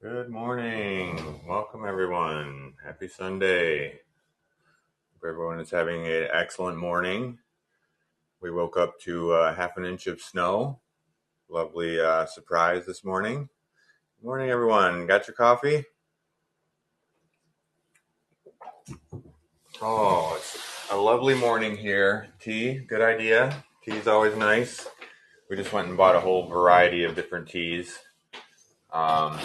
Good morning. Welcome, everyone. Happy Sunday. Hope everyone is having an excellent morning. We woke up to half an inch of snow. Lovely surprise this morning. Good morning, everyone. Got your coffee? Oh, it's a lovely morning here. Tea, good idea. Tea is always nice. We just went and bought a whole variety of different teas. Um,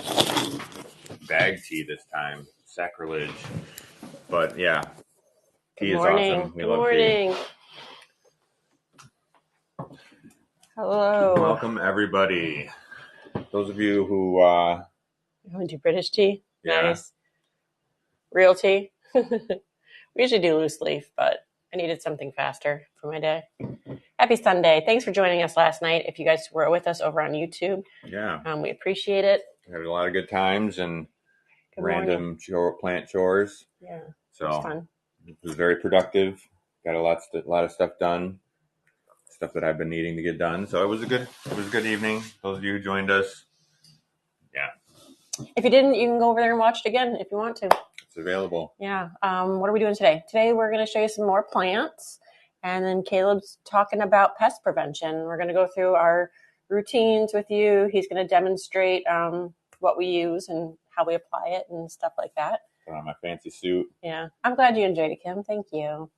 Bag tea this time. Sacrilege. But yeah, Good tea is morning. awesome. We Good love tea. morning. Hello. Welcome, everybody. Those of you who, You want to do British tea? yeah, Nice. Real tea? We usually do loose leaf, but I needed something faster for my day. Happy Sunday. Thanks for joining us last night. If you guys were with us over on YouTube, we appreciate it. we had a lot of good times and Good random plant chores. Yeah, it So was fun. it was very productive. Got a lot of stuff done. Stuff that I've been needing to get done. So it was a good evening. Those of you who joined us, yeah, If you didn't, you can go over there and watch it again if you want to. it's available. Yeah. What are we doing today? Today we're going to show you some more plants, and then Caleb's talking about pest prevention. We're going to go through our routines with you. He's going to demonstrate what we use and how we apply it and stuff like that. Put on my fancy suit. Yeah. I'm glad you enjoyed it, Kim. Thank you.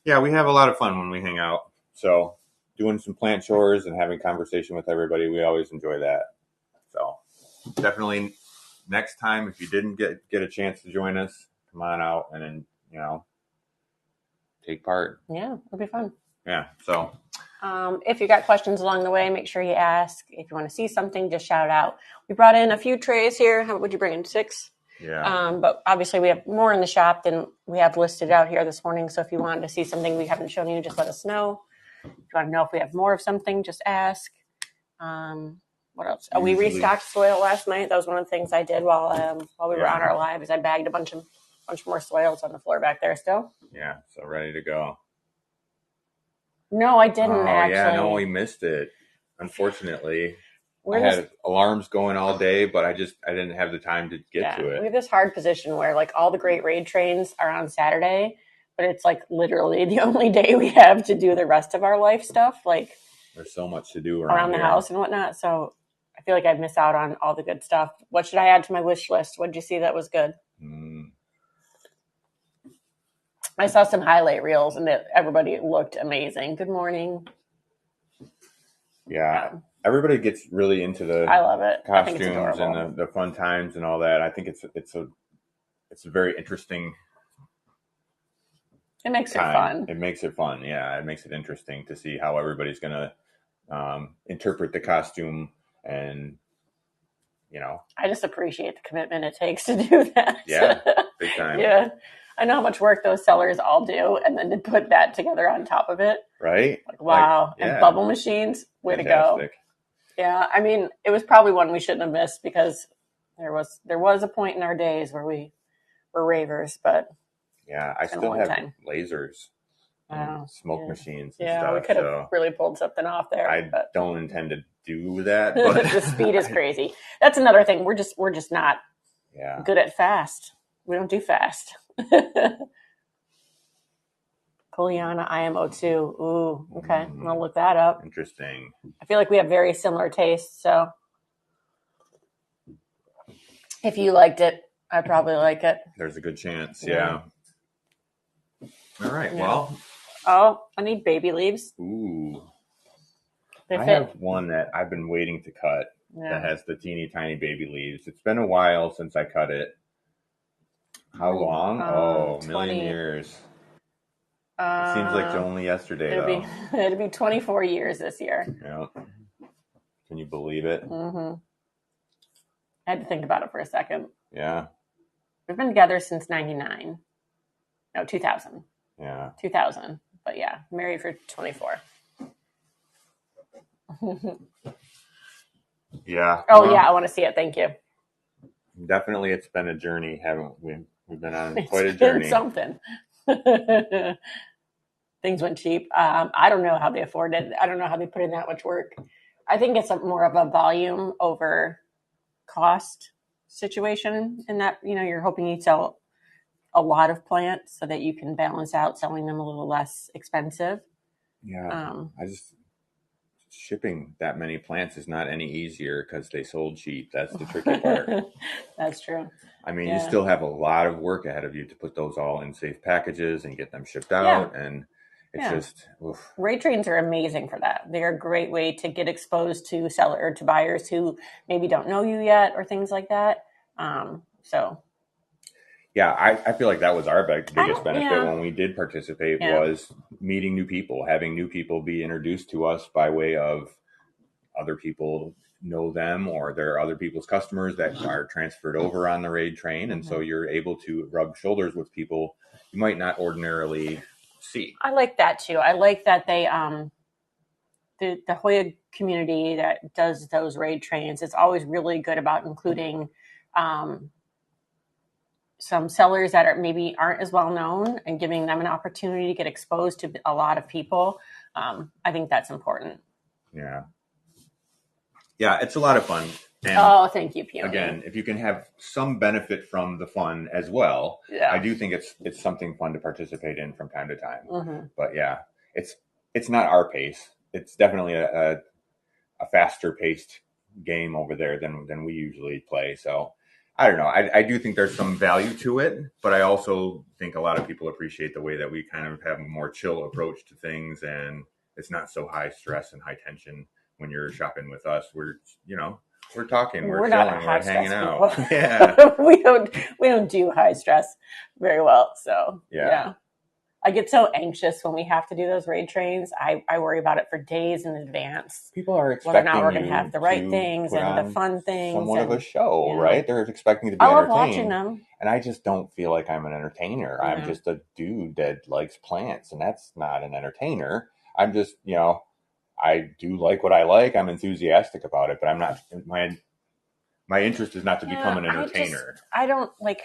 Yeah, we have a lot of fun when we hang out. So doing some plant chores and having conversation with everybody, we always enjoy that. So definitely next time, if you didn't get a chance to join us, come on out and then, take part. Yeah, it'll be fun. Yeah. So if you got questions along the way, make sure you ask. If you want to see something, just shout out. We brought in a few trays here. How would you bring in? 6? yeah. But obviously we have more in the shop than we have listed out here this morning. So if you wanted to see something we haven't shown you, just let us know. If you want to know if we have more of something, just ask. What else? We restocked soil last night. That was one of the things I did while we were on our live. Is I bagged a bunch more soils on the floor back there still. Yeah. So ready to go. No, I didn't actually. Yeah, no, we missed it. Unfortunately. I had alarms going all day, but I didn't have the time to get to it. We have this hard position where like all the great raid trains are on Saturday, but it's like literally the only day we have to do the rest of our life stuff. Like there's so much to do around the house and whatnot. So I feel like I'd miss out on all the good stuff. What should I add to my wish list? What did you see that was good? I saw some highlight reels and everybody looked amazing. Good morning. Yeah. Everybody gets really into the I love it. Costumes and the fun times and all that. I think it's a very interesting. It makes it fun. It makes it fun. Yeah, it makes it interesting to see how everybody's going to interpret the costume, and I just appreciate the commitment it takes to do that. Yeah, big time. Yeah. I know how much work those sellers all do, and then to put that together on top of it. Right? Like, wow. And bubble machines, way Fantastic. To go. Yeah, I mean, it was probably one we shouldn't have missed because there was a point in our days where we were ravers, but yeah, I still have lasers, smoke machines and stuff. We could have really pulled something off there. I don't intend to do that, but the speed is crazy. That's another thing. We're just not good at fast. We don't do fast. Poliana IMO2. Ooh, okay. I'm gonna look that up. Interesting. I feel like we have very similar tastes, so if you liked it, I probably like it. There's a good chance, yeah. All right, well. Oh, I need baby leaves. Ooh. I have one that I've been waiting to cut that has the teeny tiny baby leaves. It's been a while since I cut it. How long? A million years. It seems like only yesterday, it'll be 24 years this year. Yeah. Can you believe it? Mm-hmm. I had to think about it for a second. Yeah. We've been together since 99. No, 2000. Yeah. 2000. But yeah, married for 24. Yeah. Oh, yeah, I want to see it. Thank you. Definitely, it's been a journey, haven't we? We've been on quite a journey. Something. Things went cheap. I don't know how they afford it. I don't know how they put in that much work. I think it's more of a volume over cost situation in that, you're hoping you sell a lot of plants so that you can balance out selling them a little less expensive. Yeah. Shipping that many plants is not any easier because they sold cheap. That's the tricky part. That's true. I mean, you Yeah. still have a lot of work ahead of you to put those all in safe packages and get them shipped Yeah. out. And it's Yeah. just, oof. Raid trains are amazing for that. They're a great way to get exposed to to buyers who maybe don't know you yet or things like that. So Yeah, I feel like that was our biggest benefit yeah. when we did participate Yeah. was meeting new people, having new people be introduced to us by way of other people know them, or there are other people's customers that are transferred over on the raid train. And so you're able to rub shoulders with people you might not ordinarily see. I like that too. I like that they the Hoya community that does those raid trains is always really good about including some sellers that aren't as well known and giving them an opportunity to get exposed to a lot of people. I think that's important. Yeah, it's a lot of fun. And thank you, Peony. Again, if you can have some benefit from the fun as well, I do think it's something fun to participate in from time to time. But yeah, it's not our pace. It's definitely a faster paced game over there than we usually play. So I don't know. I do think there's some value to it, but I also think a lot of people appreciate the way that we kind of have a more chill approach to things, and it's not so high stress and high tension when you're shopping with us. We're talking, we're chilling, we're hanging out. Yeah. we don't do high stress very well. So yeah. I get so anxious when we have to do those raid trains. I worry about it for days in advance. People are expecting whether or not we're going to have the right things and the fun things. Somewhat of a show, right? They're expecting to be entertained. I love watching them. And I just don't feel like I'm an entertainer. Yeah. I'm just a dude that likes plants, and that's not an entertainer. I'm just, I do like what I like. I'm enthusiastic about it, but I'm not, my interest is not to become an entertainer. I don't like...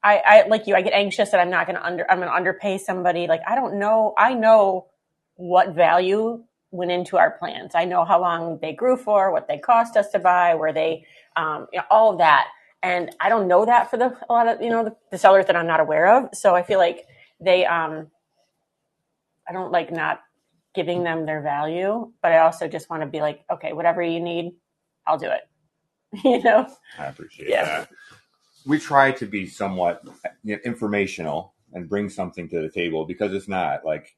I like you. I get anxious that I'm going to underpay somebody. Like, I don't know. I know what value went into our plants. I know how long they grew for, what they cost us to buy, where they, all of that. And I don't know that for a lot of, the sellers that I'm not aware of. So I feel like they, I don't like not giving them their value, but I also just want to be like, okay, whatever you need, I'll do it. I appreciate that. We try to be somewhat informational and bring something to the table, because it's not like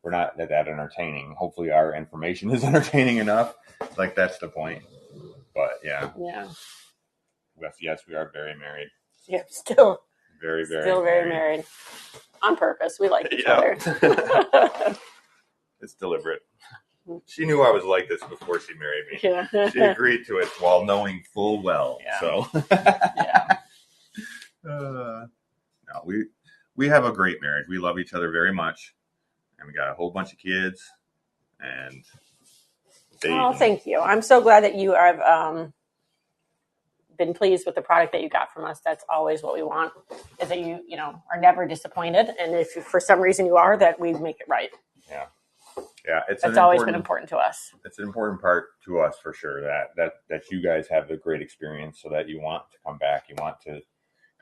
we're not that entertaining. Hopefully our information is entertaining enough. Like, that's the point. But yeah. Yes, we are very married. Yeah, still very married on purpose. We like each other. It's deliberate. She knew I was like this before she married me. Yeah. She agreed to it while knowing full well. Yeah. So, no, we have a great marriage. We love each other very much, and we got a whole bunch of kids. And thank you. I'm so glad that you have been pleased with the product that you got from us. That's always what we want, is that you are never disappointed, and if for some reason you are, that we make it right. Yeah, that's always been important to us. It's an important part to us, for sure, that you guys have a great experience, so that you want to come back, you want to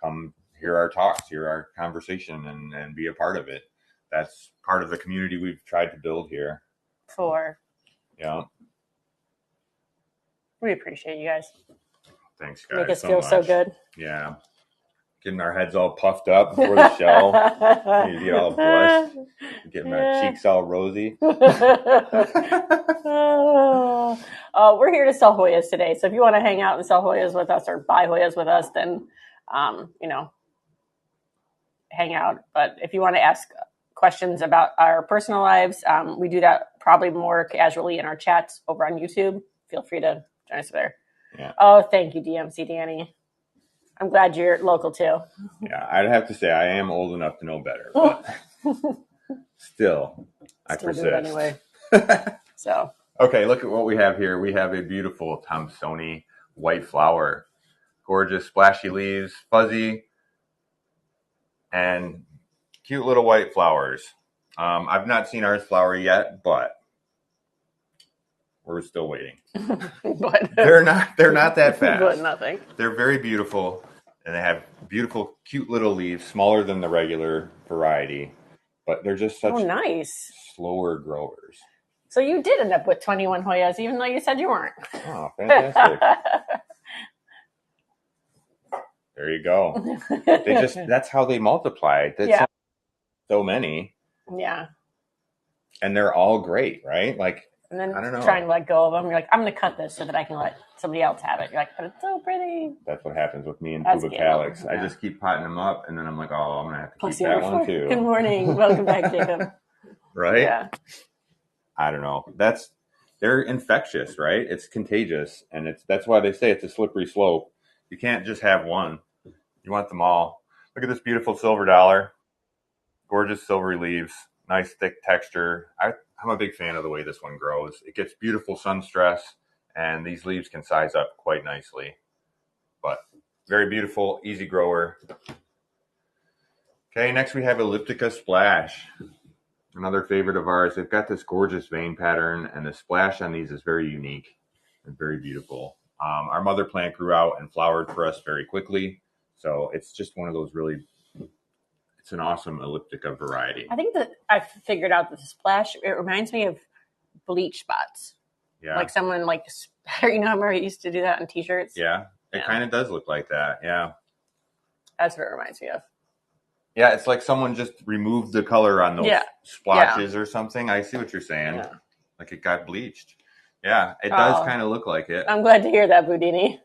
come hear our talks, hear our conversation, and be a part of it. That's part of the community we've tried to build here. Yeah. We appreciate you guys. Thanks, guys. Make us feel so good. Yeah. Getting our heads all puffed up before the show. You get all blushed. Getting our cheeks all rosy. We're here to sell Hoyas today. So if you want to hang out and sell Hoyas with us or buy Hoyas with us, then, hang out. But if you want to ask questions about our personal lives, we do that probably more casually in our chats over on YouTube. Feel free to join us there. Yeah. Oh, thank you, DMC Danny. I'm glad you're local too. Yeah, I'd have to say I am old enough to know better, but still I persist. Anyway. So okay, look at what we have here. We have a beautiful Thompsoni white flower, gorgeous splashy leaves, fuzzy, and cute little white flowers. I've not seen ours flower yet, but we're still waiting. But They're not that fast. but nothing. They're very beautiful, and they have beautiful, cute little leaves, smaller than the regular variety, but they're just such nice slower growers. So you did end up with 21 Hoyas, even though you said you weren't. Oh, fantastic. There you go. That's how they multiply. That's so many. Yeah. And they're all great, right? Like, and then I don't know. Trying to let go of them. You're like, I'm going to cut this so that I can let somebody else have it. You're like, but it's so pretty. That's what happens with me and Pubicalix. I just keep potting them up, and then I'm like, oh, I'm going to have to keep that one too. Good morning. Welcome back, Jacob. Right? Yeah. I don't know. They're infectious, right? It's contagious, and that's why they say it's a slippery slope. You can't just have one. You want them all. Look at this beautiful silver dollar. Gorgeous silvery leaves. Nice thick texture. I'm a big fan of the way this one grows. It gets beautiful sun stress, and these leaves can size up quite nicely. But very beautiful, easy grower. Okay, next we have Elliptica Splash. Another favorite of ours. They've got this gorgeous vein pattern, and the splash on these is very unique and very beautiful. Our mother plant grew out and flowered for us very quickly, so it's just one of those really, it's an awesome Elliptica variety. I think that I figured out that the splash, it reminds me of bleach spots. Yeah. Like someone like, you know, I used to do that on t-shirts. Yeah, it kind of does look like that, yeah. That's what it reminds me of. Yeah, it's like someone just removed the color on those splotches or something. I see what you're saying. Yeah. Like it got bleached. Yeah, it does kind of look like it. I'm glad to hear that, Boudini.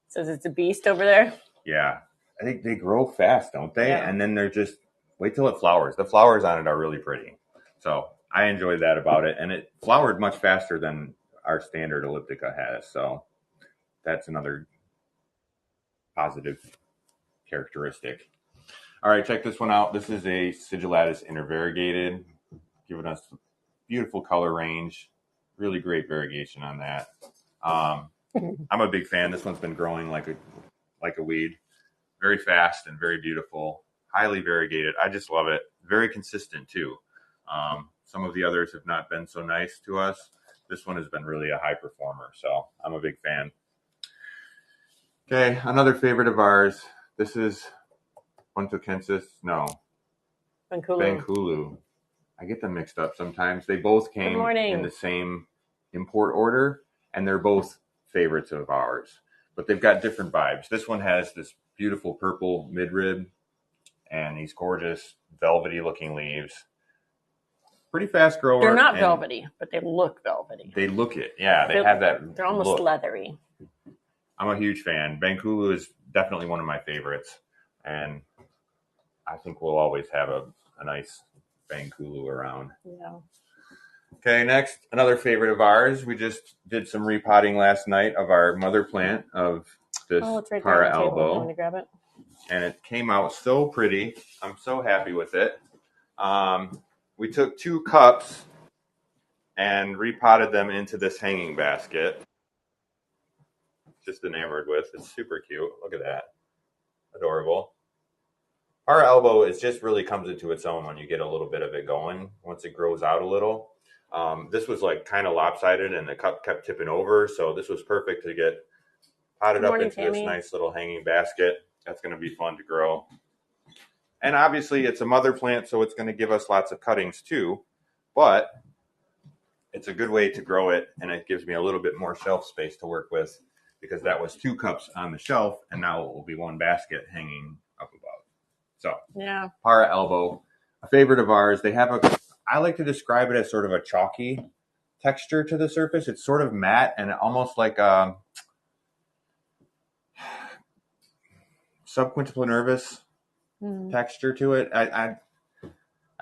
Says it's a beast over there. Yeah. I think they grow fast, don't they? Yeah. And then they're just, wait till it flowers. The flowers on it are really pretty. So I enjoyed that about it. And it flowered much faster than our standard Elliptica has. So that's another positive characteristic. All right, check this one out. This is a Sigillatus intervariegated, giving us beautiful color range. Really great variegation on that. I'm a big fan. This one's been growing like a weed. Very fast and very beautiful. Highly variegated. I just love it. Very consistent, too. Some of the others have not been so nice to us. This one has been really a high performer, so I'm a big fan. Okay, another favorite of ours. This is Bankulu. I get them mixed up sometimes. They both came in the same import order, and they're both favorites of ours. But they've got different vibes. This one has this beautiful purple midrib and these gorgeous velvety-looking leaves. Pretty fast grower. They're not velvety, but they look velvety. They look it. Yeah, they have that They're almost look. leathery. I'm a huge fan. Bankulu is definitely one of my favorites. And I think we'll always have a nice Bankulu around. Yeah. Okay, next, another favorite of ours. We just did some repotting last night of our mother plant of this Para Elbow. I'm going to grab it. And it came out so pretty. I'm so happy with it. We took 2 cups and repotted them into this hanging basket. Just enamored with. It's super cute. Look at that. Adorable. Para Elbow just really comes into its own when you get a little bit of it going. Once it grows out a little. This was like kind of lopsided and the cup kept tipping over. So this was perfect to get potted up into this nice little hanging basket. That's going to be fun to grow. And obviously it's a mother plant, so it's going to give us lots of cuttings too. But it's a good way to grow it, and it gives me a little bit more shelf space to work with because that was 2 cups on the shelf, and now it will be 1 basket hanging up above. So, yeah, Para Elbow, a favorite of ours. They have I like to describe it as sort of a chalky texture to the surface. It's sort of matte and almost like subquintuple nervous texture to it. I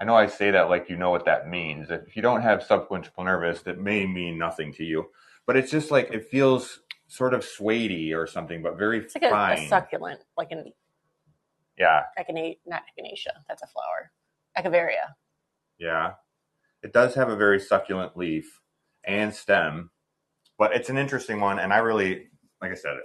know I say that like you know what that means. If you don't have subquintuple nervous, that may mean nothing to you. But it's just like it feels sort of suede-y or something, but very fine. It's like a succulent, like an not echinacea. That's a flower. Echeveria. Yeah. It does have a very succulent leaf and stem, but it's an interesting one. And I really, like I said,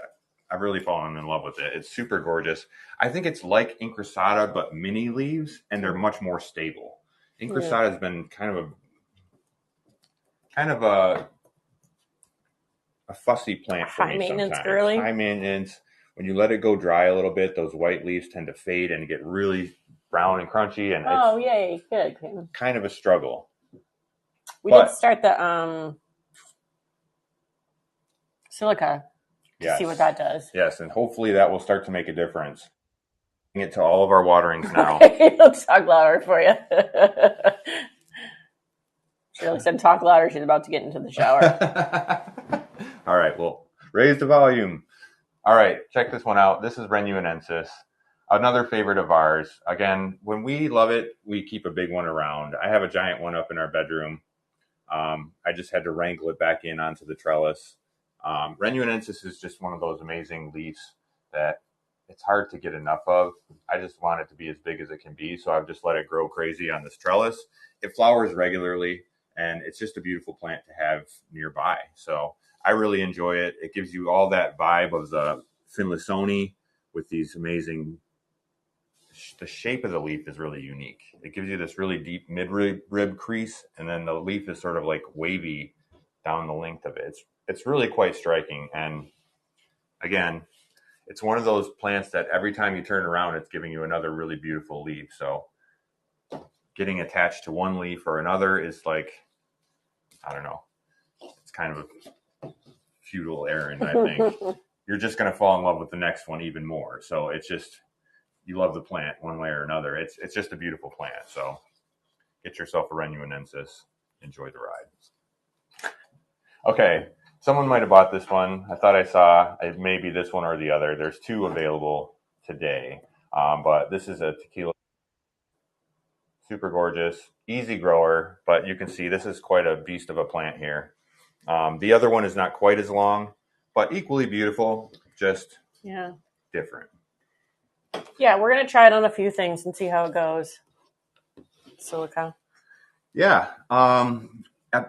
I've really fallen in love with it. It's super gorgeous. I think it's like Incrusata, but mini leaves, and they're much more stable. Incrusata has been kind of a a fussy plant for High me maintenance sometimes. girly. High maintenance. When you let it go dry a little bit, those white leaves tend to fade and get really brown and crunchy, and Oh, it's yay. Good. kind of a struggle. We did start the silica to see what that does. Yes, and hopefully that will start to make a difference. It to all of our waterings now. Okay, let's talk louder for you. Shirley said talk louder. She's about to get into the shower. All right, well, raise the volume. All right, check this one out. This is Renuenensis, another favorite of ours. Again, when we love it, we keep a big one around. I have a giant one up in our bedroom. I just had to wrangle it back in onto the trellis. Renuenensis is just one of those amazing leaves that it's hard to get enough of. I just want it to be as big as it can be, so I've just let it grow crazy on this trellis. It flowers regularly, and it's just a beautiful plant to have nearby. So I really enjoy it. It gives you all that vibe of the Finlaysoni with these amazing. The shape of the leaf is really unique. It gives you this really deep mid-rib crease, and then the leaf is sort of like wavy down the length of it. It's really quite striking. And again, it's one of those plants that every time you turn around, it's giving you another really beautiful leaf. So getting attached to one leaf or another is like, I don't know, it's kind of a futile errand, I think. You're just going to fall in love with the next one even more. So it's just, you love the plant one way or another. It's just a beautiful plant. So get yourself a Renuenensis. Enjoy the ride. Okay, someone might have bought this one. I thought I saw it may be this one or the other. There's two available today, but this is a tequila. Super gorgeous, easy grower, but you can see this is quite a beast of a plant here. The other one is not quite as long, but equally beautiful, just different. Yeah, we're going to try it on a few things and see how it goes. Silica. Yeah.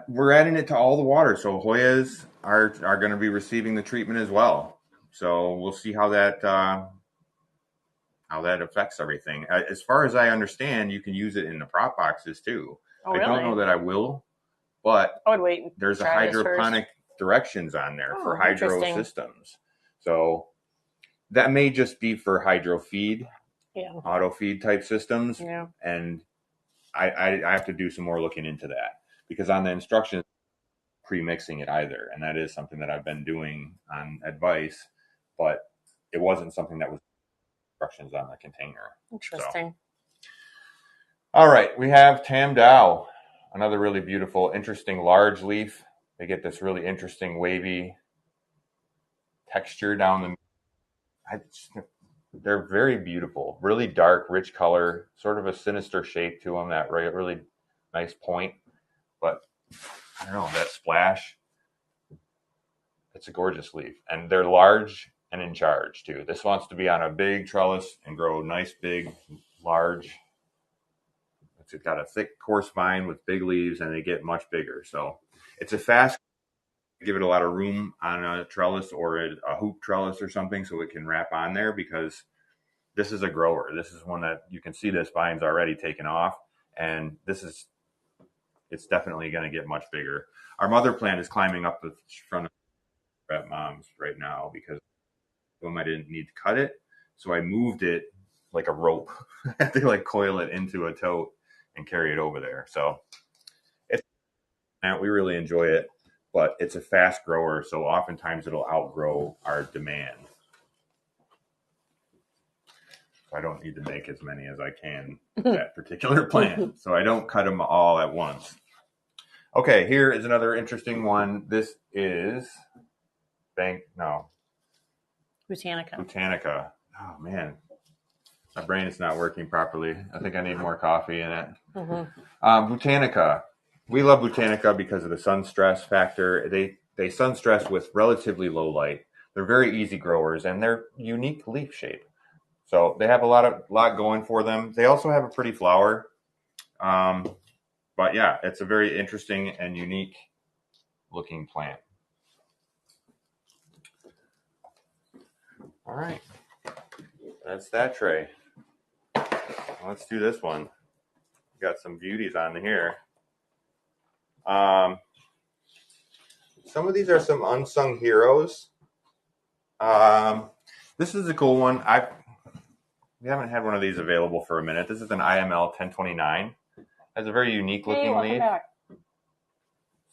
We're adding it to all the water. So Hoyas are going to be receiving the treatment as well. So we'll see how that affects everything. As far as I understand, you can use it in the prop boxes too. Oh, really? I don't know that I will, but I would wait. There's a hydroponic directions on there for hydro systems. So that may just be for hydro feed, auto feed type systems. Yeah. And I have to do some more looking into that, because on the instructions, pre-mixing it either. And that is something that I've been doing on advice, but it wasn't something that was instructions on the container. Interesting. So. All right, we have Tam Dow, another really beautiful, interesting large leaf. They get this really interesting wavy texture down the. They're very beautiful, really dark, rich color, sort of a sinister shape to them. That really nice point, but I don't know, that splash. It's a gorgeous leaf, and they're large and in charge too. This wants to be on a big trellis and grow nice, big, large. It's got a thick, coarse vine with big leaves, and they get much bigger. So it's a fast. Give it a lot of room on a trellis or a hoop trellis or something, so it can wrap on there, because this is a grower. This is one that you can see this vine's already taken off, and it's definitely going to get much bigger. Our mother plant is climbing up the front of mom's right now because I didn't need to cut it, so I moved it like a rope. I had to like coil it into a tote and carry it over there. So we really enjoy it, but it's a fast grower, so oftentimes it'll outgrow our demand. I don't need to make as many as I can with that particular plant. So I don't cut them all at once. Okay, here is another interesting one. This is Botanica. Oh man, my brain is not working properly. I think I need more coffee in it. Botanica. We love Botanica because of the sun stress factor. They sun stress with relatively low light. They're very easy growers, and they're unique leaf shape. So they have a lot going for them. They also have a pretty flower. But yeah, it's a very interesting and unique looking plant. All right. That's that tray. Let's do this one. Got some beauties on here. some of these are some unsung heroes. This is a cool one. We haven't had one of these available for a minute. This is an IML 1029. Has a very unique looking leaf. Back.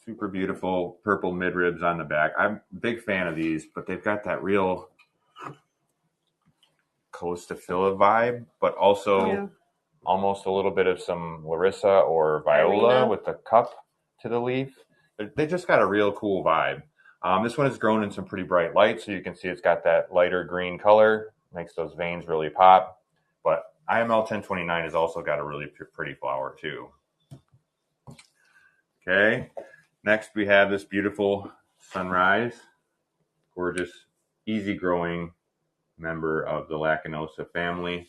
Super beautiful purple midribs on the back. I'm a big fan of these, but they've got that real Costa Phila vibe, but also almost a little bit of some Larissa or Viola with the cup to the leaf. They just got a real cool vibe. This one is grown in some pretty bright light, so you can see it's got that lighter green color, makes those veins really pop. But IML 1029 has also got a really pretty flower too. Okay, next we have this beautiful Sunrise, gorgeous, easy growing member of the Lacanosa family.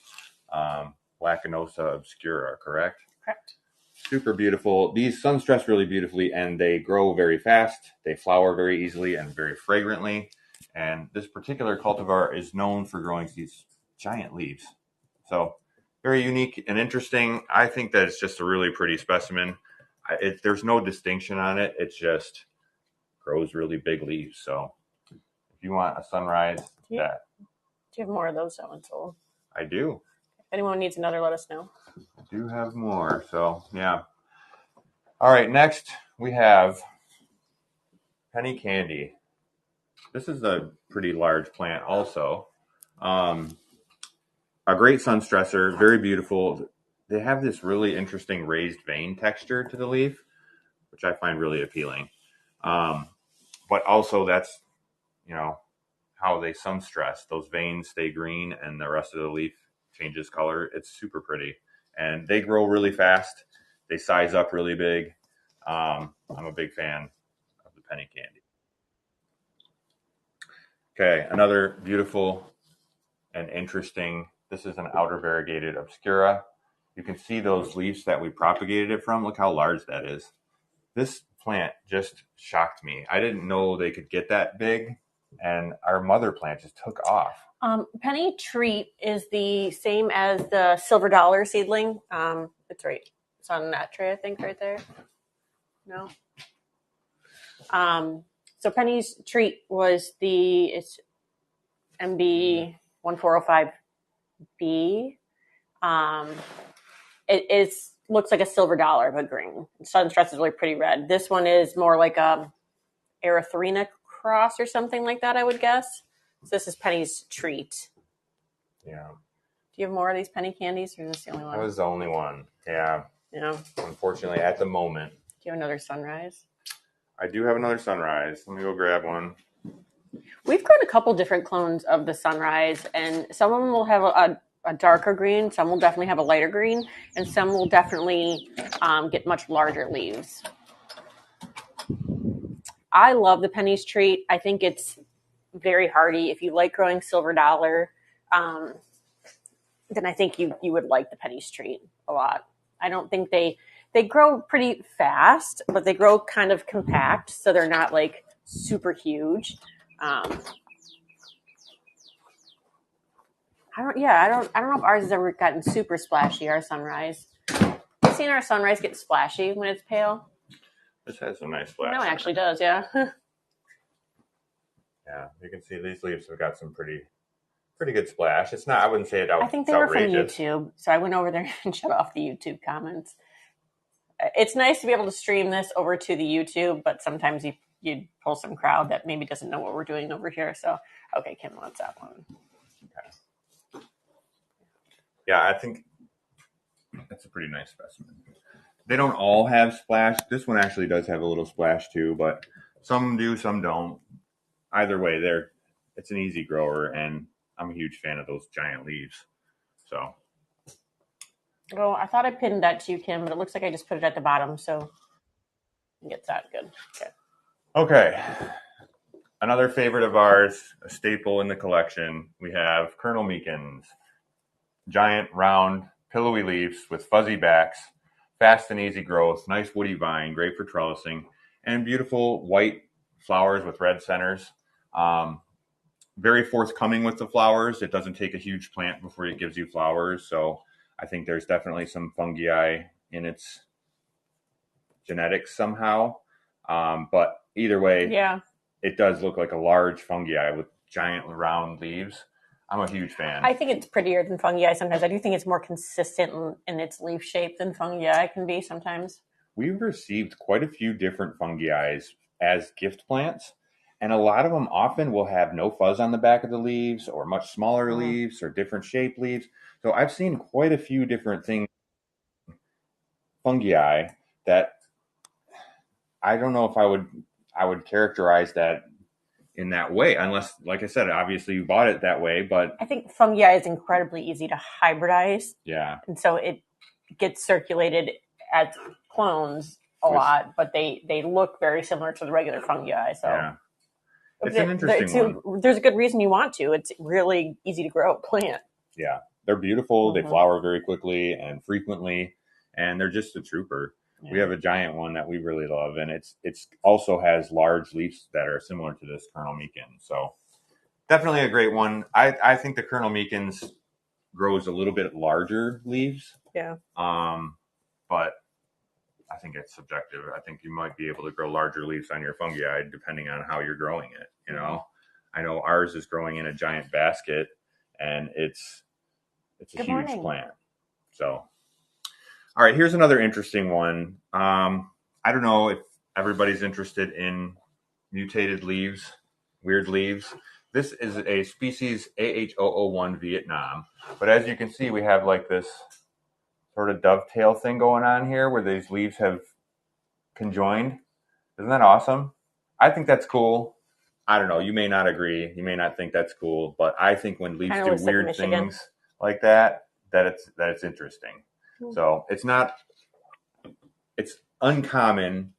Lacanosa obscura, correct? Correct. Super beautiful. These sun stress really beautifully, and they grow very fast. They flower very easily and very fragrantly. And this particular cultivar is known for growing these giant leaves. So very unique and interesting. I think that it's just a really pretty specimen. There's no distinction on it. It just grows really big leaves. So if you want a Sunrise, do you have more of those that one sold? I do. If anyone needs another, let us know. I do have more. So yeah. All right. Next we have penny candy. This is a pretty large plant also. A great sun stressor, very beautiful. They have this really interesting raised vein texture to the leaf, which I find really appealing. But also that's, how they sun stress. Those veins stay green and the rest of the leaf changes color. It's super pretty. And they grow really fast. They size up really big. I'm a big fan of the penny candy. Okay, another beautiful and interesting, this is an outer variegated obscura. You can see those leaves that we propagated it from. Look how large that is. This plant just shocked me. I didn't know they could get that big, and our mother plant just took off. Penny Treat is the same as the Silver Dollar seedling. It's right. It's on that tray, I think, right there. No. So Penny's Treat was it's MB 1405B. It looks like a Silver Dollar, but green. Sun stress is really pretty red. This one is more like a Erythrina cross or something like that, I would guess. So this is Penny's Treat. Yeah. Do you have more of these penny candies, or is this the only one? That was the only one. Yeah. Yeah. Unfortunately, at the moment. Do you have another Sunrise? I do have another Sunrise. Let me go grab one. We've got a couple different clones of the Sunrise, and some of them will have a darker green, some will definitely have a lighter green, and some will definitely get much larger leaves. I love the Penny's Treat. I think it's very hardy. If you like growing Silver Dollar, then I think you would like the Penny's Treat a lot. I don't think they grow pretty fast, but they grow kind of compact, so they're not like super huge. I don't know if ours has ever gotten super splashy, our Sunrise. You've seen our Sunrise get splashy when it's pale? This has some nice splash. No, it actually does, yeah. Yeah, you can see these leaves have got some pretty good splash. It's not, I wouldn't say it outrageous. I think they were from YouTube, so I went over there and shut off the YouTube comments. It's nice to be able to stream this over to the YouTube, but sometimes you pull some crowd that maybe doesn't know what we're doing over here. So, okay, Kim wants that one. Okay. Yeah, I think that's a pretty nice specimen. They don't all have splash. This one actually does have a little splash too, but some do, some don't. Either way, it's an easy grower, and I'm a huge fan of those giant leaves. So. Oh, I thought I pinned that to you, Kim, but it looks like I just put it at the bottom, so get that good. Okay. Another favorite of ours, a staple in the collection, we have Colonel Meekins. Giant, round, pillowy leaves with fuzzy backs, fast and easy growth, nice woody vine, great for trellising, and beautiful white flowers with red centers. Very forthcoming with the flowers. It doesn't take a huge plant before it gives you flowers, so I think there's definitely some fungi in its genetics somehow. But either way, Yeah. it does look like a large fungi with giant round leaves. I'm a huge fan. I think it's prettier than fungi sometimes. I do think it's more consistent in its leaf shape than fungi can be sometimes. We've received quite a few different fungi as gift plants, and a lot of them often will have no fuzz on the back of the leaves or much smaller leaves or different shaped leaves. So I've seen quite a few different things, fungi, that I don't know if I would characterize that in that way, unless, like I said, obviously you bought it that way. But I think fungi is incredibly easy to hybridize. Yeah. And so it gets circulated as clones a lot, but they look very similar to the regular fungi. So yeah. It's an interesting one. There's a good reason you want to. It's really easy to grow plant. Yeah. They're beautiful. They flower very quickly and frequently, and they're just a trooper. Yeah. We have a giant one that we really love, and it's also has large leaves that are similar to this Colonel Meakin. So definitely a great one. I think the Colonel Meakin's grows a little bit larger leaves. Yeah. But I think it's subjective. I think you might be able to grow larger leaves on your fungi depending on how you're growing it. You know, I know ours is growing in a giant basket, and it's a huge plant. So, all right, here's another interesting one. I don't know if everybody's interested in mutated leaves, weird leaves. This is a species AH001 Vietnam. But as you can see, we have like this sort of dovetail thing going on here where these leaves have conjoined. Isn't that awesome? I think that's cool. I don't know. You may not agree. You may not think that's cool, but I think when leaves do weird things like that it's interesting. So it's uncommon,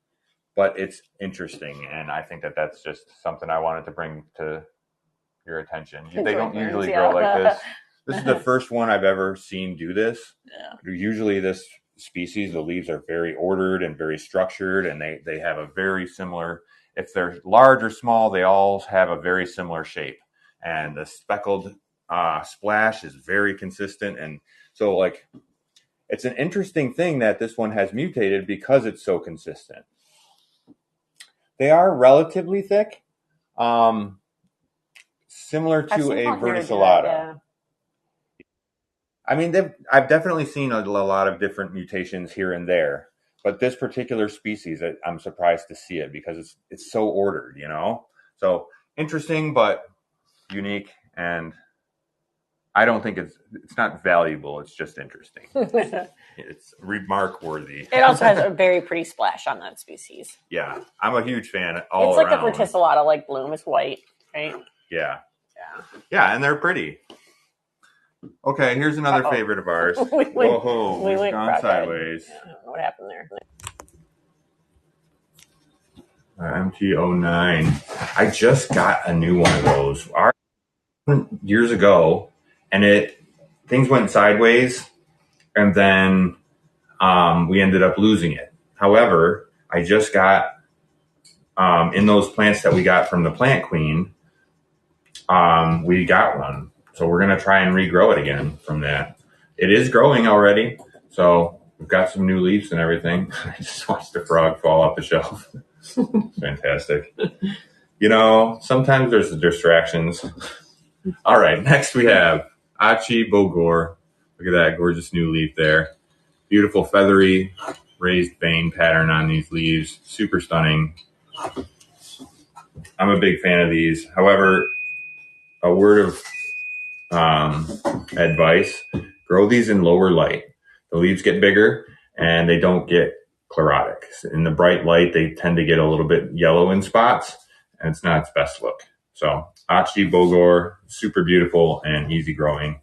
but it's interesting. And I think that's just something I wanted to bring to your attention. They don't usually grow like this. This is the first one I've ever seen do this. Yeah. Usually this species, the leaves are very ordered and very structured, and they have a very similar, if they're large or small, they all have a very similar shape. And the speckled splash is very consistent. And so like, it's an interesting thing that this one has mutated because it's so consistent. They are relatively thick, similar to a verticillata. Yeah. I mean, I've definitely seen a lot of different mutations here and there, but this particular species, I'm surprised to see it because it's so ordered, you know? So interesting, but unique, and I don't think it's not valuable. It's just interesting. It's remark worthy. It also has a very pretty splash on that species. Yeah, I'm a huge fan it's like around. A verticillata, like bloom is white, right? Yeah. Yeah, and they're pretty. Okay, here's another favorite of ours. We've gone sideways. Yeah, I don't know what happened there. MT09. I just got a new one of those years ago, and things went sideways, and then we ended up losing it. However, I just got in those plants that we got from the Plant Queen, we got one. So we're going to try and regrow it again from that. It is growing already. So we've got some new leaves and everything. I just watched a frog fall off the shelf. Fantastic. You know, sometimes there's the distractions. All right. Next we have Achi Bogor. Look at that gorgeous new leaf there. Beautiful feathery raised vein pattern on these leaves. Super stunning. I'm a big fan of these. However, a word of advice: grow these in lower light. The leaves get bigger and they don't get chlorotic. In the bright light, they tend to get a little bit yellow in spots, and it's not its best look. So Achi Bogor, super beautiful and easy growing,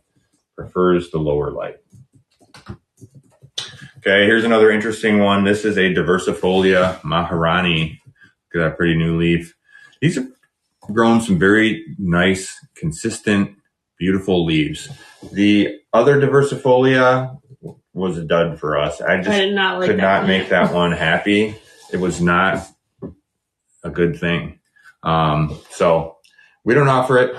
prefers the lower light. Okay, here's another interesting one. This is a Diversifolia Maharani. Look at that pretty new leaf. These have grown some very nice, consistent, beautiful leaves. The other Diversifolia was a dud for us. I could not make that one happy. It was not a good thing. So we don't offer it.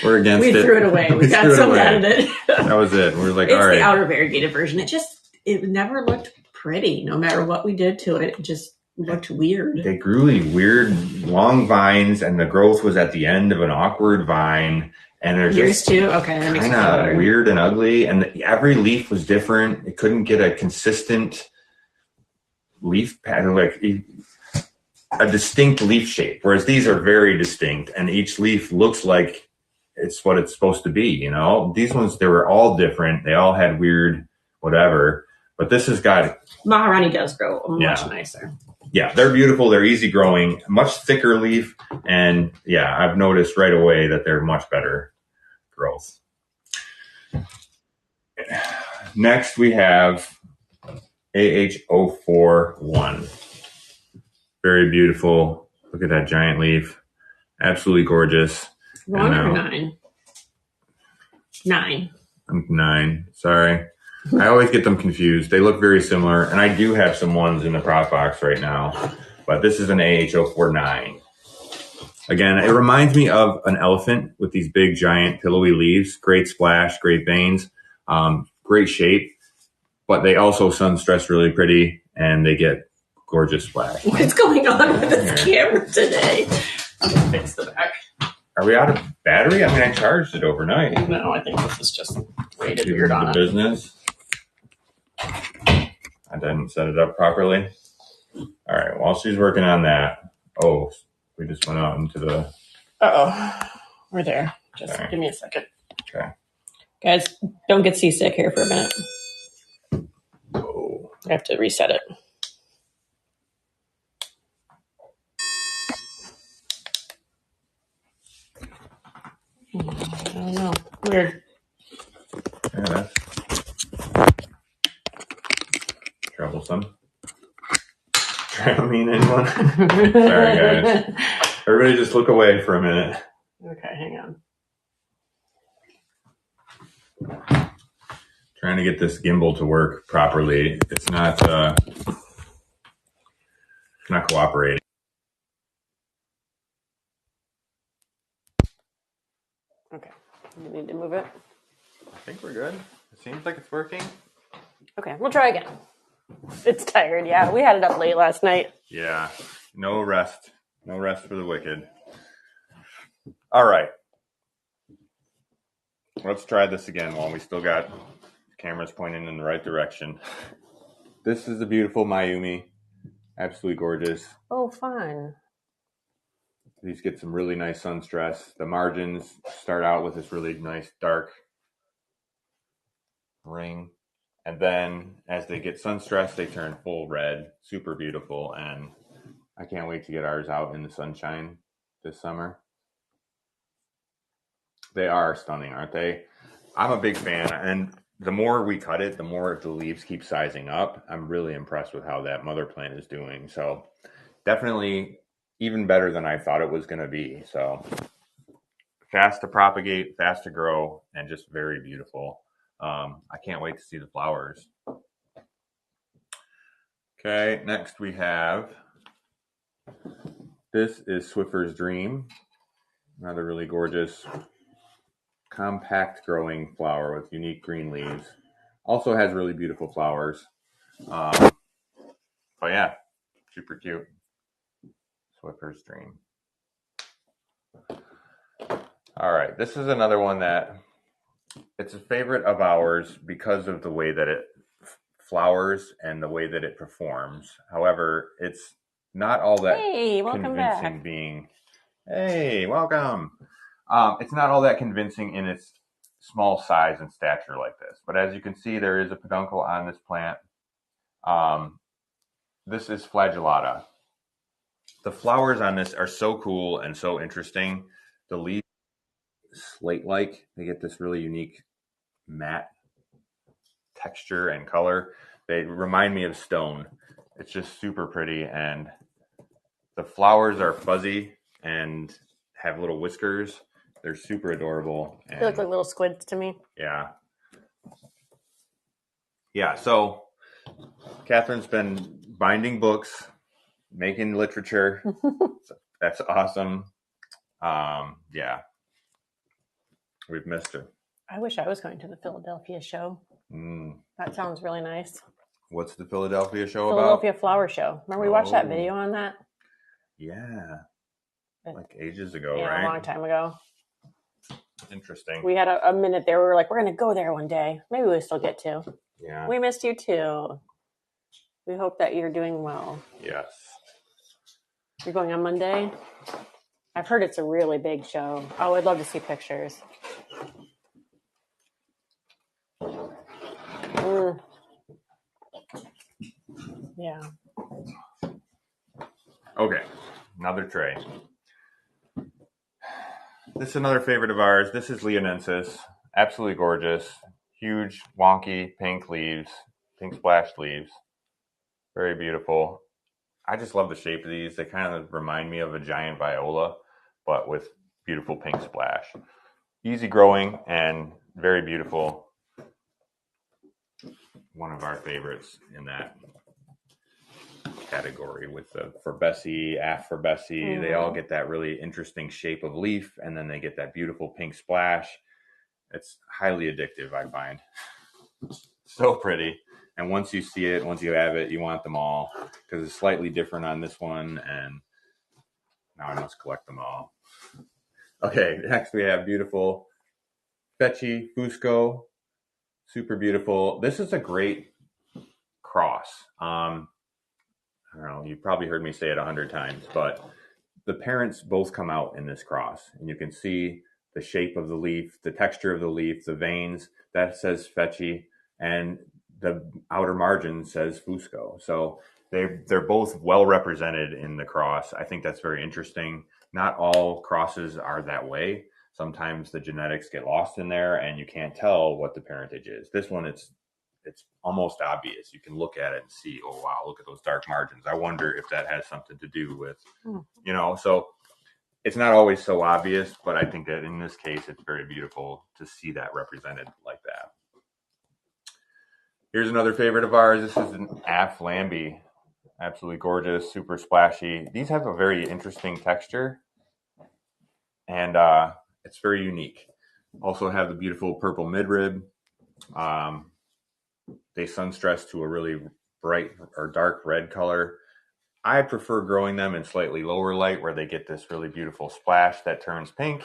We're against it. We threw it away. We got something out of it. That was it. We were like, all right. It's the outer variegated version. It never looked pretty, no matter what we did to it. It just Looked weird. They grew really weird, long vines, and the growth was at the end of an awkward vine. And they're Yours just too? Okay, that makes kind me feel better. of weird and ugly. And every leaf was different. It couldn't get a consistent leaf pattern, like a distinct leaf shape. Whereas these are very distinct, and each leaf looks like it's what it's supposed to be. You know, these ones, they were all different. They all had weird whatever. But this has got Maharani does grow much nicer. Yeah, they're beautiful. They're easy growing, much thicker leaf. And yeah, I've noticed right away that they're much better growth. Next, we have AH041. Very beautiful. Look at that giant leaf. Absolutely gorgeous. 1 or 9? 9. 9. Sorry. I always get them confused. They look very similar. And I do have some ones in the prop box right now. But this is an AH049. Again, it reminds me of an elephant with these big, giant, pillowy leaves. Great splash, great veins, great shape. But they also sun stress really pretty, and they get gorgeous splash. What's going on with this camera today? I'm going to fix the back. Are we out of battery? I mean, I charged it overnight. No, I think this is just rated weird on it. Business. I didn't set it up properly. All right, while she's working on that. Oh, we just went out into the... Uh-oh. We're there. Just give me a second. Okay. Guys, don't get seasick here for a minute. Oh. I have to reset it. I don't know. Weird. Yeah, that's troublesome. I mean, anyone? Sorry, guys. Everybody just look away for a minute. Okay, hang on. Trying to get this gimbal to work properly. It's not cooperating. Okay. You need to move it? I think we're good. It seems like it's working. Okay, we'll try again. It's tired, yeah. We had it up late last night. Yeah. No rest. No rest for the wicked. All right. Let's try this again while we still got cameras pointing in the right direction. This is a beautiful Mayumi. Absolutely gorgeous. Oh, fun. These get some really nice sun stress. The margins start out with this really nice dark ring. And then as they get sun stress, they turn full red. Super beautiful. And I can't wait to get ours out in the sunshine this summer. They are stunning, aren't they? I'm a big fan. And the more we cut it, the more the leaves keep sizing up. I'm really impressed with how that mother plant is doing. So definitely even better than I thought it was going to be. So fast to propagate, fast to grow, and just very beautiful. I can't wait to see the flowers. Okay, next we have, this is Swiffer's Dream. Another really gorgeous, compact growing flower with unique green leaves. Also has really beautiful flowers. But yeah, super cute. Swiffer's Dream. All right, this is another one that it's a favorite of ours because of the way that it flowers and the way that it performs. However, it's not all that convincing back. being, hey, welcome. It's not all that convincing in its small size and stature like this. But as you can see, there is a peduncle on this plant. This is flagellata. The flowers on this are so cool and so interesting. The leaves slate-like. They get this really unique matte texture and color. They remind me of stone. It's just super pretty, and the flowers are fuzzy and have little whiskers. They're super adorable. And they look like little squids to me. Yeah. Yeah, so Catherine's been binding books, making literature. That's awesome. Yeah. We've missed her. I wish I was going to the Philadelphia show. That sounds really nice. What's the Philadelphia show Philadelphia Flower Show. Remember we watched that Oh. video on that? Yeah. Like ages ago, Yeah, right? a long time ago. Interesting. We had a minute there. We were like, we're going to go there one day. Maybe we still get to. Yeah. We missed you too. We hope that you're doing well. Yes. You're going on Monday? I've heard it's a really big show. Oh, I'd love to see pictures. Yeah. Okay. Another tray. This is another favorite of ours. This is Leonensis. Absolutely gorgeous. Huge, wonky, pink leaves. Pink splashed leaves. Very beautiful. I just love the shape of these. They kind of remind me of a giant viola, but with beautiful pink splash. Easy growing and very beautiful. One of our favorites in that category with the Forbessi, Afforbessi. They all get that really interesting shape of leaf, and then they get that beautiful pink splash. It's highly addictive, I find. So pretty. And once you see it, once you have it, you want them all because it's slightly different on this one. And now I must collect them all. Okay, next we have beautiful Fecci Fusco. Super beautiful. This is a great cross. I don't know, you probably heard me say it 100 times, but the parents both come out in this cross. And you can see the shape of the leaf, the texture of the leaf, the veins. That says Fecci. And the outer margin says Fusco. So they're both well represented in the cross. I think that's very interesting. Not all crosses are that way. Sometimes the genetics get lost in there and you can't tell what the parentage is. This one, it's almost obvious. You can look at it and see, oh wow, look at those dark margins. I wonder if that has something to do with, so it's not always so obvious, but I think that in this case, it's very beautiful to see that represented like that. Here's another favorite of ours. This is an Aff Lambie. Absolutely gorgeous, super splashy. These have a very interesting texture, and it's very unique. Also have the beautiful purple midrib. They sun stress to a really bright or dark red color. I prefer growing them in slightly lower light where they get this really beautiful splash that turns pink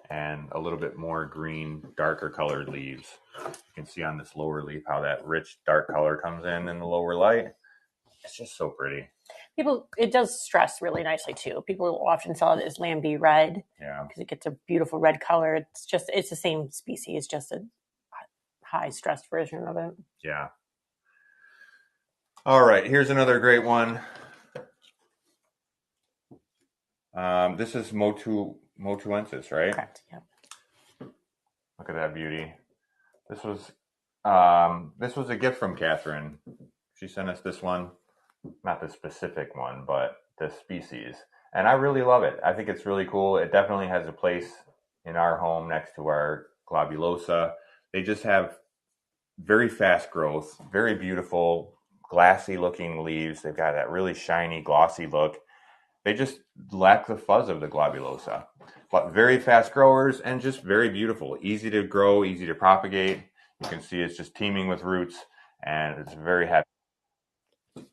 and a little bit more green, darker colored leaves. You can see on this lower leaf how that rich, dark color comes in the lower light. It's just so pretty. It does stress really nicely too. People often sell it as Lambie red. Yeah. Because it gets a beautiful red color. It's the same species, just a high stressed version of it. Yeah. All right, here's another great one. This is Motuensis, right? Correct. Yeah. Look at that beauty. This was a gift from Catherine. She sent us this one, not the specific one, but the species, and I really love it. I think it's really cool. It definitely has a place in our home next to our globulosa. They just have very fast growth, very beautiful, glassy looking leaves. They've got that really shiny, glossy look. They just lack the fuzz of the globulosa. But very fast growers and just very beautiful. Easy to grow, easy to propagate. You can see it's just teeming with roots and it's very happy.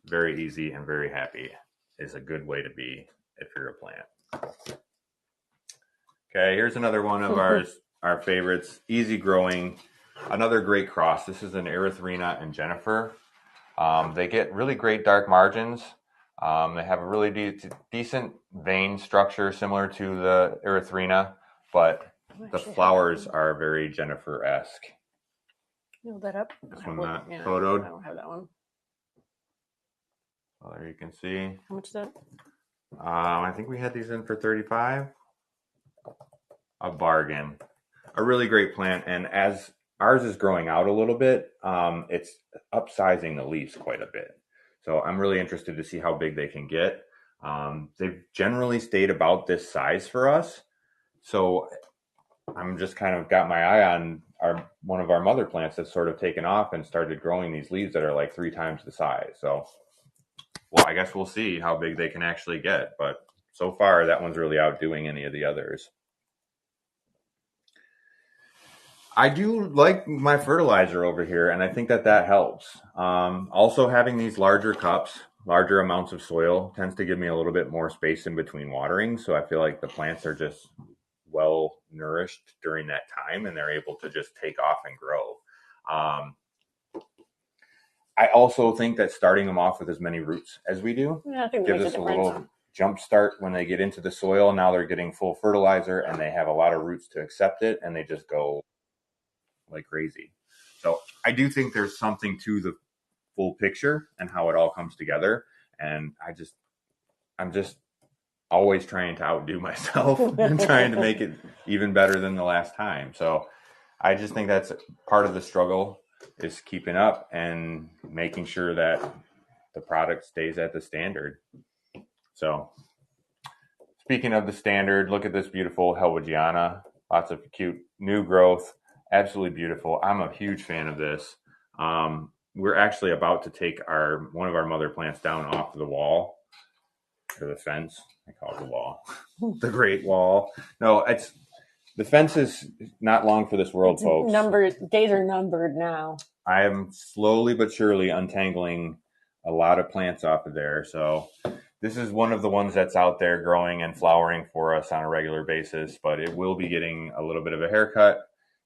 Very easy and very happy is a good way to be if you're a plant. Okay, here's another one of our favorites. Easy growing. Another great cross. This is an Erythrina and Jennifer. They get really great dark margins. They have a really decent vein structure similar to the Erythrina, but the flowers are very Jennifer-esque. Hold that up. This one not photoed. I don't have that one. Well, there you can see. How much is that? I think we had these in for $35. A bargain. A really great plant, and as ours is growing out a little bit, it's upsizing the leaves quite a bit. So I'm really interested to see how big they can get. They've generally stayed about this size for us. So I'm just kind of got my eye on one of our mother plants that's sort of taken off and started growing these leaves that are like 3 times the size. So, well, I guess we'll see how big they can actually get. But so far, that one's really outdoing any of the others. I do like my fertilizer over here, and I think that helps. Also, having these larger cups, larger amounts of soil, tends to give me a little bit more space in between watering. So I feel like the plants are just well nourished during that time, and they're able to just take off and grow. Um, I also think that starting them off with as many roots as we do Yeah, I think that gives makes us a a difference. little jump start when they get into the soil. Now they're getting full fertilizer, and they have a lot of roots to accept it, and they just go like crazy. So I do think there's something to the full picture and how it all comes together. And I'm just always trying to outdo myself and trying to make it even better than the last time. So I just think that's part of the struggle is keeping up and making sure that the product stays at the standard. So speaking of the standard, look at this beautiful Helwegiana. Lots of cute new growth. Absolutely beautiful. I'm a huge fan of this. We're actually about to take one of our mother plants down off the wall or the fence. I call it the wall, the Great Wall. No, it's the fence is not long for this world, It's folks. days are numbered now. I am slowly but surely untangling a lot of plants off of there. So this is one of the ones that's out there growing and flowering for us on a regular basis, but it will be getting a little bit of a haircut,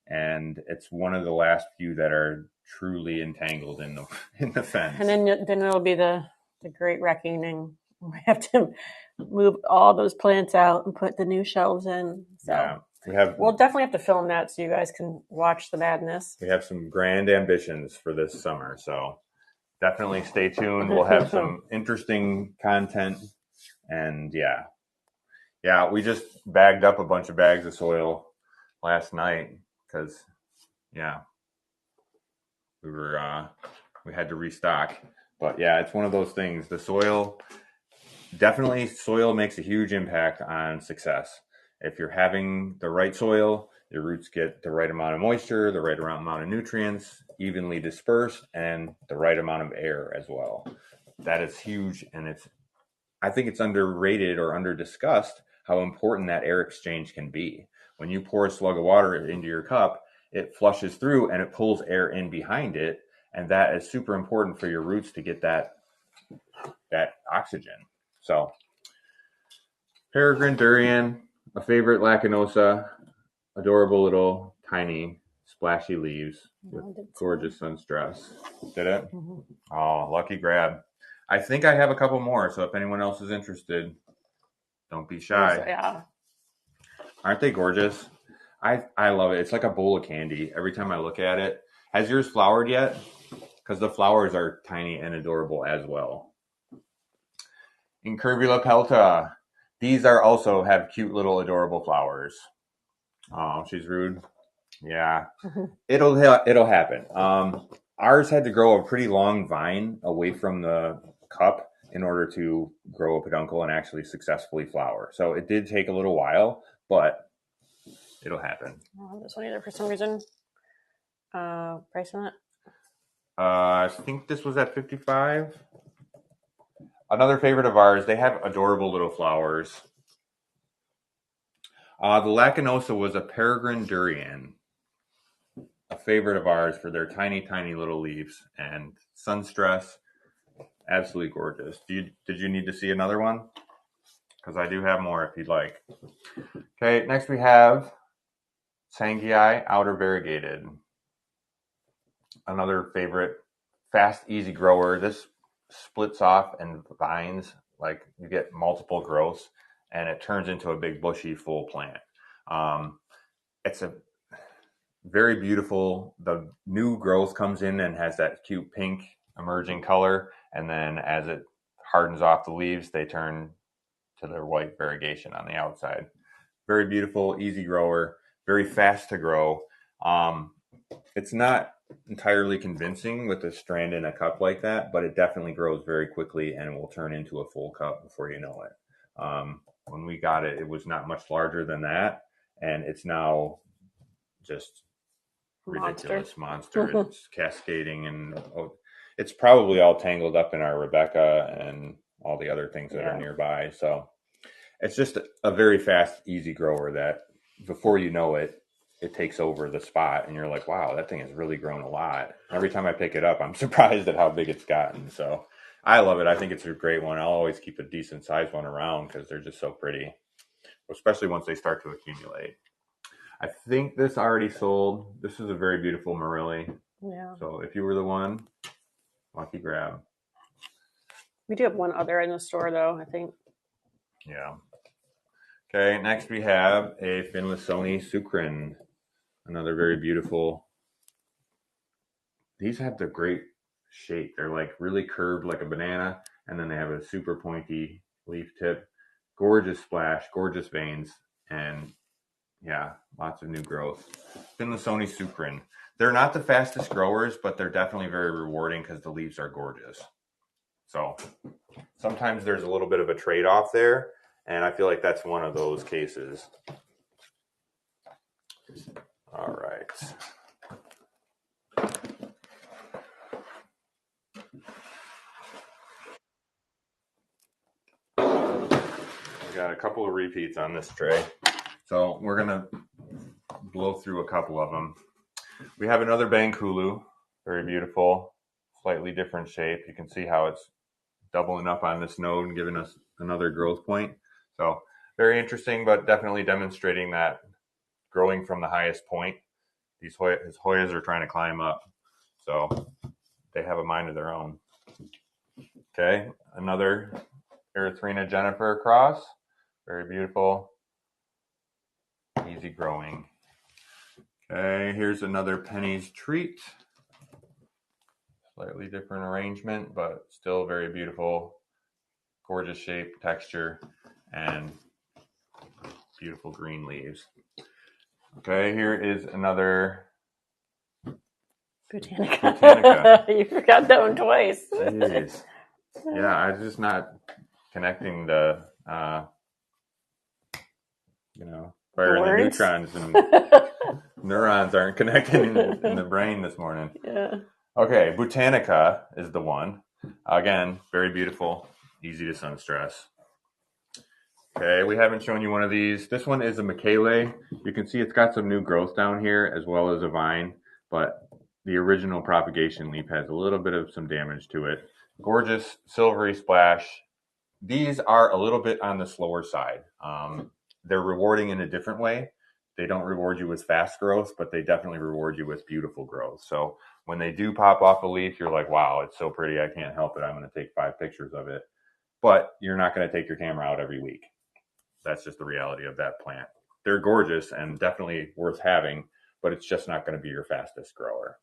and it's one of the last few that are truly entangled in the fence. And then it'll be the great reckoning. We have to move all those plants out and put the new shelves in. So yeah, we'll definitely have to film that so you guys can watch the madness. We have some grand ambitions for this summer, so definitely stay tuned. We'll have some interesting content, and yeah, we just bagged up a bunch of bags of soil last night because we had to restock. But yeah, it's one of those things. The soil makes a huge impact on success. If you're having the right soil, your roots get the right amount of moisture, the right amount of nutrients, evenly dispersed, and the right amount of air as well. That is huge, and I think it's underrated or under discussed how important that air exchange can be. When you pour a slug of water into your cup, it flushes through and it pulls air in behind it, and that is super important for your roots to get that oxygen. So, peregrine durian, a favorite lacanosa, adorable little tiny splashy leaves with gorgeous sunstress. Did it? Mm-hmm. Oh, lucky grab. I think I have a couple more, so if anyone else is interested, don't be shy. Yeah. Aren't they gorgeous? I love it. It's like a bowl of candy every time I look at it. Has yours flowered yet? Because the flowers are tiny and adorable as well. Incurvula pelta. These are also have cute little adorable flowers. Oh, she's rude. Yeah, it'll happen. Ours had to grow a pretty long vine away from the cup in order to grow a peduncle and actually successfully flower. So it did take a little while, but it'll happen. This one either for some reason. Price on it? I think this was at 55. Another favorite of ours. They have adorable little flowers. The Lacanosa was a peregrine durian, a favorite of ours for their tiny, tiny little leaves and sunstress. Absolutely gorgeous. Did you need to see another one? Because I do have more if you'd like. Okay, next we have Sangii outer variegated. Another favorite, fast, easy grower. This splits off and vines, like you get multiple growths, and it turns into a big bushy full plant. It's a very beautiful. The new growth comes in and has that cute pink emerging color, and then as it hardens off the leaves, they turn to their white variegation on the outside. Very beautiful, easy grower, very fast to grow. It's not entirely convincing with a strand in a cup like that, but it definitely grows very quickly and will turn into a full cup before you know it. When we got it, it was not much larger than that, and it's now just ridiculous monster. It's cascading, and it's probably all tangled up in our Rebecca and all the other things that are nearby. So it's just a very fast, easy grower that before you know it, it takes over the spot, and you're like, wow, that thing has really grown a lot. Every time I pick it up, I'm surprised at how big it's gotten. So I love it. I think it's a great one. I'll always keep a decent sized one around because they're just so pretty, especially once they start to accumulate. I think this already sold. This is a very beautiful Morelli. Yeah. So if you were the one, lucky grab. We do have one other in the store, though, I think. Yeah. Okay, next we have a Finlassoni Sucrin. Another very beautiful. These have the great shape. They're like really curved like a banana, and then they have a super pointy leaf tip. Gorgeous splash, gorgeous veins, and yeah, lots of new growth. Finlassoni Sucrin. They're not the fastest growers, but they're definitely very rewarding because the leaves are gorgeous. So sometimes there's a little bit of a trade-off there, and I feel like that's one of those cases. All right. We got a couple of repeats on this tray. So we're going to blow through a couple of them. We have another Bangkulu, very beautiful, slightly different shape. You can see how it's doubling up on this node and giving us another growth point. So very interesting, but definitely demonstrating that growing from the highest point. His Hoyas are trying to climb up. So they have a mind of their own. Okay, another Erythrina Jennifer cross. Very beautiful, easy growing. Okay, here's another Penny's Treat. Slightly different arrangement, but still very beautiful, gorgeous shape, texture, and beautiful green leaves. Okay, here is another Botanica. You forgot that one twice. Jeez. Yeah, I'm just not connecting the, firing the neutrons and neurons aren't connecting in the brain this morning. Yeah. Okay, Botanica is the one. Again, very beautiful, easy to sun stress. Okay, we haven't shown you one of these. This one is a Michele. You can see it's got some new growth down here as well as a vine, but the original propagation leaf has a little bit of some damage to it. Gorgeous silvery splash. These are a little bit on the slower side. They're rewarding in a different way. They don't reward you with fast growth, but they definitely reward you with beautiful growth. So when they do pop off a leaf, you're like, wow, it's so pretty. I can't help it. I'm going to take 5 pictures of it. But you're not going to take your camera out every week. That's just the reality of that plant. They're gorgeous and definitely worth having, but it's just not going to be your fastest grower.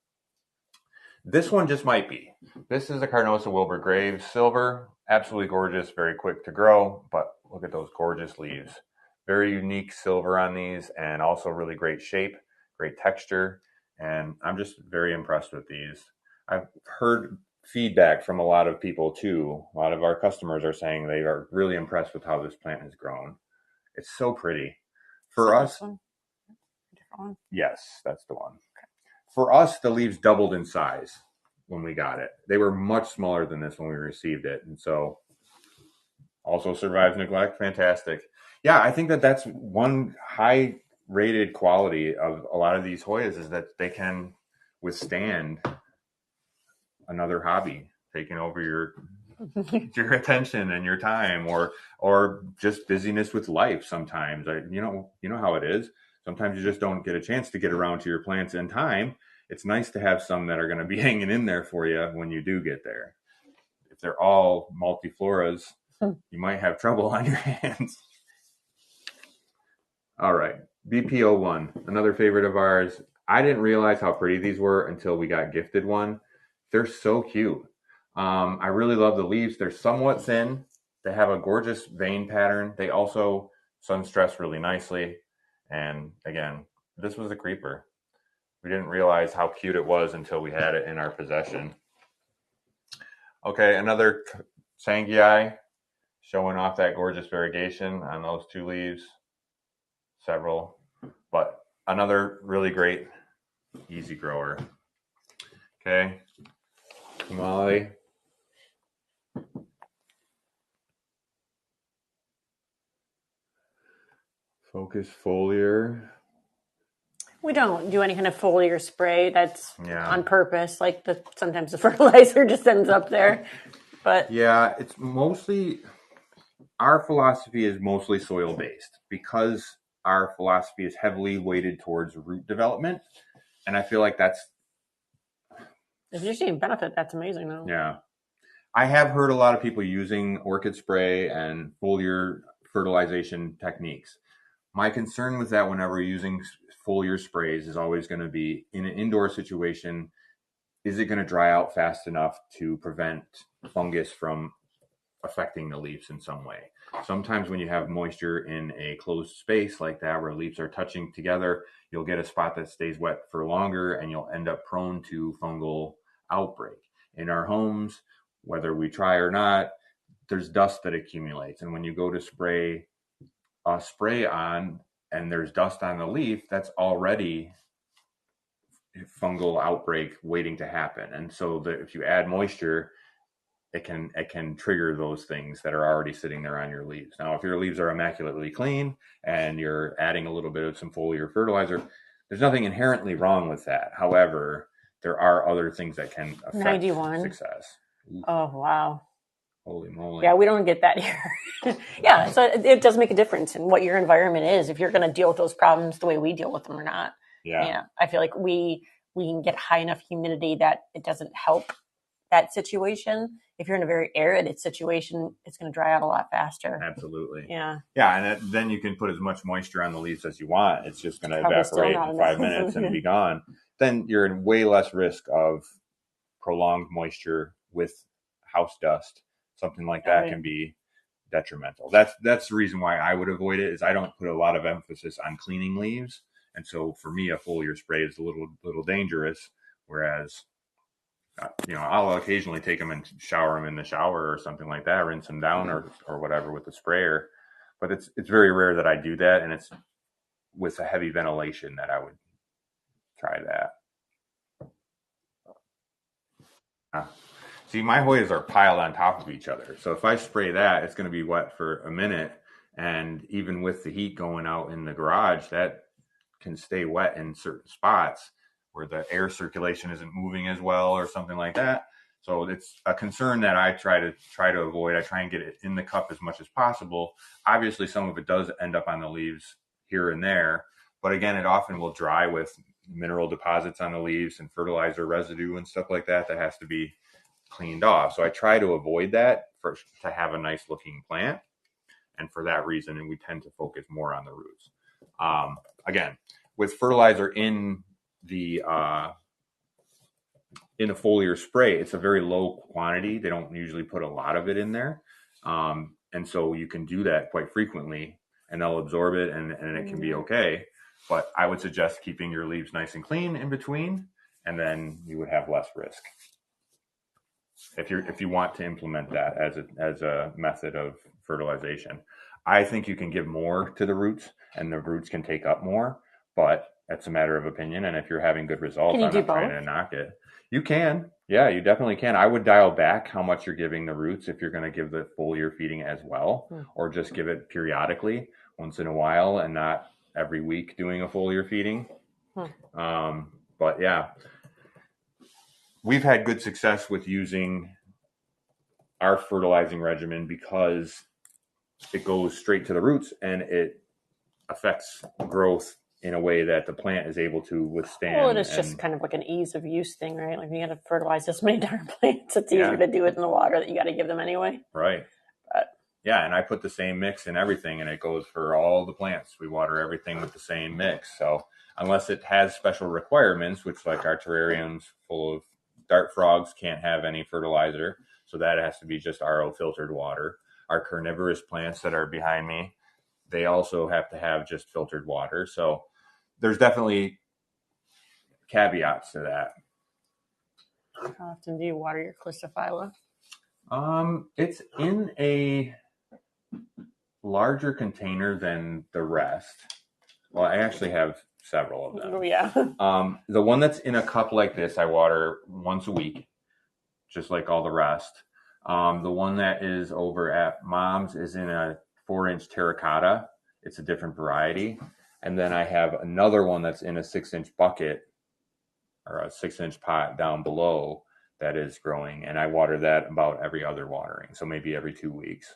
This one just might be. This is a Carnosa Wilbur Graves Silver. Absolutely gorgeous, very quick to grow, but look at those gorgeous leaves. Very unique silver on these and also really great shape, great texture, and I'm just very impressed with these. I've heard feedback from a lot of people too. A lot of our customers are saying they are really impressed with how this plant has grown. It's so pretty. For us, yes, that's the one. For us, the leaves doubled in size when we got it. They were much smaller than this when we received it. And so also survives neglect. Fantastic. Yeah, I think that that's one high rated quality of a lot of these Hoyas is that they can withstand another hobby taking over your attention and your time or just busyness with life sometimes. You know how it is. Sometimes you just don't get a chance to get around to your plants in time. It's nice to have some that are going to be hanging in there for you when you do get there. If they're all multifloras, you might have trouble on your hands. All right, BPO1, another favorite of ours. I didn't realize how pretty these were until we got gifted one. They're so cute. I really love the leaves. They're somewhat thin. They have a gorgeous vein pattern. They also sun stress really nicely. And again, this was a creeper. We didn't realize how cute it was until we had it in our possession. Okay, another Sangii showing off that gorgeous variegation on those 2 leaves. Several, but another really great easy grower. Okay, Molly. Focus foliar. We don't do any kind of foliar spray that's Yeah. on purpose. Like sometimes the fertilizer just ends up there. But yeah, it's mostly, our philosophy is mostly soil based because our philosophy is heavily weighted towards root development. And I feel like that's, if you're seeing benefit, that's amazing though. yeah. I have heard a lot of people using orchid spray and foliar fertilization techniques. My concern with that whenever using foliar sprays is always going to be in an indoor situation, is it going to dry out fast enough to prevent fungus from affecting the leaves in some way? Sometimes when you have moisture in a closed space like that where leaves are touching together, you'll get a spot that stays wet for longer and you'll end up prone to fungal outbreak. In our homes, whether we try or not, there's dust that accumulates. And when you go to spray a spray on and there's dust on the leaf, that's already fungal outbreak waiting to happen. And so if you add moisture, it can trigger those things that are already sitting there on your leaves. Now, if your leaves are immaculately clean and you're adding a little bit of some foliar fertilizer, there's nothing inherently wrong with that. However, there are other things that can affect 91 success. Ooh. Oh, wow. Holy moly. Yeah, we don't get that here. Yeah, so it does make a difference in what your environment is, if you're going to deal with those problems the way we deal with them or not. Yeah. I feel like we can get high enough humidity that it doesn't help that situation. If you're in a very arid situation, it's going to dry out a lot faster. Absolutely. Yeah. Yeah, and then you can put as much moisture on the leaves as you want. It's just going to Probably still evaporate not in enough. 5 minutes and be gone. Then you're in way less risk of prolonged moisture with house dust. Something like that can be detrimental. That's the reason why I would avoid it, is I don't put a lot of emphasis on cleaning leaves. And so for me, a foliar spray is a little dangerous, whereas I'll occasionally take them and shower them in the shower or something like that, rinse them down or whatever with the sprayer. But it's very rare that I do that, and it's with a heavy ventilation that I would try that. See, my Hoyas are piled on top of each other. So if I spray that, it's going to be wet for a minute. And even with the heat going out in the garage, that can stay wet in certain spots where the air circulation isn't moving as well or something like that. So it's a concern that I try to avoid. I try and get it in the cup as much as possible. Obviously, some of it does end up on the leaves here and there. But again, it often will dry with mineral deposits on the leaves and fertilizer residue and stuff like that has to be cleaned off. So I try to avoid that to have a nice looking plant. And for that reason, and we tend to focus more on the roots. Again, with fertilizer in a foliar spray, it's a very low quantity. They don't usually put a lot of it in there. And so you can do that quite frequently and they'll absorb it and it can be okay. But I would suggest keeping your leaves nice and clean in between, and then you would have less risk if you want to implement that as a method of fertilization. I think you can give more to the roots and the roots can take up more, but that's a matter of opinion. And if you're having good results, I'm not trying to knock it. You can. Yeah, you definitely can. I would dial back how much you're giving the roots if you're going to give the foliar feeding as well, or just give it periodically once in a while and not every week doing a foliar feeding. But yeah, we've had good success with using our fertilizing regimen because it goes straight to the roots and it affects growth in a way that the plant is able to withstand. Well, it's just kind of like an ease of use thing, right? Like, you got to fertilize this many different plants. It's easier to do it in the water that you got to give them anyway. Right. Yeah, and I put the same mix in everything, and it goes for all the plants. We water everything with the same mix. So unless it has special requirements, which like our terrariums full of dart frogs can't have any fertilizer, so that has to be just RO filtered water. Our carnivorous plants that are behind me, they also have to have just filtered water. So there's definitely caveats to that. How often do you water your Calistophylla? It's in a larger container than the rest. Well, I actually have several of them. Oh, yeah. The one that's in a cup like this, I water once a week, just like all the rest. The one that is over at Mom's is in a 4-inch terracotta. It's a different variety. And then I have another one that's in a 6-inch bucket or a 6-inch pot down below that is growing. And I water that about every other watering. So maybe every 2 weeks.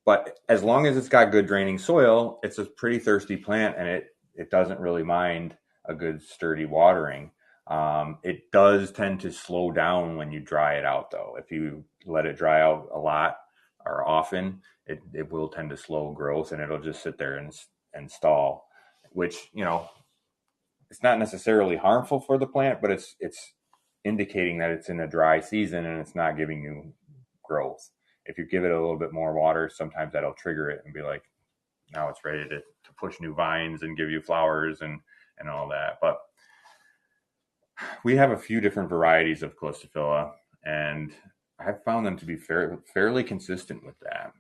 But as long as it's got good draining soil, it's a pretty thirsty plant, and it doesn't really mind a good sturdy watering. It does tend to slow down when you dry it out, though. If you let it dry out a lot or often, it will tend to slow growth, and it'll just sit there and stall, which, it's not necessarily harmful for the plant, but it's indicating that it's in a dry season and it's not giving you growth. If you give it a little bit more water, sometimes that'll trigger it and be like, now it's ready to push new vines and give you flowers and all that. But we have a few different varieties of Callistophila, and I've found them to be fairly consistent with that.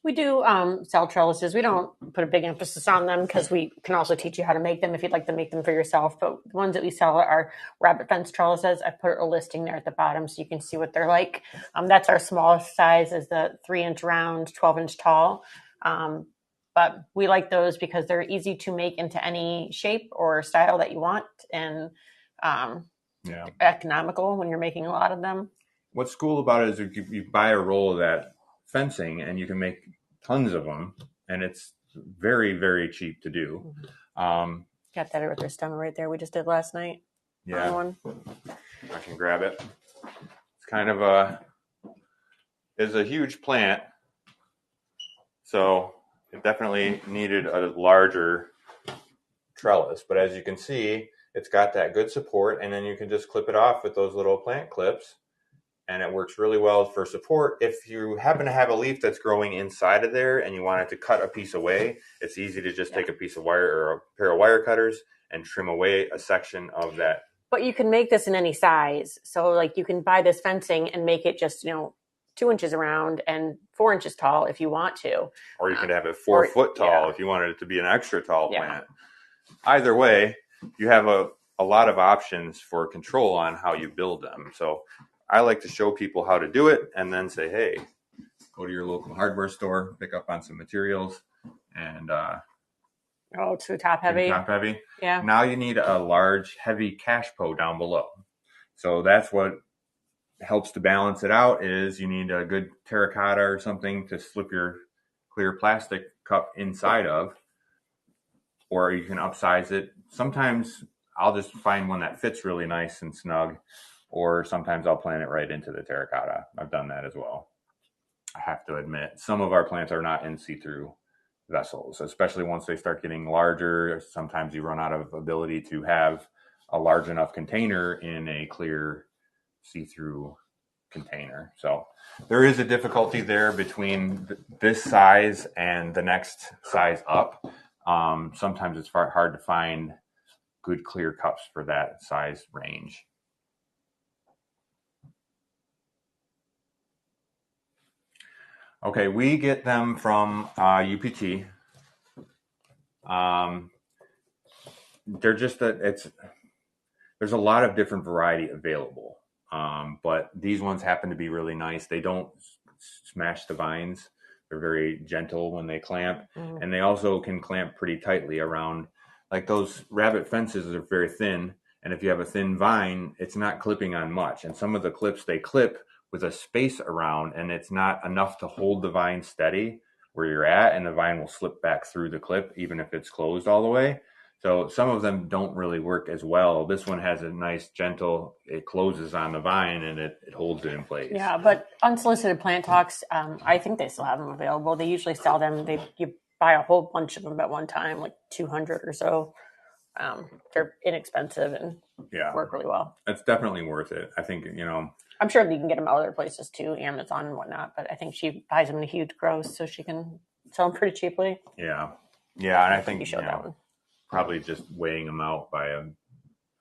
We do sell trellises. We don't put a big emphasis on them because we can also teach you how to make them if you'd like to make them for yourself. But the ones that we sell are rabbit fence trellises. I put a listing there at the bottom so you can see what they're like. That's our smallest size, is the 3-inch round, 12-inch tall. But we like those because they're easy to make into any shape or style that you want, and economical when you're making a lot of them. What's cool about it is you buy a roll of that fencing and you can make tons of them, and it's very, very cheap to do. Got that earther stem right there we just did last night. Yeah, one. I can grab it. It's kind of is a huge plant, so it definitely needed a larger trellis, but as you can see, it's got that good support, and then you can just clip it off with those little plant clips, and it works really well for support. If you happen to have a leaf that's growing inside of there and you wanted to cut a piece away, it's easy to just take a piece of wire or a pair of wire cutters and trim away a section of that. But you can make this in any size. So like you can buy this fencing and make it just, 2 inches around and 4 inches tall if you want to. Or you could have it 4 foot tall if you wanted it to be an extra tall plant. Either way, you have a lot of options for control on how you build them. So I like to show people how to do it and then say, hey, go to your local hardware store, pick up on some materials, and too top heavy. Top heavy. Yeah. Now you need a large, heavy cash po down below. So that's what helps to balance it out, is you need a good terracotta or something to slip your clear plastic cup inside of, or you can upsize it. Sometimes I'll just find one that fits really nice and snug, or sometimes I'll plant it right into the terracotta. I've done that as well. I have to admit, some of our plants are not in see-through vessels, especially once they start getting larger. Sometimes you run out of ability to have a large enough container in a clear see-through container. So there is a difficulty there between this size and the next size up. Sometimes it's hard to find good clear cups for that size range. Okay, we get them from UPT. They're just there's a lot of different variety available, but these ones happen to be really nice. They don't smash the vines. They're very gentle when they clamp, and they also can clamp pretty tightly around. Like those rabbit fences are very thin, and if you have a thin vine, it's not clipping on much. And some of the clips they clip with a space around, and it's not enough to hold the vine steady where you're at, and the vine will slip back through the clip even if it's closed all the way. So some of them don't really work as well. This one has a nice gentle, it closes on the vine and it holds it in place. Yeah, but Unsolicited Plant Talks, I think they still have them available. They usually sell them. You buy a whole bunch of them at one time, like 200 or so. They're inexpensive and work really well. It's definitely worth it. I think, I'm sure you can get them other places too, Amazon and whatnot, but I think she buys them in a huge gross so she can sell them pretty cheaply. Yeah. Yeah, and I think you showed that one. Probably just weighing them out by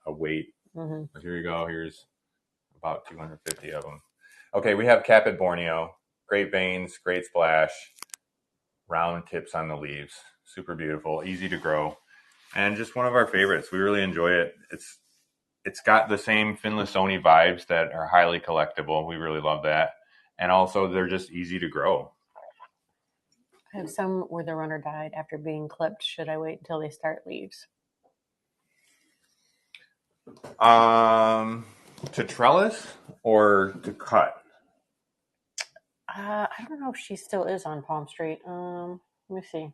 a weight. Mm-hmm. But here you go. Here's about 250 of them. Okay, we have Capit Borneo. Great veins, great splash, round tips on the leaves. Super beautiful, easy to grow, and just one of our favorites. We really enjoy it. It's got the same Finlaysoni vibes that are highly collectible. We really love that. And also, they're just easy to grow. I have some where the runner died after being clipped. Should I wait until they start leaves? To trellis or to cut? I don't know if she still is on Palm Street. Let me see.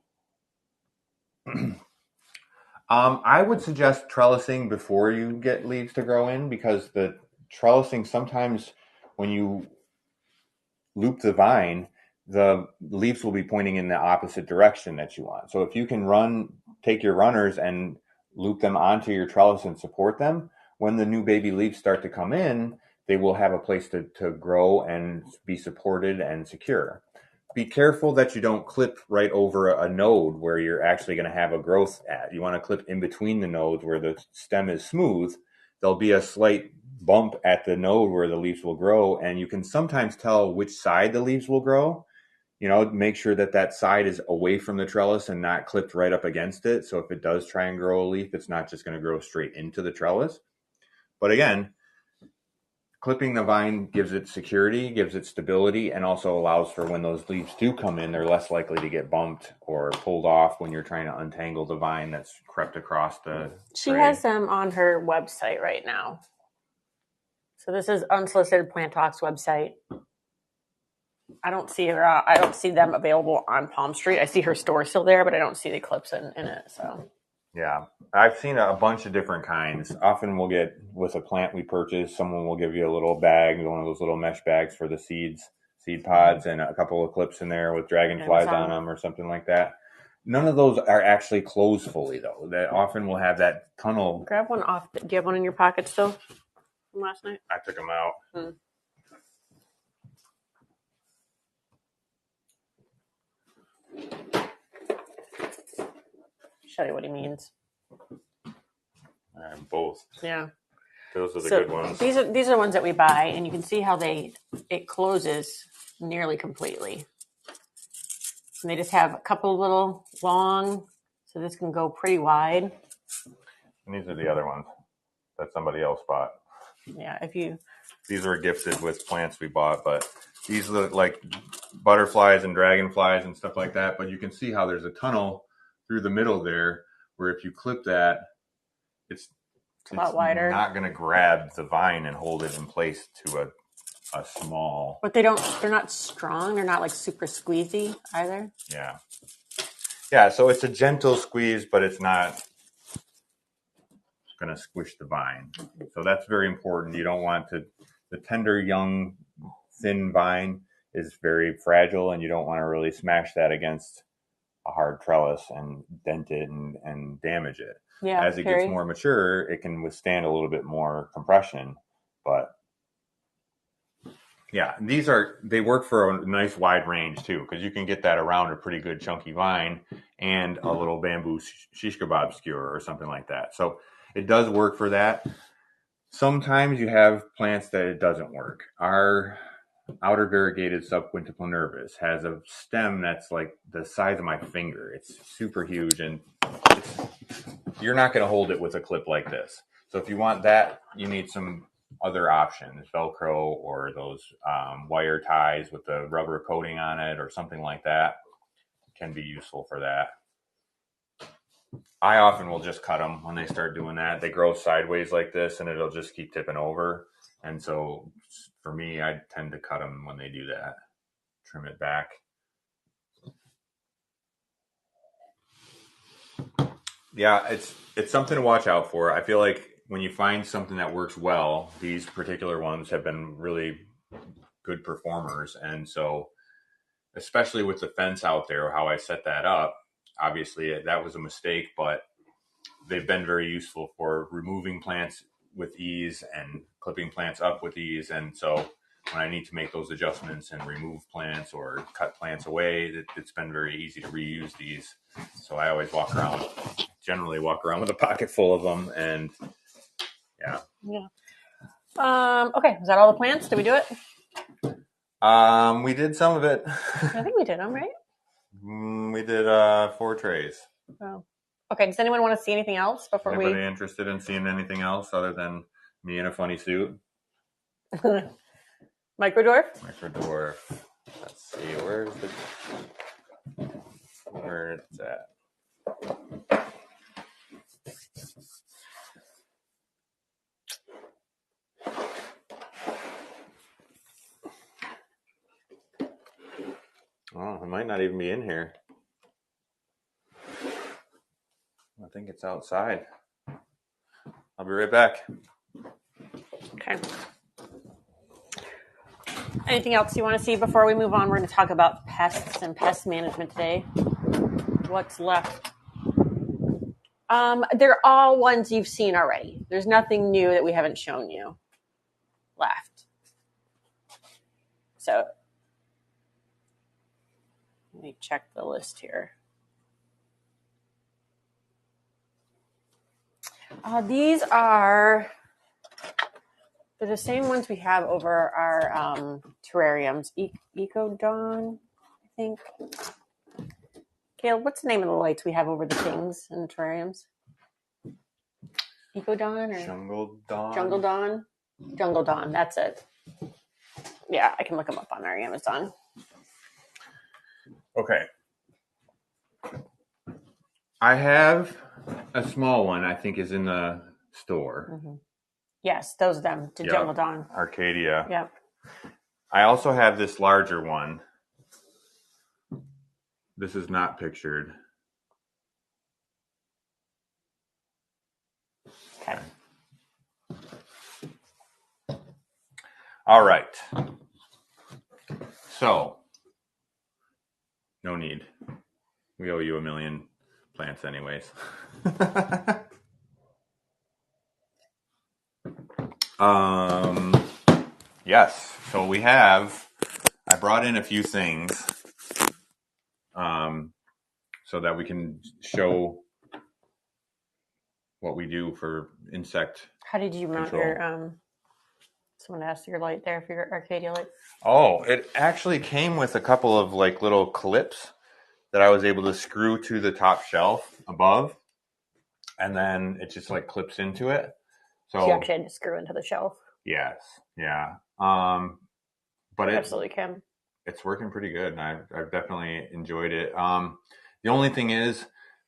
I would suggest trellising before you get leaves to grow in, because the trellising sometimes when you loop the vine, the leaves will be pointing in the opposite direction that you want. So if you can take your runners and loop them onto your trellis and support them, when the new baby leaves start to come in, they will have a place to grow and be supported and secure. Be careful that you don't clip right over a node where you're actually going to have a growth at. You want to clip in between the nodes where the stem is smooth. There'll be a slight bump at the node where the leaves will grow, and you can sometimes tell which side the leaves will grow. Make sure that side is away from the trellis and not clipped right up against it. So if it does try and grow a leaf, it's not just going to grow straight into the trellis. But again, clipping the vine gives it security, gives it stability, and also allows for when those leaves do come in, they're less likely to get bumped or pulled off when you're trying to untangle the vine that's crept across the She tray. has them on her website right now. So this is Unsolicited Plant Talks website. I don't see her. I don't see them available on Palm Street. I see her store still there, but I don't see the clips in it. So yeah, I've seen a bunch of different kinds. Often we'll get, with a plant we purchase, someone will give you a little bag, one of those little mesh bags for the seed pods, and a couple of clips in there with dragonflies on them or something like that. None of those are actually closed fully, though. That often will have that tunnel. Grab one off. Do you have one in your pocket still from last night? I took them out. Show you what he means. Both. Yeah. Those are the good ones. These are the ones that we buy, and you can see how it closes nearly completely. And they just have a couple little long, so this can go pretty wide. And these are the other ones that somebody else bought. Yeah, these were gifted with plants we bought, but these look like butterflies and dragonflies and stuff like that. But you can see how there's a tunnel through the middle there, where if you clip that, it's a lot wider. Not going to grab the vine and hold it in place to a small. But they're not strong. They're not like super squeezy either. Yeah. Yeah. So it's a gentle squeeze, but it's not going to squish the vine. So that's very important. You don't want the tender, young, thin vine is very fragile, and you don't want to really smash that against a hard trellis and dent it and damage it. Yeah, as it gets more mature, it can withstand a little bit more compression. But yeah, they work for a nice wide range too, because you can get that around a pretty good chunky vine and a little bamboo shish kebab skewer or something like that. So it does work for that. Sometimes you have plants that it doesn't work. Our outer variegated subquintuple nervous has a stem that's like the size of my finger. It's super huge, and you're not going to hold it with a clip like this. So if you want that, you need some other options, Velcro or those wire ties with the rubber coating on it or something like that can be useful for that. I often will just cut them when they start doing that. They grow sideways like this, and it'll just keep tipping over. And so for me, I tend to cut them when they do that, trim it back. Yeah, it's something to watch out for. I feel like when you find something that works well, these particular ones have been really good performers. And so, especially with the fence out there, how I set that up, obviously that was a mistake, but they've been very useful for removing plants with ease and clipping plants up with ease. And so when I need to make those adjustments and remove plants or cut plants away, it's been very easy to reuse these. So I always generally walk around with a pocket full of them. And yeah. Okay, is that all the plants? Did we do it? We did some of it. I think we did them, right? We did 4 trays. Oh. Okay, does anyone want to see anything else before Anybody interested in seeing anything else other than me in a funny suit? Microdwarf? Microdwarf. Let's see, where's the... where it's at. Oh, it might not even be in here. I think it's outside. I'll be right back. Okay. Anything else you want to see before we move on? We're going to talk about pests and pest management today. What's left? They're all ones you've seen already. There's nothing new that we haven't shown you left. So let me check the list here. These are they're the same ones we have over our terrariums. Ecodon, I think. Caleb, what's the name of the lights we have over the things in the terrariums? Ecodon or Jungle Dawn? Jungle Dawn? Jungle Dawn, that's it. Yeah, I can look them up on our Amazon. Okay. I have a small one I think is in the store. Mm-hmm. Yes, those are them. To Jungle Dawn. Arcadia. Yep. I also have this larger one. This is not pictured. Okay. All right. So, no need. We owe you 1 million plants anyways. Yes. So I brought in a few things so that we can show what we do for insect How did you mount control. your someone asked your light there for your Arcadia light? Oh, it actually came with a couple of like little clips that I was able to screw to the top shelf above, and then it just like clips into it. So you actually had to screw into the shelf. Yes, yeah. But Absolutely can. It's working pretty good, and I've definitely enjoyed it. The only thing is,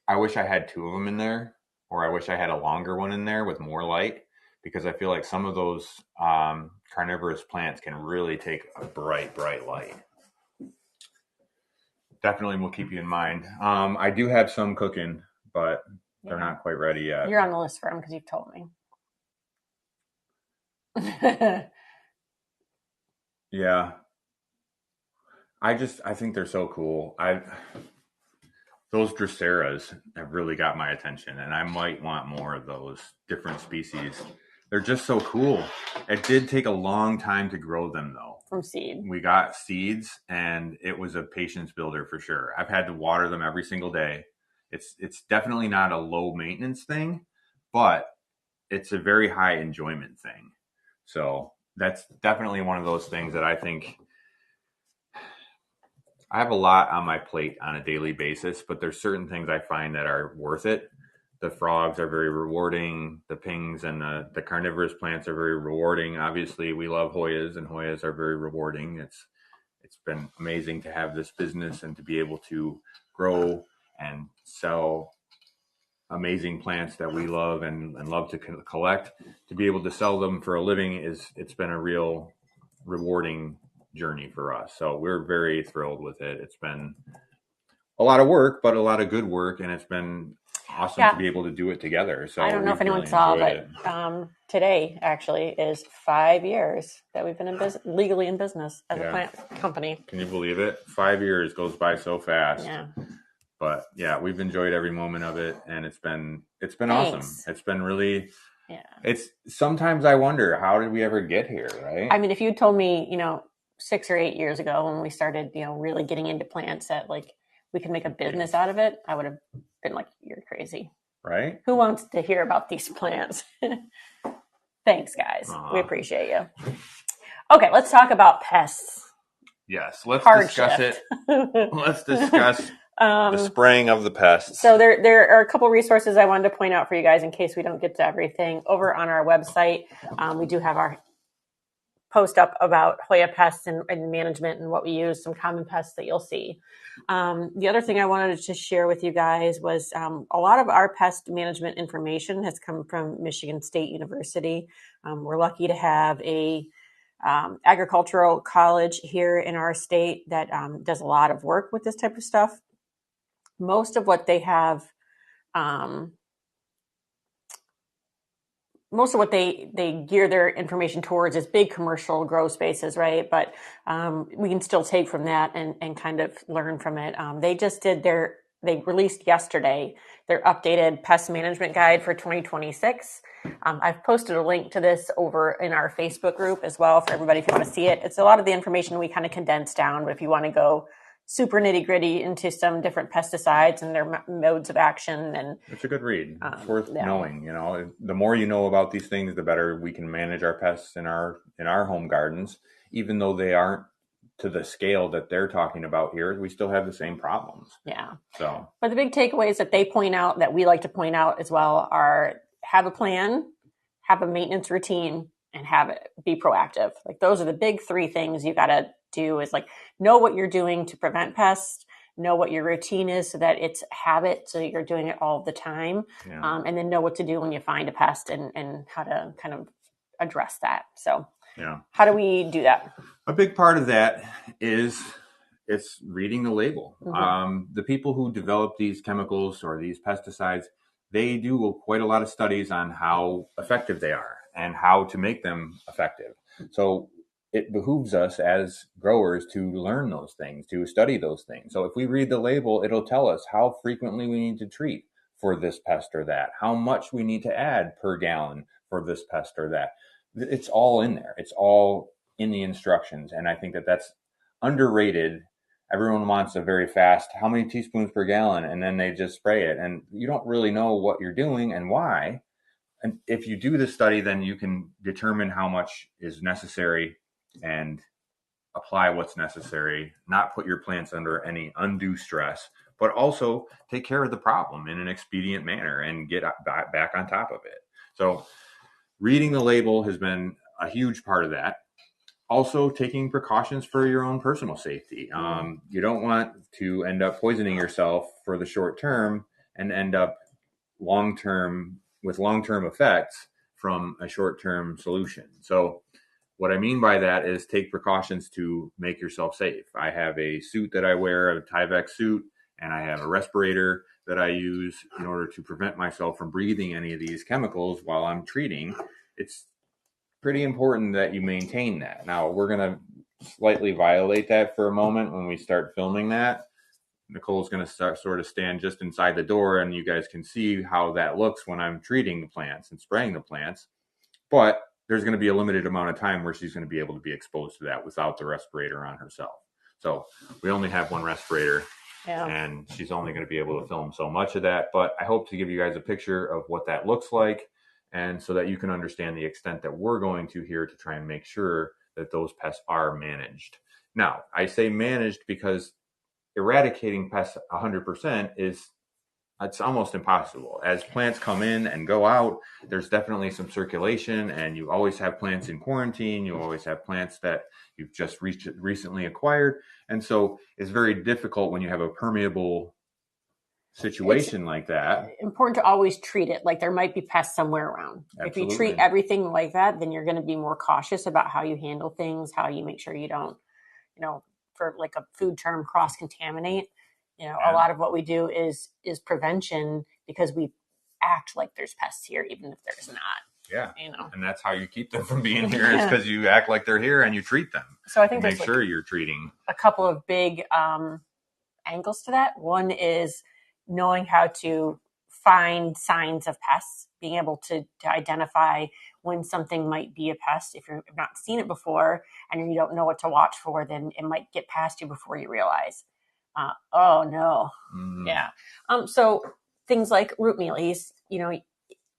I wish I had 2 of them in there, or I wish I had a longer one in there with more light, because I feel like some of those carnivorous plants can really take a bright light. Definitely will keep you in mind. I do have some cooking, but they're not quite ready yet. You're on the list for them because you've told me. Yeah. I think they're so cool. Those Dracaeras have really got my attention, and I might want more of those different species. They're just so cool. It did take a long time to grow them, though. From seed. We got seeds, and it was a patience builder for sure. I've had to water them every single day. It's definitely not a low maintenance thing, but it's a very high enjoyment thing. So that's definitely one of those things that I think I have a lot on my plate on a daily basis, but there's certain things I find that are worth it. The frogs are very rewarding. The pings and the carnivorous plants are very rewarding. Obviously, we love Hoyas, and Hoyas are very rewarding. It's been amazing to have this business and to be able to grow and sell amazing plants that we love and love to collect. To be able to sell them for a living it's been a real rewarding journey for us. So we're very thrilled with it. It's been a lot of work, but a lot of good work, and it's been awesome to be able to do it together. So I don't know if anyone saw, but today actually is 5 years that we've been legally in business as a plant company. Can you believe it? 5 years goes by so fast. Yeah. But yeah, we've enjoyed every moment of it, and it's been awesome. It's been really. Yeah. It's sometimes I wonder, how did we ever get here, right? I mean, if you told me, 6 or 8 years ago when we started, really getting into plants that like we could make a business out of it, I would have been like, you're crazy. Right? Who wants to hear about these plants? Thanks, guys. We appreciate you. Okay, let's talk about pests. Yes, let's discuss it. Let's discuss the spraying of the pests. So there are a couple resources I wanted to point out for you guys in case we don't get to everything. Over on our website, we do have our post up about Hoya pests and management and what we use, some common pests that you'll see. The other thing I wanted to share with you guys was a lot of our pest management information has come from Michigan State University. We're lucky to have a agricultural college here in our state that does a lot of work with this type of stuff. Most of what they have, most of what they gear their information towards is big commercial grow spaces, right? But we can still take from that and kind of learn from it. They released yesterday their updated pest management guide for 2026. I've posted a link to this over in our Facebook group as well for everybody if you want to see it. It's a lot of the information we kind of condensed down, but if you want to go super nitty gritty into some different pesticides and their modes of action. And it's a good read. It's worth knowing. The more you know about these things, the better we can manage our pests in our home gardens. Even though they aren't to the scale that they're talking about here, we still have the same problems. Yeah. So, but the big takeaways that they point out, that we like to point out as well, are have a plan, have a maintenance routine, and have it be proactive. Like those are the big three things you got to do, is like know what you're doing to prevent pests, know what your routine is so that it's habit, so you're doing it all the time, and then know what to do when you find a pest and how to kind of address that. So how do we do that? A big part of that is it's reading the label. Mm-hmm. The people who develop these chemicals or these pesticides, they do quite a lot of studies on how effective they are and how to make them effective. So it behooves us as growers to learn those things, to study those things. So if we read the label, it'll tell us how frequently we need to treat for this pest or that, how much we need to add per gallon for this pest or that. It's all in there. It's all in the instructions. And I think that that's underrated. Everyone wants a very fast, how many teaspoons per gallon? And then they just spray it. And you don't really know what you're doing and why. And if you do the study, then you can determine how much is necessary and apply what's necessary, not put your plants under any undue stress, but also take care of the problem in an expedient manner and get back on top of it. So reading the label has been a huge part of that. Also, taking precautions for your own personal safety. You don't want to end up poisoning yourself for the short term and end up long-term effects from a short-term solution. So what I mean by that is take precautions to make yourself safe. I have a suit that I wear, a Tyvek suit, and I have a respirator that I use in order to prevent myself from breathing any of these chemicals while I'm treating. It's pretty important that you maintain that. Now, we're going to slightly violate that for a moment when we start filming that. Nicole's going to sort of stand just inside the door, and you guys can see how that looks when I'm treating the plants and spraying the plants. But there's going to be a limited amount of time where she's going to be able to be exposed to that without the respirator on herself. So we only have one respirator, and she's only going to be able to film so much of that. But I hope to give you guys a picture of what that looks like, and so that you can understand the extent that we're going to here to try and make sure that those pests are managed. Now, I say managed because eradicating pests 100% it's almost impossible. As plants come in and go out, there's definitely some circulation, and you always have plants in quarantine. You always have plants that you've just recently acquired. And so it's very difficult when you have a permeable situation like that. Important to always treat it like there might be pests somewhere around. Absolutely. If you treat everything like that, then you're going to be more cautious about how you handle things, how you make sure you don't, for like a food term, cross-contaminate. A lot of what we do is prevention, because we act like there's pests here, even if there's not. Yeah. And that's how you keep them from being here, is because you act like they're here and you treat them. So I think make sure you're treating. A couple of big angles to that. One is knowing how to find signs of pests, being able to identify when something might be a pest. If you've not seen it before and you don't know what to watch for, then it might get past you before you realize. Oh no. Yeah. So things like root mealies,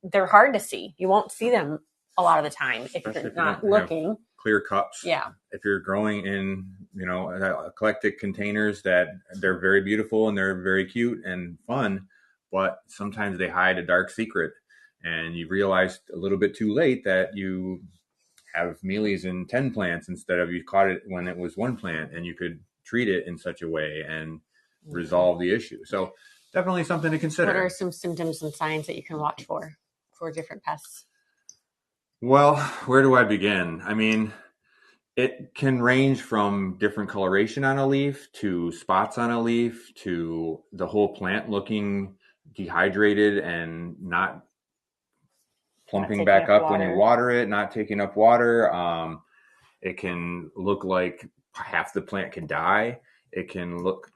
they're hard to see. You won't see them a lot of the time if you're not looking. Clear cups. Yeah. If you're growing in, eclectic containers, that they're very beautiful and they're very cute and fun, but sometimes they hide a dark secret, and you realize a little bit too late that you have mealies in 10 plants instead of you caught it when it was one plant, and you could treat it in such a way and resolve the issue. So definitely something to consider. What are some symptoms and signs that you can watch for different pests? Well, where do I begin? I mean, it can range from different coloration on a leaf to spots on a leaf to the whole plant looking dehydrated and not plumping back up when you water it, not taking up water. It can look like half the plant can die. It can look,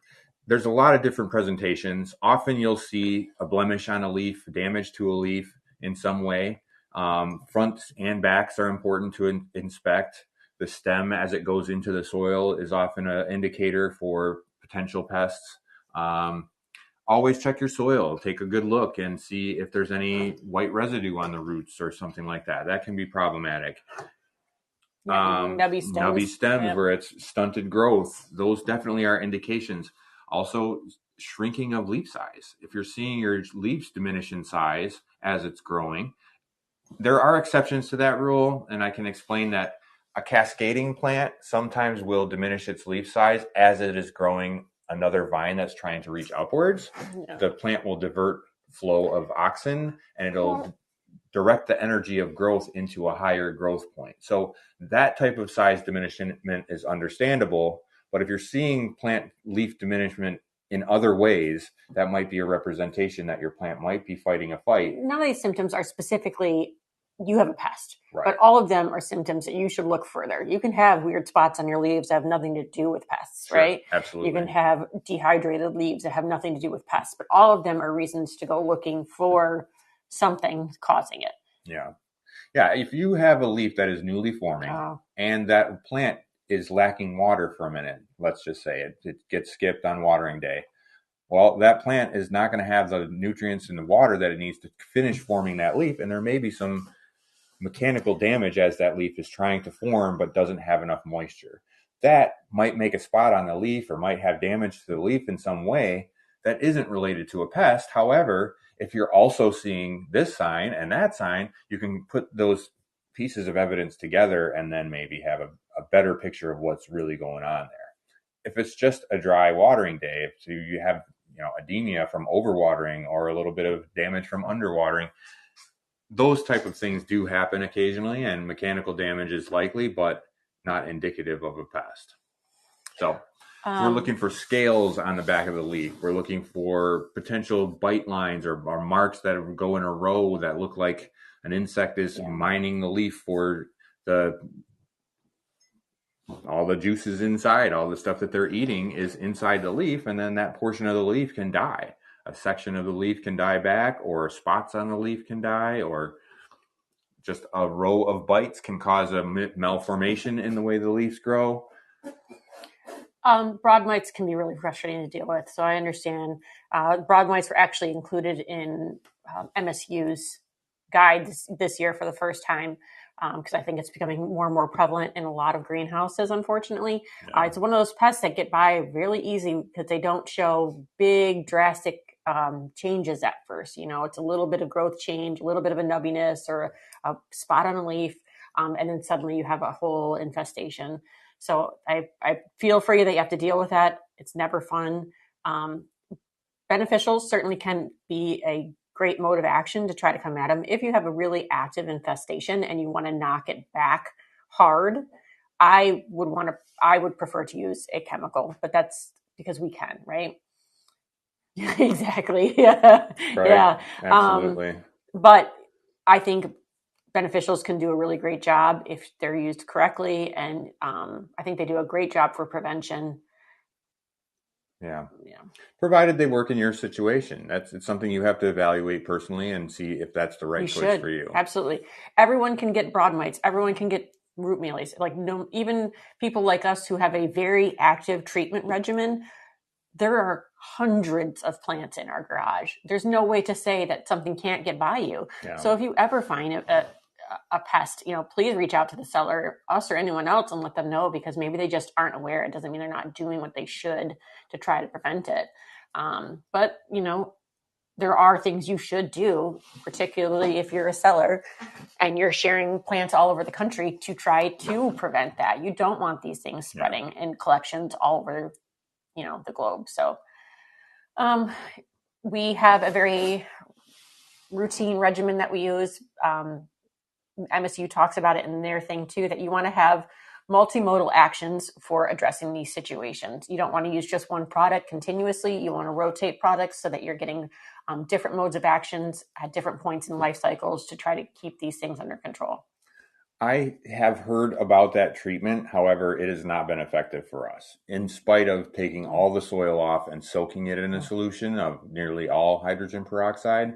there's a lot of different presentations. Often you'll see a blemish on a leaf, damage to a leaf in some way. Fronts and backs are important to inspect. The stem as it goes into the soil is often an indicator for potential pests. Always check your soil, take a good look and see if there's any white residue on the roots or something like that. That can be problematic. Nubby stems yep. Where it's stunted growth, those definitely are indications. Also, shrinking of leaf size. If you're seeing your leaves diminish in size as it's growing, there are exceptions to that rule, and I can explain that. A cascading plant sometimes will diminish its leaf size as it is growing another vine that's trying to reach upwards. Yeah. The plant will divert flow of oxygen, and it'll direct the energy of growth into a higher growth point. So that type of size diminishment is understandable, but if you're seeing plant leaf diminishment in other ways, that might be a representation that your plant might be fighting a fight. None of these symptoms are specifically you have a pest, right. But all of them are symptoms that you should look further. You can have weird spots on your leaves that have nothing to do with pests, sure, right? Absolutely. You can have dehydrated leaves that have nothing to do with pests, but all of them are reasons to go looking for something causing it. Yeah. If you have a leaf that is newly forming and that plant is lacking water for a minute, let's just say it gets skipped on watering day. Well, that plant is not going to have the nutrients and the water that it needs to finish forming that leaf. And there may be some mechanical damage as that leaf is trying to form but doesn't have enough moisture. That might make a spot on the leaf or might have damage to the leaf in some way that isn't related to a pest. However, if you're also seeing this sign and that sign, you can put those pieces of evidence together and then maybe have a better picture of what's really going on there. If it's just a dry watering day, if you have edema from overwatering or a little bit of damage from underwatering, those type of things do happen occasionally, and mechanical damage is likely, but not indicative of a pest. So we're looking for scales on the back of the leaf. We're looking for potential bite lines or marks that go in a row that look like an insect is mining the leaf for all the juices inside, all the stuff that they're eating is inside the leaf, and then that portion of the leaf can die. A section of the leaf can die back, or spots on the leaf can die, or just a row of bites can cause a malformation in the way the leaves grow. Broad mites can be really frustrating to deal with. So I understand broad mites were actually included in MSU's guide this year for the first time, because I think it's becoming more and more prevalent in a lot of greenhouses, unfortunately. Yeah. It's one of those pests that get by really easy because they don't show big, drastic changes at first. It's a little bit of growth change, a little bit of a nubbiness or a spot on a leaf, and then suddenly you have a whole infestation. So I feel for you that you have to deal with that. It's never fun. Beneficials certainly can be a great mode of action to try to come at them. If you have a really active infestation and you want to knock it back hard, I would prefer to use a chemical, but that's because we can, right? Exactly. Yeah. Right. Yeah. Absolutely. But I think beneficials can do a really great job if they're used correctly. And I think they do a great job for prevention. Yeah. Provided they work in your situation. It's something you have to evaluate personally and see if that's the right choice for you. Absolutely. Everyone can get broad mites. Everyone can get root mealies. Even people like us who have a very active treatment regimen, there are hundreds of plants in our garage. There's no way to say that something can't get by you. Yeah. So if you ever find a pest, please reach out to the seller, us or anyone else, and let them know, because maybe they just aren't aware. It doesn't mean they're not doing what they should to try to prevent it. But there are things you should do, particularly if you're a seller and you're sharing plants all over the country, to try to prevent that. You don't want these things spreading in collections all over, the globe. So we have a very routine regimen that we use. MSU talks about it in their thing too, that you want to have multimodal actions for addressing these situations. You don't want to use just one product continuously. You want to rotate products so that you're getting different modes of actions at different points in life cycles to try to keep these things under control. I have heard about that treatment. However, it has not been effective for us. In spite of taking all the soil off and soaking it in a solution of nearly all hydrogen peroxide,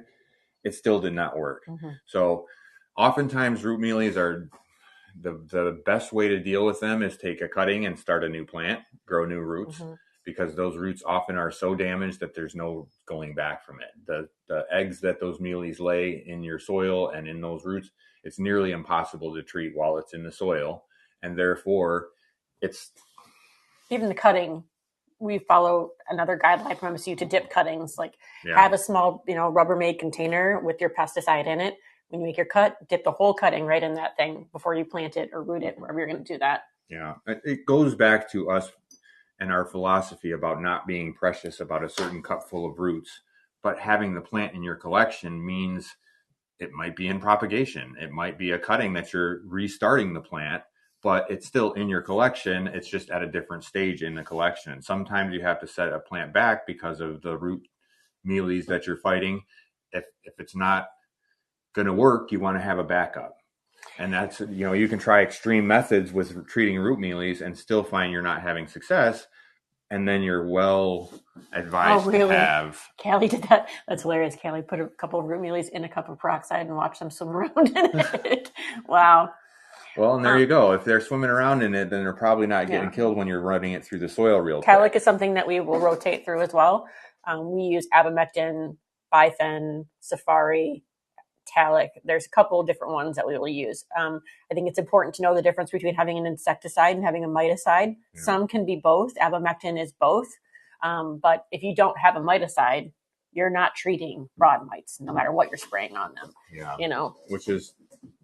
it still did not work. Mm-hmm. So oftentimes root mealies are the best way to deal with them is take a cutting and start a new plant, grow new roots, because those roots often are so damaged that there's no going back from it. The eggs that those mealies lay in your soil and in those roots, it's nearly impossible to treat while it's in the soil. And therefore, it's... Even the cutting, we follow another guideline from MSU to dip cuttings. Have a small, Rubbermaid container with your pesticide in it. When you make your cut, dip the whole cutting right in that thing before you plant it or root it, wherever you're going to do that. Yeah, it goes back to us and our philosophy about not being precious about a certain cupful of roots, but having the plant in your collection means it might be in propagation. It might be a cutting that you're restarting the plant, but it's still in your collection. It's just at a different stage in the collection. And sometimes you have to set a plant back because of the root mealies that you're fighting. If it's not going to work, you want to have a backup. And that's, you can try extreme methods with treating root mealies and still find you're not having success. And then you're well advised to have... Callie did that. That's hilarious. Callie put a couple of root mealies in a cup of peroxide and watched them swim around in it. Wow. Well, and there you go. If they're swimming around in it, then they're probably not getting killed when you're running it through the soil real quick. Calic is something that we will rotate through as well. We use abamectin, bifen, safari, Talic. There's a couple of different ones that we will use. I think it's important to know the difference between having an insecticide and having a miticide. Yeah. Some can be both. Abamectin is both. But if you don't have a miticide, you're not treating broad mites, no matter what you're spraying on them. Yeah. Which is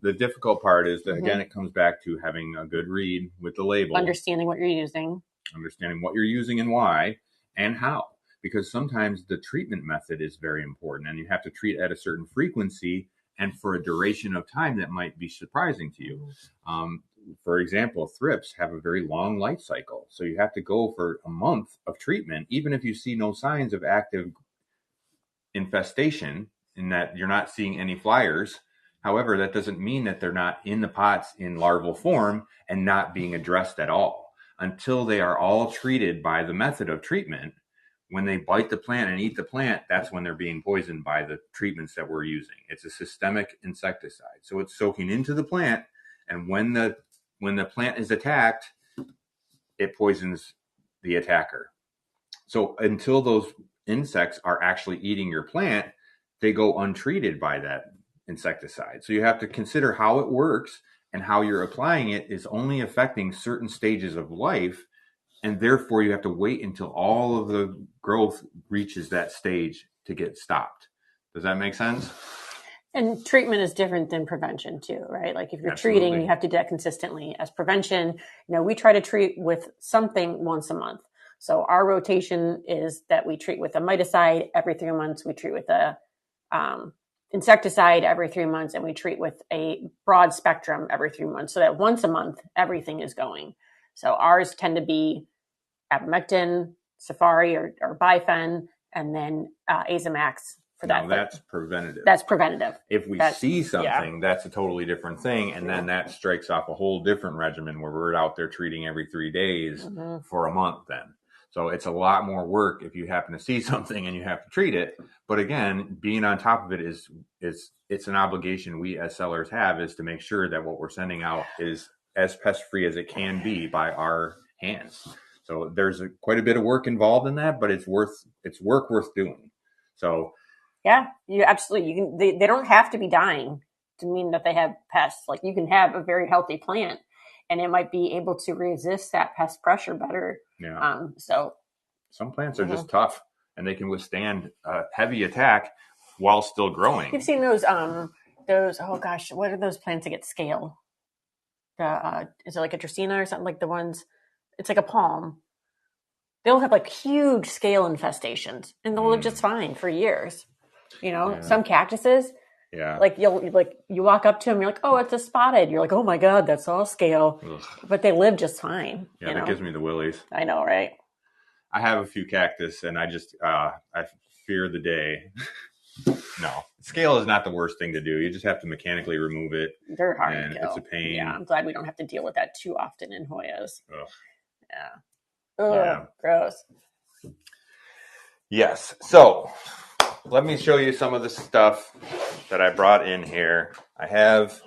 the difficult part is that, again, it comes back to having a good read with the label. Understanding what you're using. Understanding what you're using and why and how. Because sometimes the treatment method is very important and you have to treat at a certain frequency and for a duration of time that might be surprising to you. For example, thrips have a very long life cycle. So you have to go for a month of treatment, even if you see no signs of active infestation in that you're not seeing any flyers. However, that doesn't mean that they're not in the pots in larval form and not being addressed at all. Until they are all treated by the method of treatment, when they bite the plant and eat the plant, that's when they're being poisoned by the treatments that we're using. It's a systemic insecticide. So it's soaking into the plant, and when the plant is attacked, it poisons the attacker. So until those insects are actually eating your plant, they go untreated by that insecticide. So you have to consider how it works, and how you're applying it is only affecting certain stages of life. And therefore, you have to wait until all of the growth reaches that stage to get stopped. Does that make sense? And treatment is different than prevention too, right? Like if you're treating, you have to do that consistently. As prevention, we try to treat with something once a month. So our rotation is that we treat with a miticide every 3 months. We treat with a insecticide every 3 months, and we treat with a broad spectrum every 3 months. So that once a month, everything is going. So ours tend to be abamectin, safari or bifen, and then Azamax for that. Now that's preventative. That's preventative. If we see something, that's a totally different thing. And then that strikes off a whole different regimen where we're out there treating every 3 days for a month then. So it's a lot more work if you happen to see something and you have to treat it. But again, being on top of it it's an obligation we as sellers have, is to make sure that what we're sending out is as pest-free as it can be by our hands. So there's quite a bit of work involved in that, but it's work worth doing. So yeah, you absolutely, they don't have to be dying to mean that they have pests. Like you can have a very healthy plant and it might be able to resist that pest pressure better. Yeah. So some plants are just tough. and they can withstand a heavy attack while still growing. You've seen those oh gosh, what are those plants that get scale? Is it like a Dracaena or something, like the ones? It's like a palm. They'll have like huge scale infestations, and they'll live just fine for years. You know, some cactuses. Yeah. Like you walk up to them, you're like, oh, it's a spotted. You're like, oh my god, that's all scale. Ugh. But they live just fine. Yeah, that gives me the willies. I know, right? I have a few cactus, and I just I fear the day. No, scale is not the worst thing to do. You just have to mechanically remove it. They're hard and to kill. It's a pain. Yeah, I'm glad we don't have to deal with that too often in Hoyas. Ugh. Yeah. Ugh, yeah. Gross. Yes. So let me show you some of the stuff that I brought in here. I have,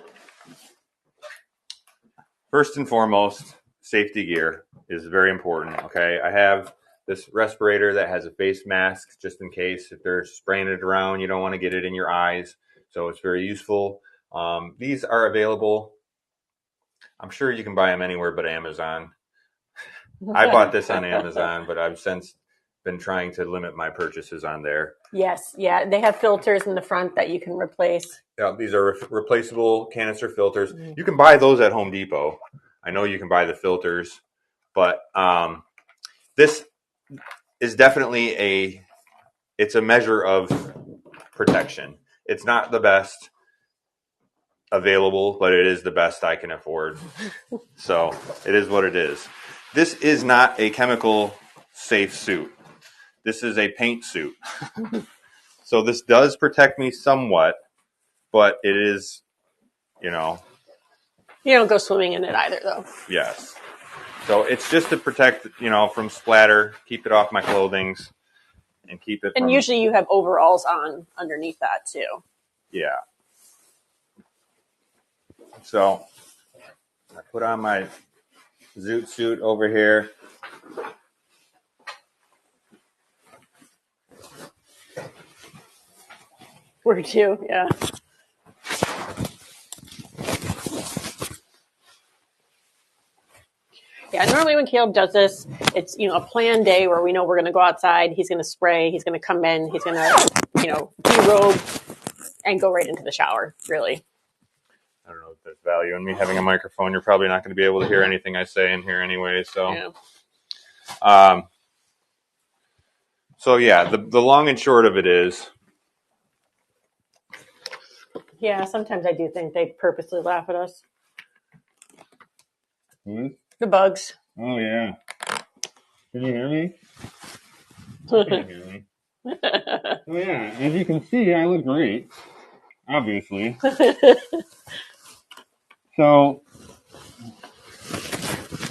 first and foremost, safety gear is very important. Okay. I have this respirator that has a face mask just in case if they're spraying it around, you don't want to get it in your eyes. So it's very useful. These are available. I'm sure you can buy them anywhere but Amazon. I bought this on Amazon, but I've since been trying to limit my purchases on there. Yes, yeah, they have filters in the front that you can replace. Yeah, these are replaceable canister filters. You can buy those at Home Depot. I know you can buy the filters, but this is definitely it's a measure of protection. It's not the best available, but it is the best I can afford. So it is what it is. This is not a chemical safe suit. This is a paint suit. So this does protect me somewhat, but it is, you know. You don't go swimming in it either, though. Yes. So it's just to protect, from splatter, keep it off my clothings, and keep it. And usually you have overalls on underneath that too. Yeah. So I put on my zoot suit over here. Where to? Yeah. Yeah, normally when Caleb does this, it's a planned day where we know we're going to go outside. He's going to spray. He's going to come in. He's going to derobe and go right into the shower. Really. I don't know if there's value in me having a microphone. You're probably not going to be able to hear anything I say in here anyway. So, yeah. The long and short of it is. Yeah, sometimes I do think they purposely laugh at us. The bugs. Oh, yeah. Can you hear me? You can hear me. Oh, yeah. As you can see, I look great. Obviously. So,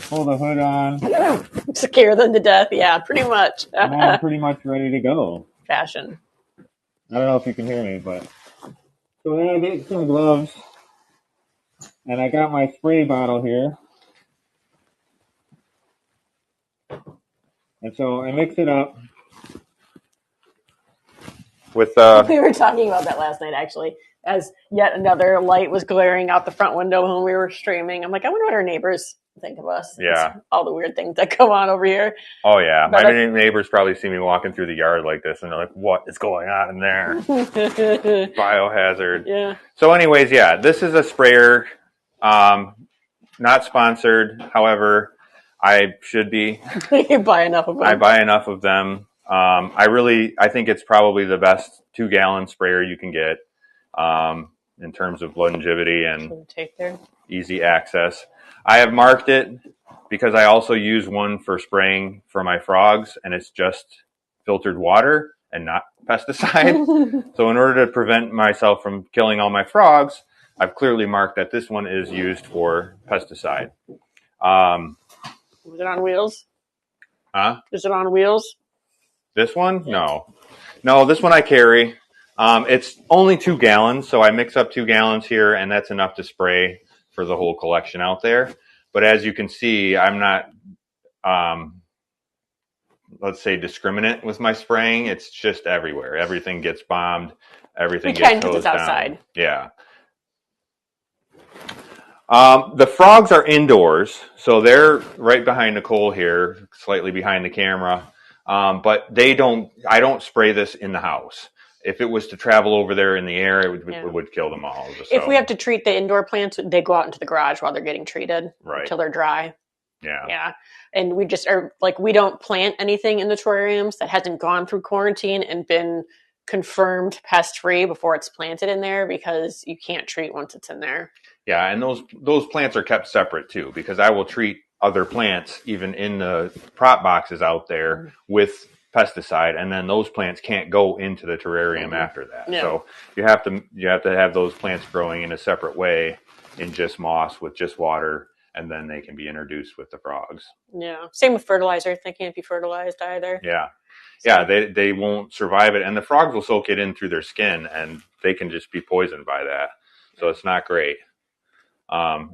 pull the hood on. Scare them to death. Yeah, pretty much. I'm pretty much ready to go. Fashion. I don't know if you can hear me, but. So then I get some gloves. And I got my spray bottle here. And so I mix it up with we were talking about that last night, actually, as yet another light was glaring out the front window when we were streaming. I'm like, I wonder what our neighbors think of us. Yeah. It's all the weird things that come on over here. Oh, yeah. But my neighbors probably see me walking through the yard like this, and they're like, what is going on in there? Biohazard. Yeah. So anyways, yeah, this is a sprayer. Not sponsored. However, I should be. You buy enough of them. I buy enough of them. I think it's probably the best 2-gallon sprayer you can get in terms of longevity and easy access. I have marked it because I also use one for spraying for my frogs, and it's just filtered water and not pesticide. So in order to prevent myself from killing all my frogs, I've clearly marked that this one is used for pesticide. Was it on wheels? Huh? Is it on wheels? This one? No, this one I carry. It's only 2 gallons, so I mix up 2 gallons here, and that's enough to spray for the whole collection out there. But as you can see, I'm not, let's say, discriminate with my spraying. It's just everywhere. Everything gets bombed. Everything gets hosed down. Outside. Yeah. The frogs are indoors, so they're right behind Nicole here, slightly behind the camera. But I don't spray this in the house. If it was to travel over there in the air, it would kill them all. So. If we have to treat the indoor plants, they go out into the garage while they're getting treated until they're dry. Yeah. And we just are like, we don't plant anything in the terrariums that hasn't gone through quarantine and been confirmed pest free before it's planted in there, because you can't treat once it's in there. Yeah, and those plants are kept separate too, because I will treat other plants even in the prop boxes out there with pesticide, and then those plants can't go into the terrarium after that. Yeah. So you have to have those plants growing in a separate way in just moss with just water, and then they can be introduced with the frogs. Yeah. Same with fertilizer. They can't be fertilized either. Yeah. Yeah, they won't survive it, and the frogs will soak it in through their skin, and they can just be poisoned by that. So it's not great,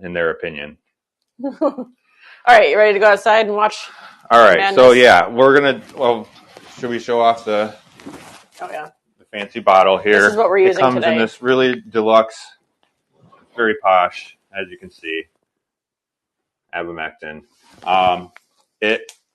in their opinion. All right, you ready to go outside and watch? All right, madness? So yeah, we're gonna. Well, should we show off the? Oh yeah. The fancy bottle here. This is what we're using today. It comes in this really deluxe, very posh, as you can see, ivermectin.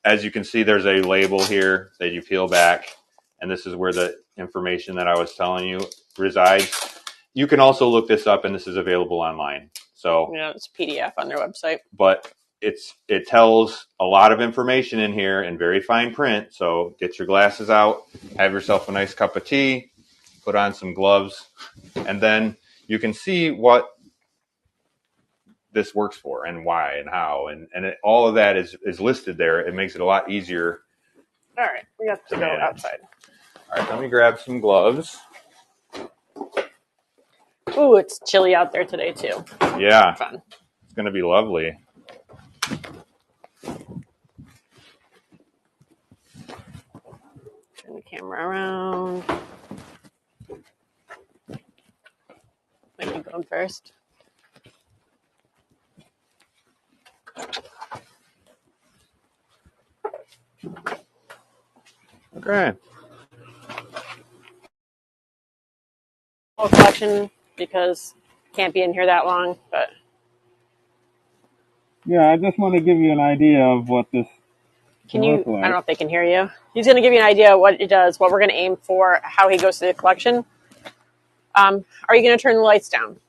As you can see, there's a label here that you peel back, and this is where the information that I was telling you resides. You can also look this up, and this is available online. So yeah, it's a PDF on their website. But it tells a lot of information in here in very fine print. So get your glasses out, have yourself a nice cup of tea, put on some gloves, and then you can see what this works for and why and how, and all of that is listed there. It makes it a lot easier. All right, we have to go outside. All right, let me grab some gloves. Ooh, it's chilly out there today too. Yeah, fun. It's going to be lovely. Turn the camera around. Let me go first. Okay. Whole collection, because can't be in here that long, but yeah, I just want to give you an idea of what this can you like. I don't know if they can hear you. He's going to give you an idea of what it does, what we're going to aim for, how he goes through the collection. Are you going to turn the lights down?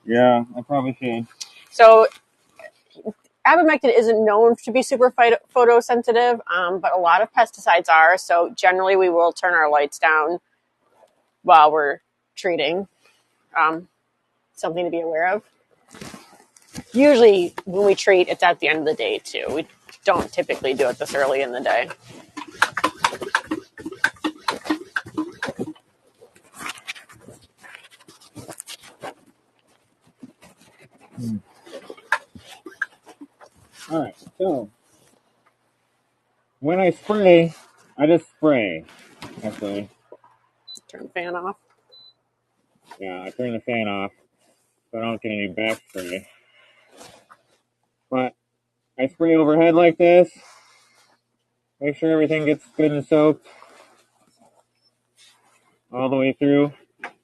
Yeah, I probably should. So ivermectin isn't known to be super photosensitive, but a lot of pesticides are. So generally we will turn our lights down while we're treating. Something to be aware of. Usually when we treat, it's at the end of the day too. We don't typically do it this early in the day. All right, so when I spray, I just spray. Actually, turn the fan off. Yeah, I turn the fan off so I don't get any back spray. But I spray overhead like this. Make sure everything gets good and soaked all the way through.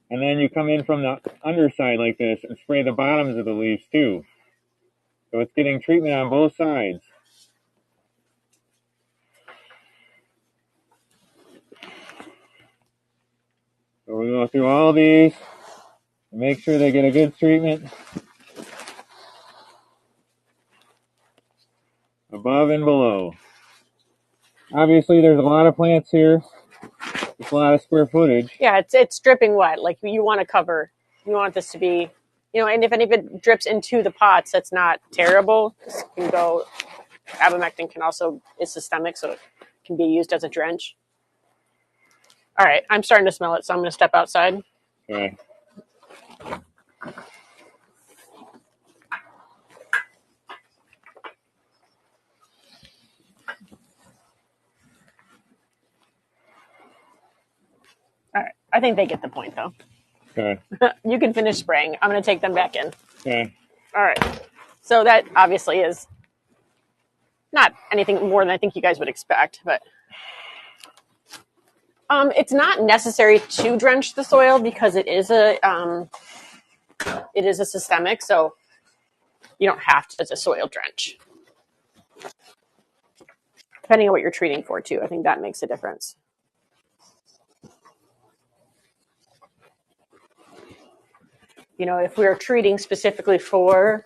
And then you come in from the underside like this and spray the bottoms of the leaves too. So it's getting treatment on both sides. So we go through all these and make sure they get a good treatment. Above and below. Obviously there's a lot of plants here. It's a lot of square footage. Yeah, it's dripping wet. Like you want to cover. You want this to be, and if any of it drips into the pots, that's not terrible. This can go. Ivermectin is systemic, so it can be used as a drench. All right, I'm starting to smell it, so I'm going to step outside. Okay. All right, I think they get the point, though. Okay. You can finish spraying. I'm going to take them back in. Okay. All right. So that obviously is not anything more than I think you guys would expect, but it's not necessary to drench the soil because it is a systemic, so you don't have to as a soil drench. depending on what you're treating for too. I think that makes a difference. You know, if we were treating specifically for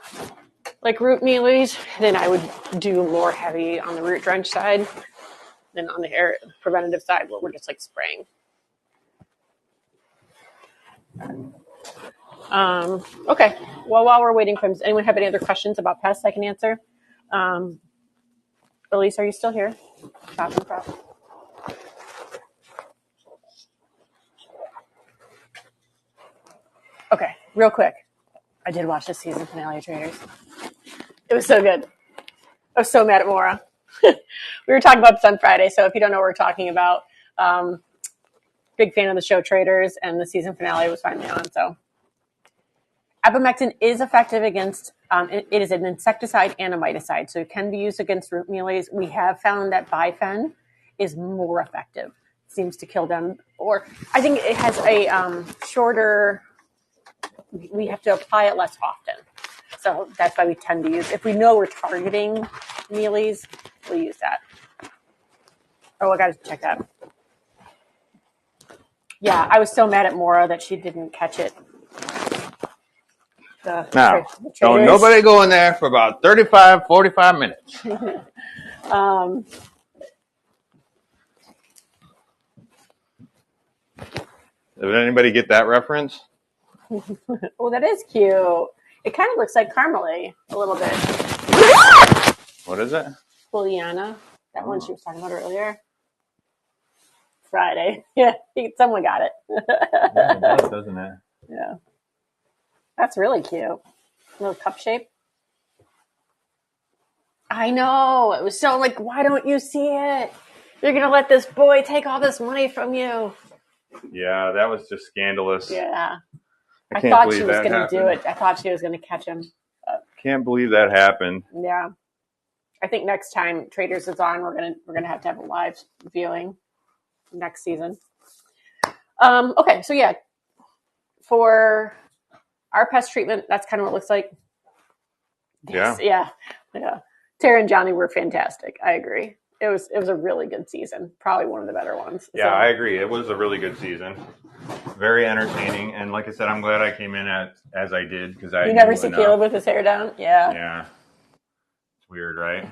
like root mealies, then I would do more heavy on the root drench side than on the hair preventative side where we're just like spraying. Okay. Well, while we're waiting, does anyone have any other questions about pests I can answer? Elise, are you still here? Stop and prop. Okay, real quick. I did watch the season finale of Traders. It was so good. I was so mad at Maura. We were talking about this on Friday, so if you don't know what we're talking about, big fan of the show Traders, and the season finale was finally on. So, abamectin is effective against. It is an insecticide and a miticide, so it can be used against root mealies. We have found that bifen is more effective. It seems to kill them, or I think it has a shorter. We have to apply it less often. So that's why we tend to use, if we know we're targeting mealies, we'll use that. Oh, I got to check that. Yeah, I was so mad at Maura that she didn't catch it. Now, don't nobody go in there for about 35, 45 minutes. Did anybody get that reference? Oh, that is cute. It kind of looks like Carmelie a little bit. What is it? Juliana, that one she was talking about earlier. Friday. Yeah, someone got it. Yeah, it does, doesn't it? Yeah. That's really cute. A little cup shape. I know. It was so like, why don't you see it? You're going to let this boy take all this money from you. Yeah, that was just scandalous. Yeah. I thought she was going to do it. I thought she was going to catch him. Can't believe that happened. Yeah. I think next time Traders is on, we're gonna have to have a live viewing next season. Okay, so yeah, for our pest treatment, that's kind of what it looks like. Yeah. Tara and Johnny were fantastic. I agree. It was a really good season. Probably one of the better ones. Yeah, I agree. It was a really good season. Very entertaining, and like I said, I'm glad I came in as I did because I. You never see Caleb with his hair down. Yeah. Yeah. It's weird, right?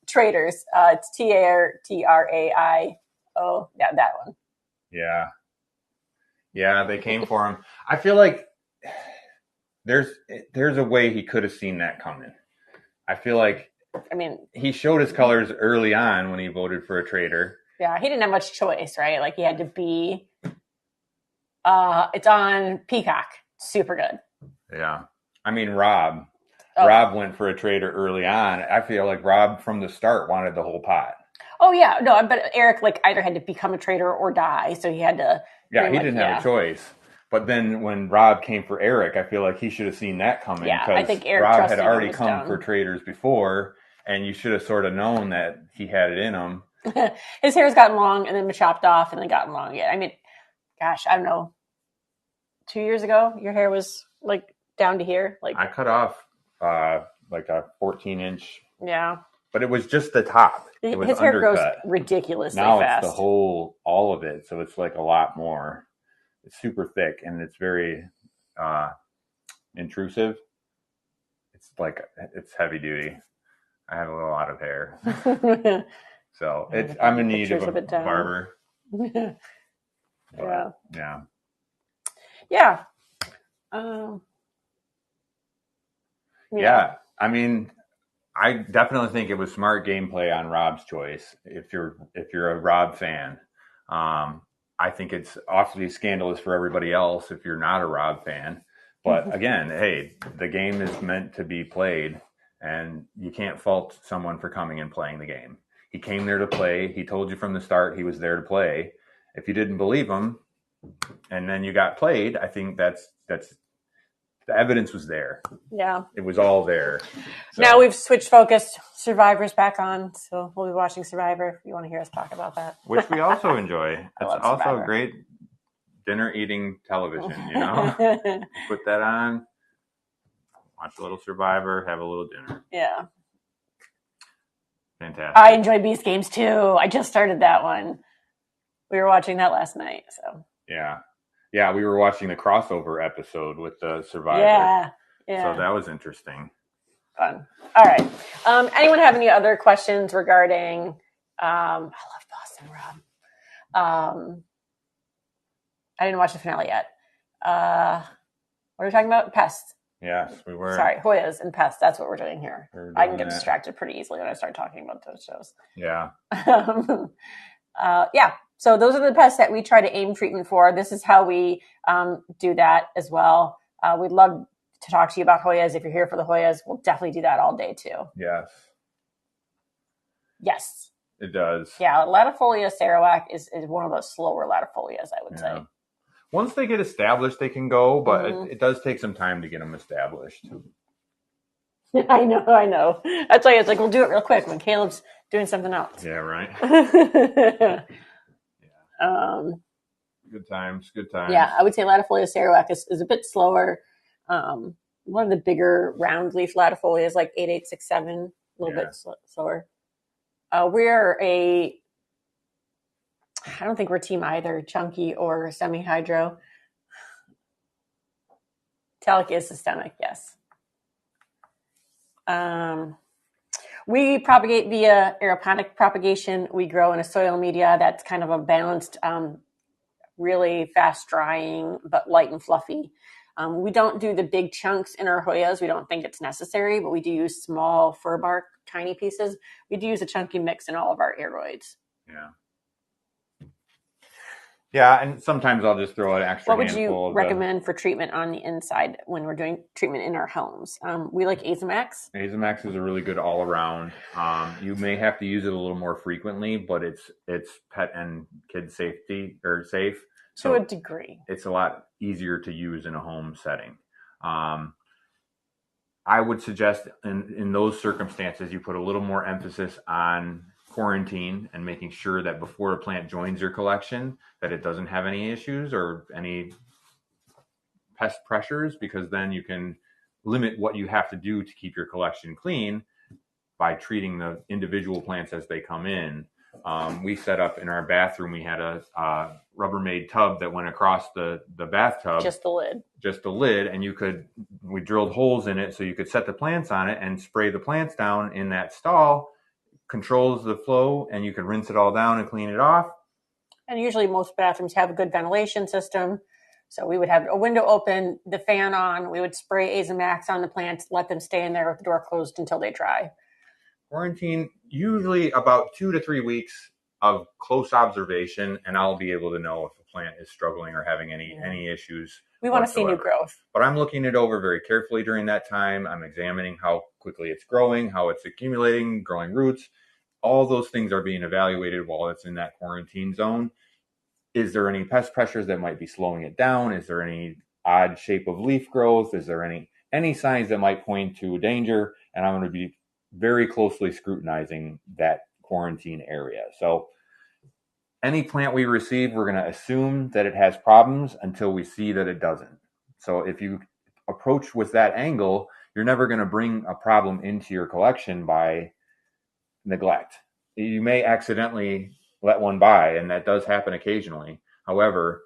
Traders. It's TRAIO. Yeah, that one. Yeah. Yeah, they came for him. I feel like there's a way he could have seen that coming. I feel like. I mean, he showed his colors early on when he voted for a trader. Yeah, he didn't have much choice, right? Like he had to be. It's on Peacock. Super good. Yeah, I mean Rob. Rob went for a trader early on. I feel like Rob from the start wanted the whole pot. Oh yeah, no, but Eric like either had to become a trader or die, so he had to. Yeah, he didn't have a choice. But then when Rob came for Eric, I feel like he should have seen that coming. Yeah, I think Eric Rob had already come for traders before, and you should have sort of known that he had it in him. His hair's gotten long and then chopped off and then gotten long again. I mean, gosh, I don't know. 2 years ago, your hair was like down to here. Like I cut off like a 14-inch. Yeah. But it was just the top. It was his hair undercut. grows ridiculously now fast. It's the whole, all of it. So it's like a lot more. It's super thick and it's very intrusive. It's like, it's heavy duty. I have a lot of hair. So I'm in need of a barber. Yeah. Yeah. Yeah. Yeah. I mean, I definitely think it was smart gameplay on Rob's choice. If you're a Rob fan, I think it's awfully scandalous for everybody else if you're not a Rob fan. But again, hey, the game is meant to be played, and you can't fault someone for coming and playing the game. He came there to play. He told you from the start he was there to play. If you didn't believe him, and then you got played, I think that's the evidence was there. Yeah. It was all there. So. Now we've switched focus. Survivor's back on, so we'll be watching Survivor if you want to hear us talk about that. Which we also enjoy. It's also great dinner eating television, you know? Put that on, watch a little Survivor, have a little dinner. Yeah. Fantastic. I enjoy Beast Games too. I just started that one. We were watching that last night. So yeah, we were watching the crossover episode with the Survivor. yeah. So that was interesting. Fun. All right. Anyone have any other questions regarding? I love Boston Rob. I didn't watch the finale yet. What are we talking about? Pests. Yes, we were. Sorry, Hoyas and pests. That's what we're doing here. I can get distracted pretty easily when I start talking about those shows. Yeah. Yeah. So those are the pests that we try to aim treatment for. This is how we do that as well. We'd love to talk to you about Hoyas. If you're here for the Hoyas, we'll definitely do that all day too. Yes. Yes. It does. Yeah, Latifolia Sarawak is one of those slower Latifolias, I would say. Once they get established, they can go, but it does take some time to get them established. I know. That's why it's like, we'll do it real quick when Caleb's doing something else. Yeah, right. Good times. Yeah, I would say Latifolia Sarawak is a bit slower. One of the bigger round leaf latifolias, like 8867, a little bit slower. I don't think we're team either chunky or semi-hydro. Telic is systemic, yes. We propagate via aeroponic propagation. We grow in a soil media that's kind of a balanced, really fast drying, but light and fluffy. We don't do the big chunks in our Hoyas. We don't think it's necessary, but we do use small fir bark, tiny pieces. We do use a chunky mix in all of our aeroids. Yeah, and sometimes I'll just throw an extra. What would you recommend for treatment on the inside when we're doing treatment in our homes? We like Azamax. Azamax is a really good all around. You may have to use it a little more frequently, but it's pet and kid safety or safe to a degree. It's a lot easier to use in a home setting. I would suggest in those circumstances you put a little more emphasis on quarantine and making sure that before a plant joins your collection that it doesn't have any issues or any pest pressures, because then you can limit what you have to do to keep your collection clean by treating the individual plants as they come in. We set up in our bathroom, we had a Rubbermaid tub that went across the bathtub. Just the lid. And we drilled holes in it so you could set the plants on it and spray the plants down in that stall. Controls the flow, and you can rinse it all down and clean it off. And usually most bathrooms have a good ventilation system. So we would have a window open, the fan on, we would spray Azamax on the plants, let them stay in there with the door closed until they dry. Quarantine, usually about 2 to 3 weeks of close observation, and I'll be able to know if a plant is struggling or having any issues. We want to see new growth. But I'm looking it over very carefully during that time. I'm examining how quickly it's growing, how it's accumulating, growing roots. All those things are being evaluated while it's in that quarantine zone. Is there any pest pressures that might be slowing it down? Is there any odd shape of leaf growth? Is there any signs that might point to danger? And I'm going to be very closely scrutinizing that quarantine area. So any plant we receive, we're going to assume that it has problems until we see that it doesn't. So if you approach with that angle, you're never going to bring a problem into your collection by neglect. You may accidentally let one by, and that does happen occasionally. However,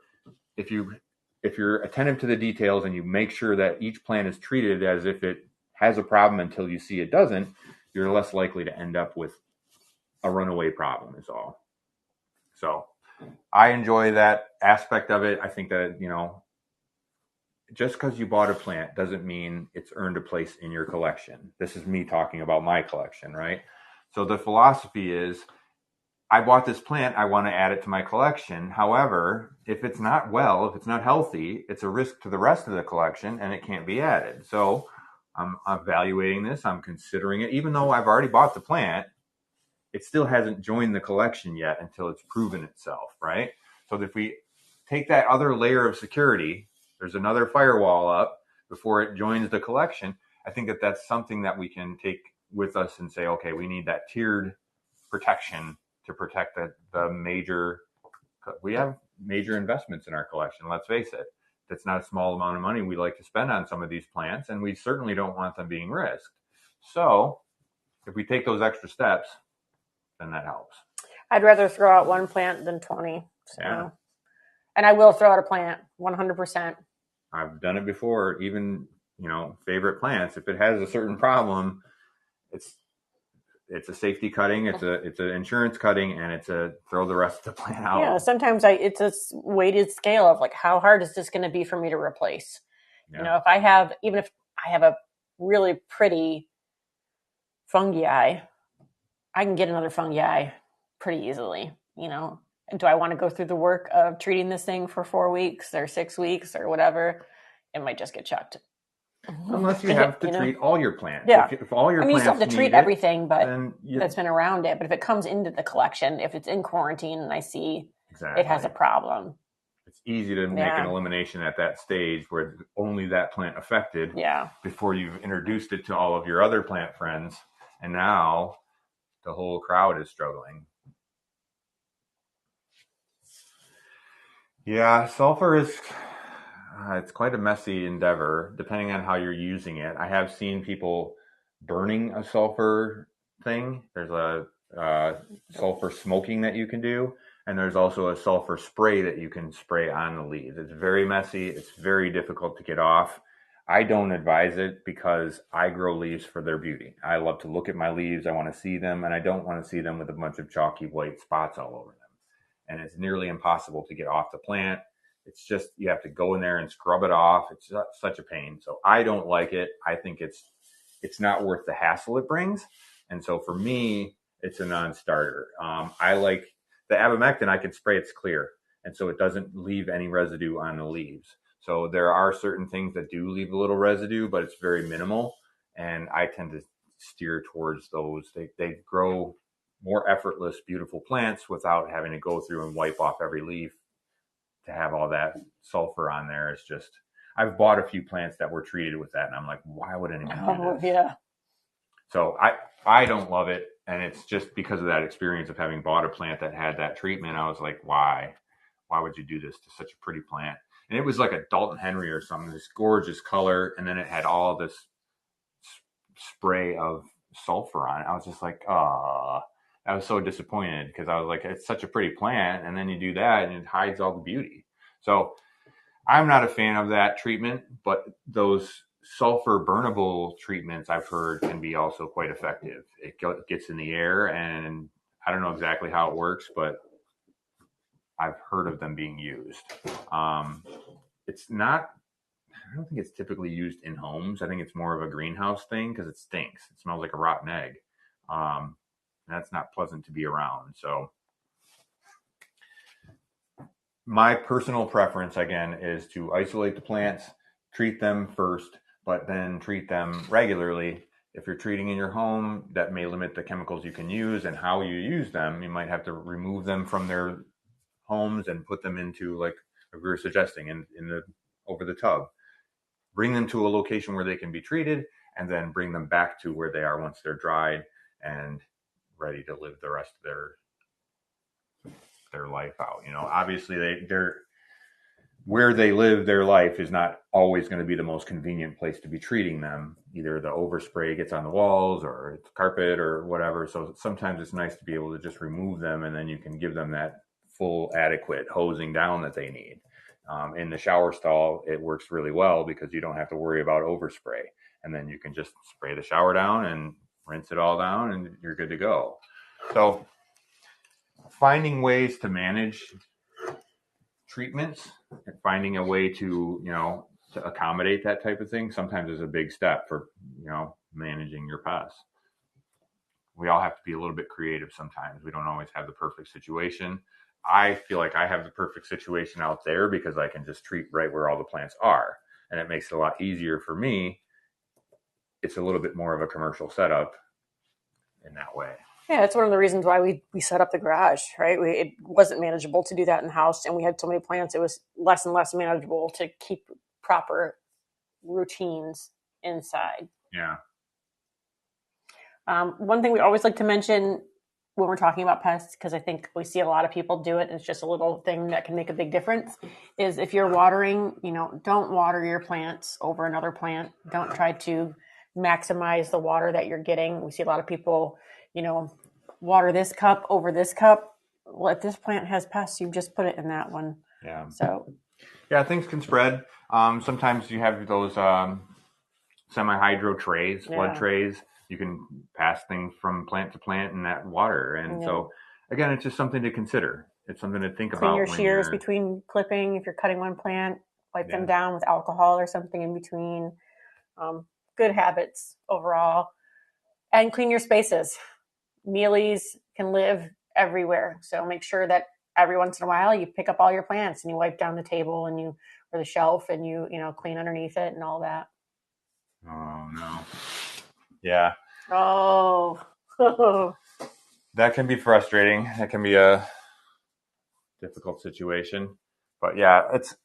if you're attentive to the details and you make sure that each plant is treated as if it has a problem until you see it doesn't, you're less likely to end up with a runaway problem is all. So I enjoy that aspect of it. I think that, just because you bought a plant doesn't mean it's earned a place in your collection. This is me talking about my collection, right? So the philosophy is, I bought this plant, I want to add it to my collection. However, if it's not healthy, it's a risk to the rest of the collection and it can't be added. So I'm evaluating this, I'm considering it. Even though I've already bought the plant, it still hasn't joined the collection yet until it's proven itself, right? So if we take that other layer of security, there's another firewall up before it joins the collection. I think that that's something that we can take with us and say, okay, we need that tiered protection to protect the major. We have major investments in our collection. Let's face it. That's not a small amount of money we like to spend on some of these plants, and we certainly don't want them being risked. So if we take those extra steps, then that helps. I'd rather throw out one plant than 20. So. Yeah. And I will throw out a plant 100%. I've done it before. Even, favorite plants, if it has a certain problem, it's a safety cutting, it's an insurance cutting, and it's a throw the rest of the plant out. Yeah, sometimes it's a weighted scale of like, how hard is this going to be for me to replace? Yeah. If I have a really pretty fungi, I can get another fungi pretty easily. Do I want to go through the work of treating this thing for 4 weeks or 6 weeks or whatever? It might just get chucked. Unless you have to treat all your plants. Yeah. If all your plants you still have to treat everything, but that's been around it. But if it comes into the collection, if it's in quarantine and I see it has a problem, it's easy to make an elimination at that stage where only that plant affected. Yeah. Before you've introduced it to all of your other plant friends, and now the whole crowd is struggling. Yeah, sulfur is it's quite a messy endeavor depending on how you're using it. I have seen people burning a sulfur thing. There's a sulfur smoking that you can do, and there's also a sulfur spray that you can spray on the leaves. It's very messy. It's very difficult to get off. I don't advise it because I grow leaves for their beauty. I love to look at my leaves. I want to see them, and I don't want to see them with a bunch of chalky white spots all over them. And it's nearly impossible to get off the plant. It's just, you have to go in there and scrub it off. It's such a pain. So I don't like it. I think it's not worth the hassle it brings. And so for me, it's a non-starter. I like the abamectin. I can spray, it's clear. And so it doesn't leave any residue on the leaves. So there are certain things that do leave a little residue, but it's very minimal. And I tend to steer towards those. They grow more effortless, beautiful plants without having to go through and wipe off every leaf to have all that sulfur on there. It's just, I've bought a few plants that were treated with that, and I'm like, why would anyone do this? Yeah. So I don't love it, and it's just because of that experience of having bought a plant that had that treatment. I was like, why would you do this to such a pretty plant? And it was like a Dalton Henry or something, this gorgeous color, and then it had all this spray of sulfur on it. I was just like, I was so disappointed because I was like, it's such a pretty plant, and then you do that and it hides all the beauty. So I'm not a fan of that treatment, but those sulfur burnable treatments I've heard can be also quite effective. It gets in the air, and I don't know exactly how it works, but I've heard of them being used. It's not, I don't think it's typically used in homes. I think it's more of a greenhouse thing because it stinks. It smells like a rotten egg. That's not pleasant to be around. So my personal preference, again, is to isolate the plants, treat them first, but then treat them regularly. If you're treating in your home, that may limit the chemicals you can use and how you use them. You might have to remove them from their homes and put them into, like we were suggesting, in the over the tub. Bring them to a location where they can be treated, and then bring them back to where they are once they're dried and ready to live the rest of their life out. Obviously they're where they live their life is not always going to be the most convenient place to be treating them. Either the overspray gets on the walls or it's carpet or whatever. So sometimes it's nice to be able to just remove them, and then you can give them that full adequate hosing down that they need. In the shower stall, it works really well because you don't have to worry about overspray, and then you can just spray the shower down and rinse it all down, and you're good to go. So finding ways to manage treatments and finding a way to accommodate that type of thing sometimes is a big step for managing your pests. We all have to be a little bit creative sometimes. We don't always have the perfect situation. I feel like I have the perfect situation out there because I can just treat right where all the plants are, and it makes it a lot easier for me. It's a little bit more of a commercial setup in that way. Yeah, that's one of the reasons why we set up the garage, right? It wasn't manageable to do that in the house, and we had so many plants, it was less and less manageable to keep proper routines inside. Yeah. One thing we always like to mention when we're talking about pests, because I think we see a lot of people do it, and it's just a little thing that can make a big difference, is if you're watering, don't water your plants over another plant. Don't try to maximize the water that you're getting. We see a lot of people, water this cup over this cup. Well, if this plant has pests, you just put it in that one. Yeah. So yeah, things can spread. Sometimes you have those semi-hydro trays, flood trays. You can pass things from plant to plant in that water. And so, again, it's just something to consider. It's something to think clean about. your shears between clipping. If you're cutting one plant, wipe them down with alcohol or something in between. Good habits overall. And clean your spaces. Mealies can live everywhere. So make sure that every once in a while you pick up all your plants and you wipe down the table and you or the shelf and you clean underneath it and all that. Oh no. Yeah. Oh. That can be frustrating. That can be a difficult situation. But yeah, it's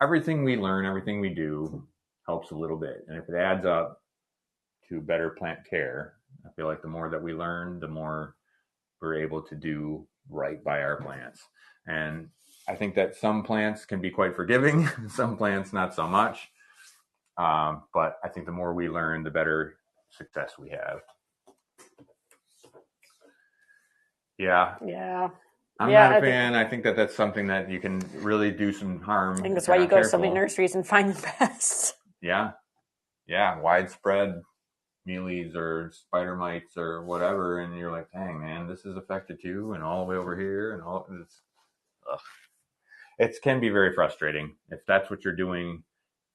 everything we learn, everything we do helps a little bit. And if it adds up to better plant care, I feel like the more that we learn, the more we're able to do right by our plants. And I think that some plants can be quite forgiving, some plants not so much. But I think the more we learn, the better success we have. Yeah. Yeah. I'm not a fan. I think that that's something that you can really do some harm. I think that's why you go to so many nurseries and find the best. Yeah. Yeah. Widespread mealies or spider mites or whatever. And you're like, dang, man, this is affected too. And all the way over here. And all it can be very frustrating if that's what you're doing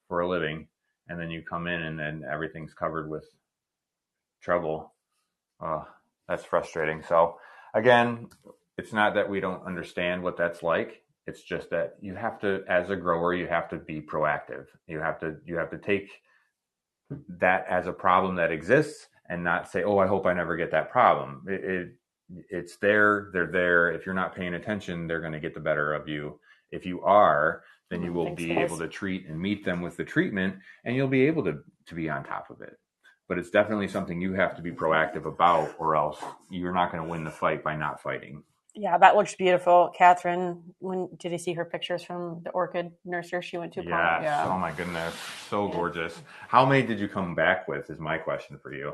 for a living. And then you come in and then everything's covered with trouble. That's frustrating. So again, it's not that we don't understand what that's like. It's just that you have to, as a grower, you have to be proactive. You have to take that as a problem that exists and not say, oh, I hope I never get that problem. It's there. They're there. If you're not paying attention, they're going to get the better of you. If you are, then you will be able to treat and meet them with the treatment, and you'll be able to be on top of it. But it's definitely something you have to be proactive about, or else you're not going to win the fight by not fighting. Yeah, that looks beautiful. Catherine, did you see her pictures from the orchid nursery she went to? Yes. Yeah. Oh my goodness. So gorgeous. How many did you come back with is my question for you.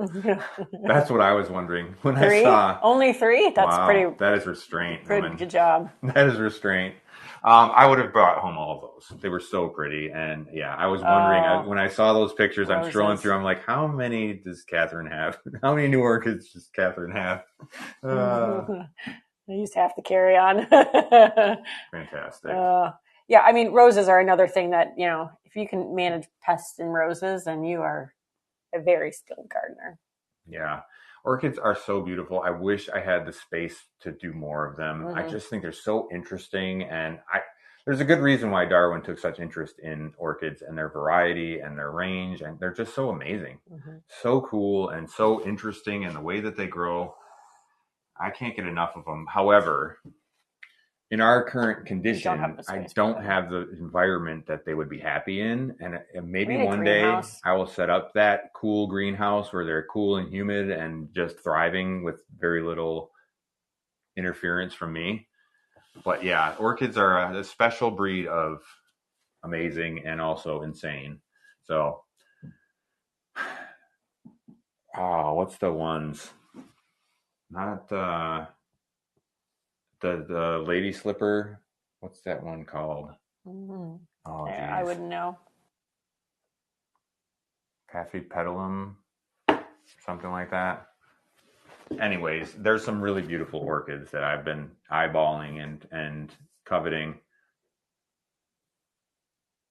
That's what I was wondering. When 3? I saw only 3? That's pretty. That is restraint. Good job. That is restraint. I would have brought home all of those. They were so pretty. And yeah, I was wondering when I saw those pictures, roses. I'm scrolling through. I'm like, how many does Catherine have? How many new orchids does Catherine have? I used to have to carry on. Fantastic. Yeah, I mean, roses are another thing that, if you can manage pests in roses, then you are a very skilled gardener. Yeah. Orchids are so beautiful. I wish I had the space to do more of them. Mm-hmm. I just think they're so interesting. And there's a good reason why Darwin took such interest in orchids and their variety and their range. And they're just so amazing. Mm-hmm. So cool and so interesting in the way that they grow. I can't get enough of them. However, in our current condition, I don't have the environment that they would be happy in. And maybe one day I will set up that cool greenhouse where they're cool and humid and just thriving with very little interference from me. But yeah, orchids are a special breed of amazing and also insane. So, what's the ones? Not the lady slipper. What's that one called? Mm-hmm. Oh, yeah, I wouldn't know. Paphipetalum, something like that. Anyways, there's some really beautiful orchids that I've been eyeballing and coveting.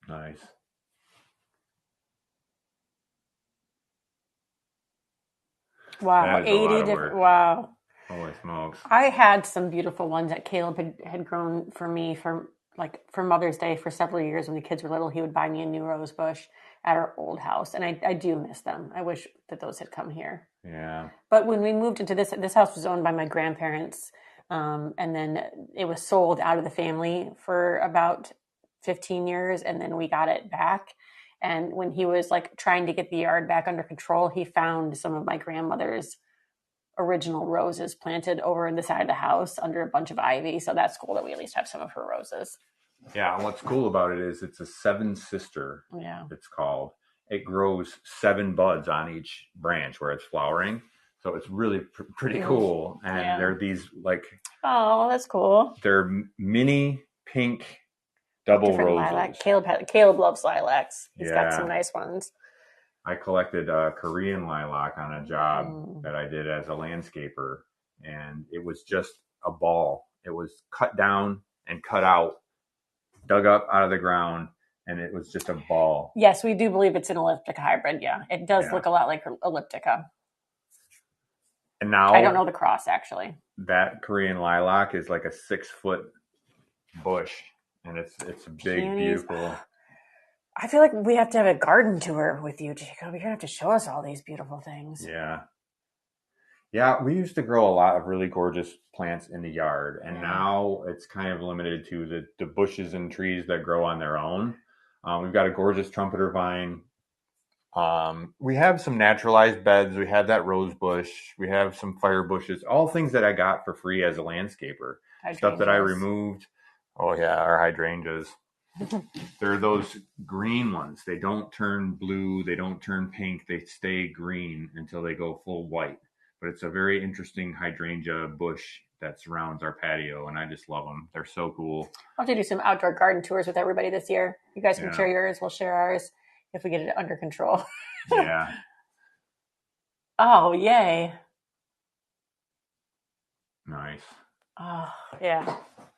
Nice. Wow, 80 different. Wow. Holy smokes. I had some beautiful ones that Caleb had grown for me for Mother's Day for several years. When the kids were little, he would buy me a new rose bush at our old house. And I do miss them. I wish that those had come here. Yeah. But when we moved into this house was owned by my grandparents. And then it was sold out of the family for about 15 years. And then we got it back. And when he was trying to get the yard back under control, he found some of my grandmother's original roses planted over in the side of the house under a bunch of ivy. So that's cool that we at least have some of her roses. Yeah. And what's cool about it is it's a 7-sister. Yeah. It's called. It grows 7 buds on each branch where it's flowering. So it's really pretty cool. And Yeah. they're these like, oh, that's cool. they're mini pink double Different roses. lilac. Caleb loves lilacs. He's got some Yeah. nice ones. I collected Korean lilac on a job Mm. that I did as a landscaper, and it was just a ball. It was cut down and cut out, dug up out of the ground, and it was just a ball. Yes, we do believe it's an elliptica hybrid. Yeah, it does Yeah. look a lot like elliptica. And now I don't know the cross actually. that Korean lilac is like a 6-foot bush, and it's a big, Peonies. beautiful. I feel like we have to have a garden tour with you, Jacob. You're gonna have to show us all these beautiful things. Yeah. Yeah, we used to grow a lot of really gorgeous plants in the yard, and now it's kind of limited to the bushes and trees that grow on their own. We've got a gorgeous trumpeter vine. We have some naturalized beds. We have that rose bush. We have some fire bushes, all things that I got for free as a landscaper. Stuff that I removed. Oh yeah, our hydrangeas. They're those green ones. They don't turn blue. They don't turn pink. They stay green until they go full white. But it's a very interesting hydrangea bush that surrounds our patio, and I just love them. They're so cool. I'll have to do some outdoor garden tours with everybody this year. You guys can share yours. We'll share ours if we get it under control. Yeah. Oh, yay. Nice. Oh, yeah.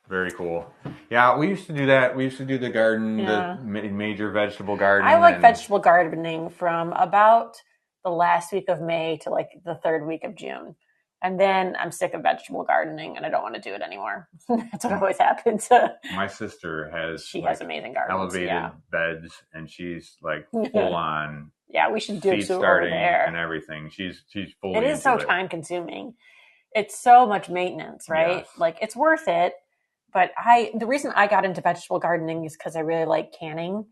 Very cool. Yeah, we used to do that. We used to do the garden, the major vegetable garden. I like vegetable gardening from about the last week of May to like the third week of June. And then I'm sick of vegetable gardening and I don't want to do it anymore. That's what always happens. My sister has has amazing gardens. Elevated beds, and she's like full on. Yeah, we should do seed starting and everything. She's fully. It is so time consuming. It's so much maintenance, right? Yes. Like it's worth it. But the reason I got into vegetable gardening is because I really like canning.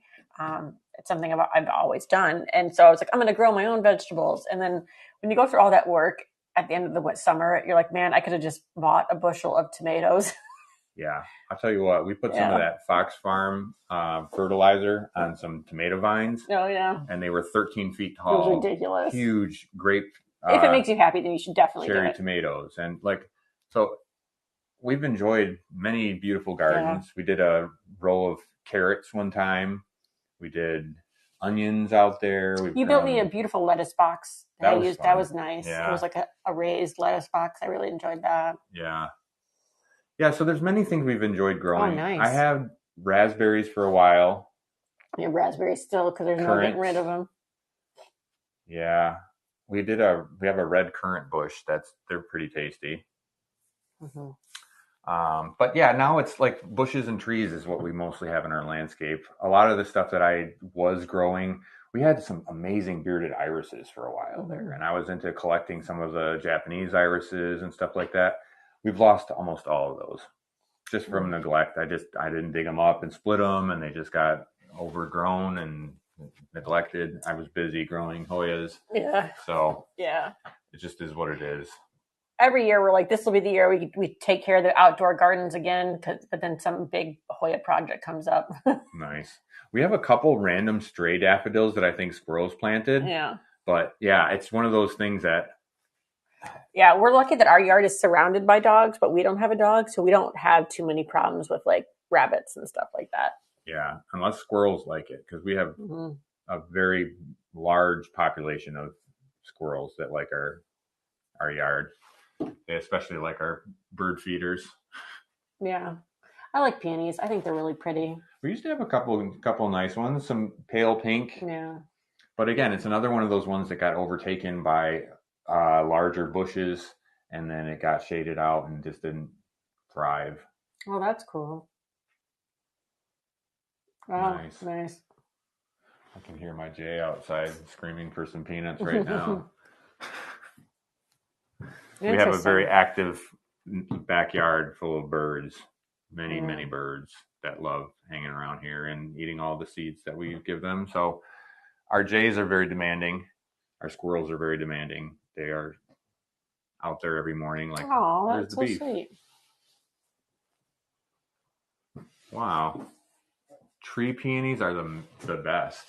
It's something I've always done. And so I was like, I'm going to grow my own vegetables. And then when you go through all that work at the end of the summer, you're like, man, I could have just bought a bushel of tomatoes. Yeah. I'll tell you what, we put some of that Fox Farm fertilizer on some tomato vines. Oh, yeah. And they were 13 feet tall. It was ridiculous. Huge grape. If it makes you happy, then you should definitely do cherry it. tomatoes. And so we've enjoyed many beautiful gardens. Yeah. We did a row of carrots one time. We did onions out there. You built me a beautiful lettuce box. That was nice. Yeah. It was like a raised lettuce box. I really enjoyed that. Yeah. Yeah, so there's many things we've enjoyed growing. Oh, nice. I had raspberries for a while. Yeah, raspberries still, because there's no getting rid of them. Yeah. We have a red currant bush. They're pretty tasty. Mm-hmm. But yeah, now it's like bushes and trees is what we mostly have in our landscape. A lot of the stuff that I was growing, we had some amazing bearded irises for a while there. And I was into collecting some of the Japanese irises and stuff like that. We've lost almost all of those just from neglect. I didn't dig them up and split them, and they just got overgrown and neglected. I was busy growing Hoyas. Yeah. So yeah, it just is what it is. Every year we're like, this will be the year we take care of the outdoor gardens again, but then some big Hoya project comes up. Nice. We have a couple random stray daffodils that I think squirrels planted. Yeah. But yeah, it's one of those things that. Yeah, we're lucky that our yard is surrounded by dogs, but we don't have a dog, so we don't have too many problems with like rabbits and stuff like that. Yeah, unless squirrels like it, because we have a very large population of squirrels that like our yard. They especially like our bird feeders. Yeah, I like peonies. I think they're really pretty. We used to have a couple nice ones, some pale pink. Yeah. But again, it's another one of those ones that got overtaken by larger bushes, and then it got shaded out and just didn't thrive. Oh, that's cool. Oh, nice. I can hear my Jay outside screaming for some peanuts right now. We have a very active backyard full of birds, many birds that love hanging around here and eating all the seeds that we give them. So our jays are very demanding. Our squirrels are very demanding. They are out there every morning like, where's the beef? Sweet. Wow. Tree peonies are the best.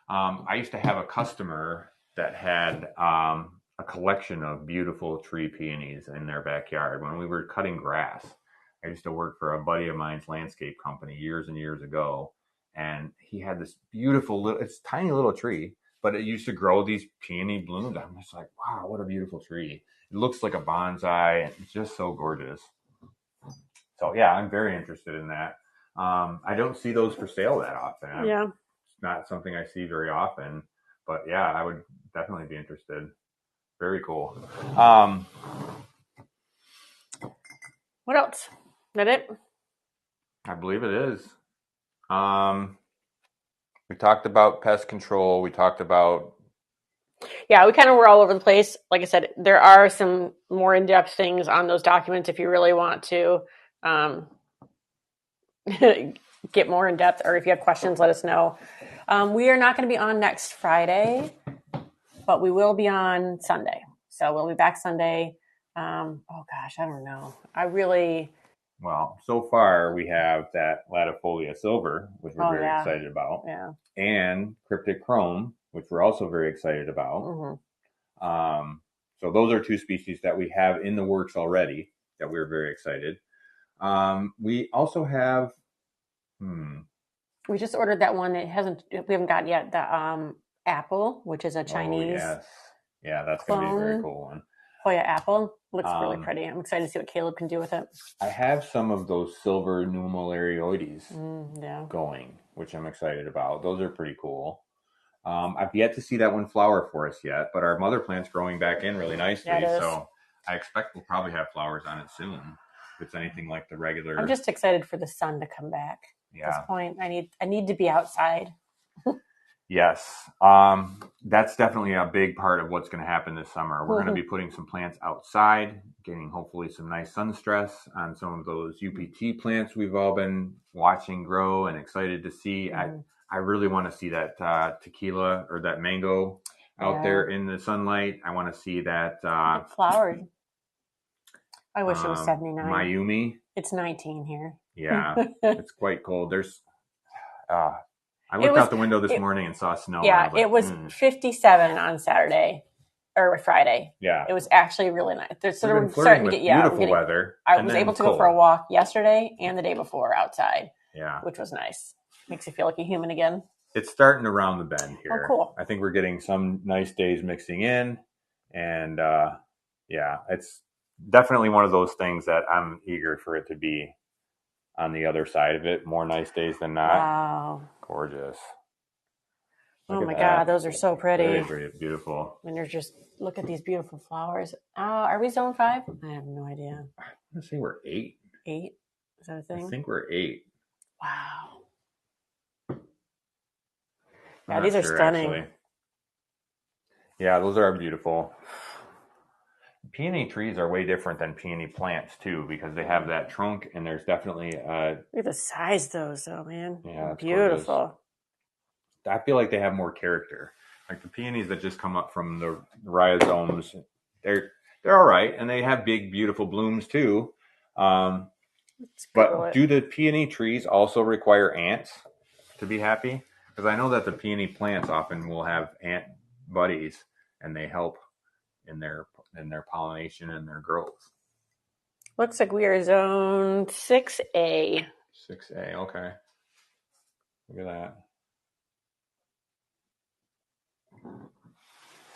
I used to have a customer that had a collection of beautiful tree peonies in their backyard. When we were cutting grass, I used to work for a buddy of mine's landscape company years and years ago, and he had this beautiful little, it's a tiny little tree, but it used to grow these peony blooms. I'm just like, wow, what a beautiful tree. It looks like a bonsai, and it's just so gorgeous. So yeah, I'm very interested in that. I don't see those for sale that often. Yeah. It's not something I see very often, but yeah, I would definitely be interested. Very cool. What else? Is that it? I believe it is. We talked about pest control. We talked about. Yeah, we kind of were all over the place. Like I said, there are some more in-depth things on those documents if you really want to get more in depth, or if you have questions, let us know. We are not going to be on next Friday, but we will be on Sunday. So we'll be back Sunday. Oh gosh, I don't know. Well, so far we have that Latifolia silver, which we're very excited about, and cryptic chrome, which we're also very excited about. Mm-hmm. So those are two species that we have in the works already that we're very excited. We also have. We just ordered that one that we haven't got yet. The apple, which is a Chinese. Oh, yes. Yeah, that's going to be a very cool one. Hoya apple looks really pretty. I'm excited to see what Caleb can do with it. I have some of those silver nummulariioides going, which I'm excited about. Those are pretty cool. I've yet to see that one flower for us yet, but our mother plant's growing back in really nicely. So I expect we'll probably have flowers on it soon. If it's anything like the regular. I'm just excited for the sun to come back. At this point, I need to be outside. Yes, that's definitely a big part of what's going to happen this summer. We're going to be putting some plants outside, getting hopefully some nice sun stress on some of those UPT plants we've all been watching grow and excited to see. I really want to see that tequila or that mango out there in the sunlight. I want to see that it flowered. I wish it was 79. Mayumi. It's 19 here. Yeah, it's quite cold. There's I looked out the window this morning and saw snow. Yeah, it was 57 on Saturday or Friday. Yeah, it was actually really nice. There's sort of starting to get beautiful weather. I was able to go for a walk yesterday and the day before outside. Yeah, which was nice. Makes you feel like a human again. It's starting to round the bend here. Oh, cool. I think we're getting some nice days mixing in, and it's definitely one of those things that I'm eager for it to be on the other side of it. More nice days than not. Wow. Gorgeous. Oh my God, those are so pretty. Very, very beautiful. And you're just, look at these beautiful flowers. Are we zone 5? I have no idea. Let's say we're 8. 8? Is that a thing? I think we're 8. Wow. Yeah, these are stunning. Actually. Yeah, those are beautiful. Peony trees are way different than peony plants too, because they have that trunk, and there's definitely look at the size of those, though, man. Yeah, beautiful. Gorgeous. I feel like they have more character. Like the peonies that just come up from the rhizomes, they're all right, and they have big, beautiful blooms too. But do the peony trees also require ants to be happy? Because I know that the peony plants often will have ant buddies, and they help in their pollination and their growth. Looks like we are zone 6A. 6A, okay. Look at that.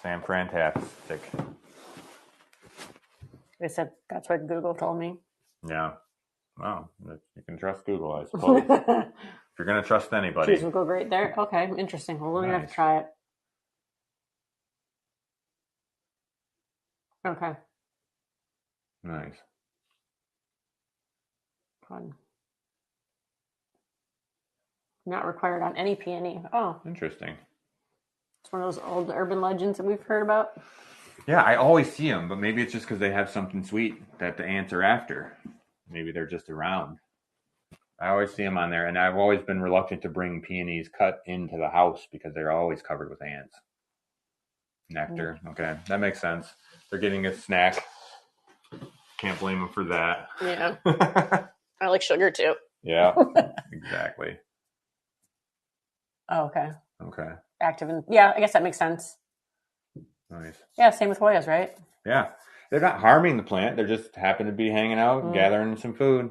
San Frantastic. They said that's what Google told me. Yeah. Wow. You can trust Google, I suppose. If you're going to trust anybody. Trees will go great there. Okay, interesting. Well, we're going to have to try it. Okay. Nice. Fun. Not required on any peony. Oh. Interesting. It's one of those old urban legends that we've heard about. Yeah, I always see them, but maybe it's just because they have something sweet that the ants are after. Maybe they're just around. I always see them on there, and I've always been reluctant to bring peonies cut into the house because they're always covered with ants. Nectar. Okay, that makes sense. They're getting a snack. Can't blame them for that. Yeah. I like sugar too. Yeah, exactly. Oh, okay. Okay. Active and yeah, I guess that makes sense. Nice. Yeah, same with Hoyas, right? Yeah. They're not harming the plant. They're just happen to be hanging out, gathering some food.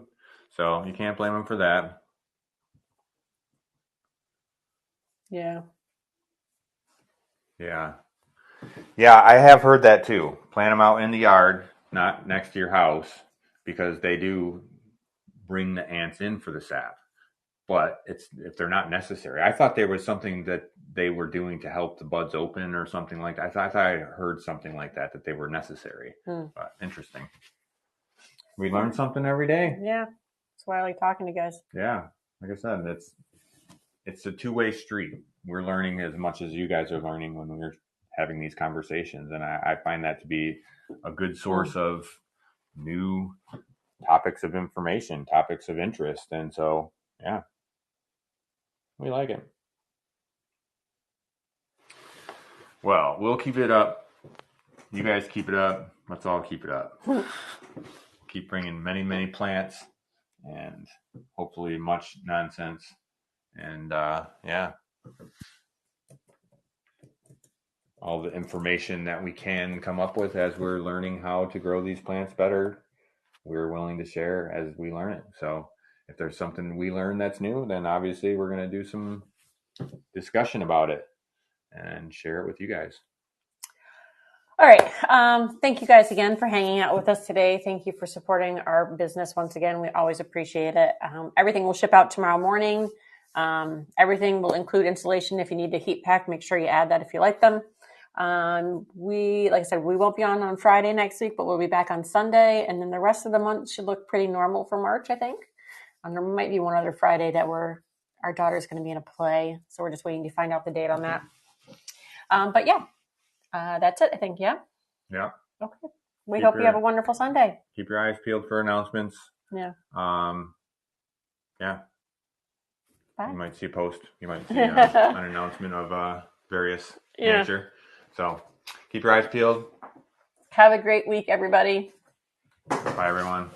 So you can't blame them for that. Yeah. Yeah. Yeah, I have heard that too. Plant them out in the yard, not next to your house, because they do bring the ants in for the sap. But it's if they're not necessary. I thought there was something that they were doing to help the buds open or something like that. I thought I heard something like that they were necessary. But interesting. We learn something every day. Yeah. That's why I like talking to you guys. Yeah. Like I said, it's a two-way street. We're learning as much as you guys are learning when we're having these conversations. And I find that to be a good source of new topics of information, topics of interest. And so, yeah, we like it. Well, we'll keep it up. You guys keep it up. Let's all keep it up. Keep bringing many, many plants and hopefully much nonsense. And yeah, all the information that we can come up with as we're learning how to grow these plants better, we're willing to share as we learn it. So if there's something we learn that's new, then obviously we're going to do some discussion about it and share it with you guys. All right. Thank you guys again for hanging out with us today. Thank you for supporting our business once again. We always appreciate it. Everything will ship out tomorrow morning. Everything will include installation. If you need to heat pack, make sure you add that if you like them. Like I said, we won't be on Friday next week, but we'll be back on Sunday. And then the rest of the month should look pretty normal for March, I think. There might be one other Friday that our daughter's going to be in a play. So we're just waiting to find out the date on that. But yeah. That's it, I think. Yeah. Yeah. Okay. We hope you have a wonderful Sunday. Keep your eyes peeled for announcements. Yeah. Yeah. Bye. You might see a post. You might see an announcement of various nature. So keep your eyes peeled. Have a great week, everybody. Bye, everyone.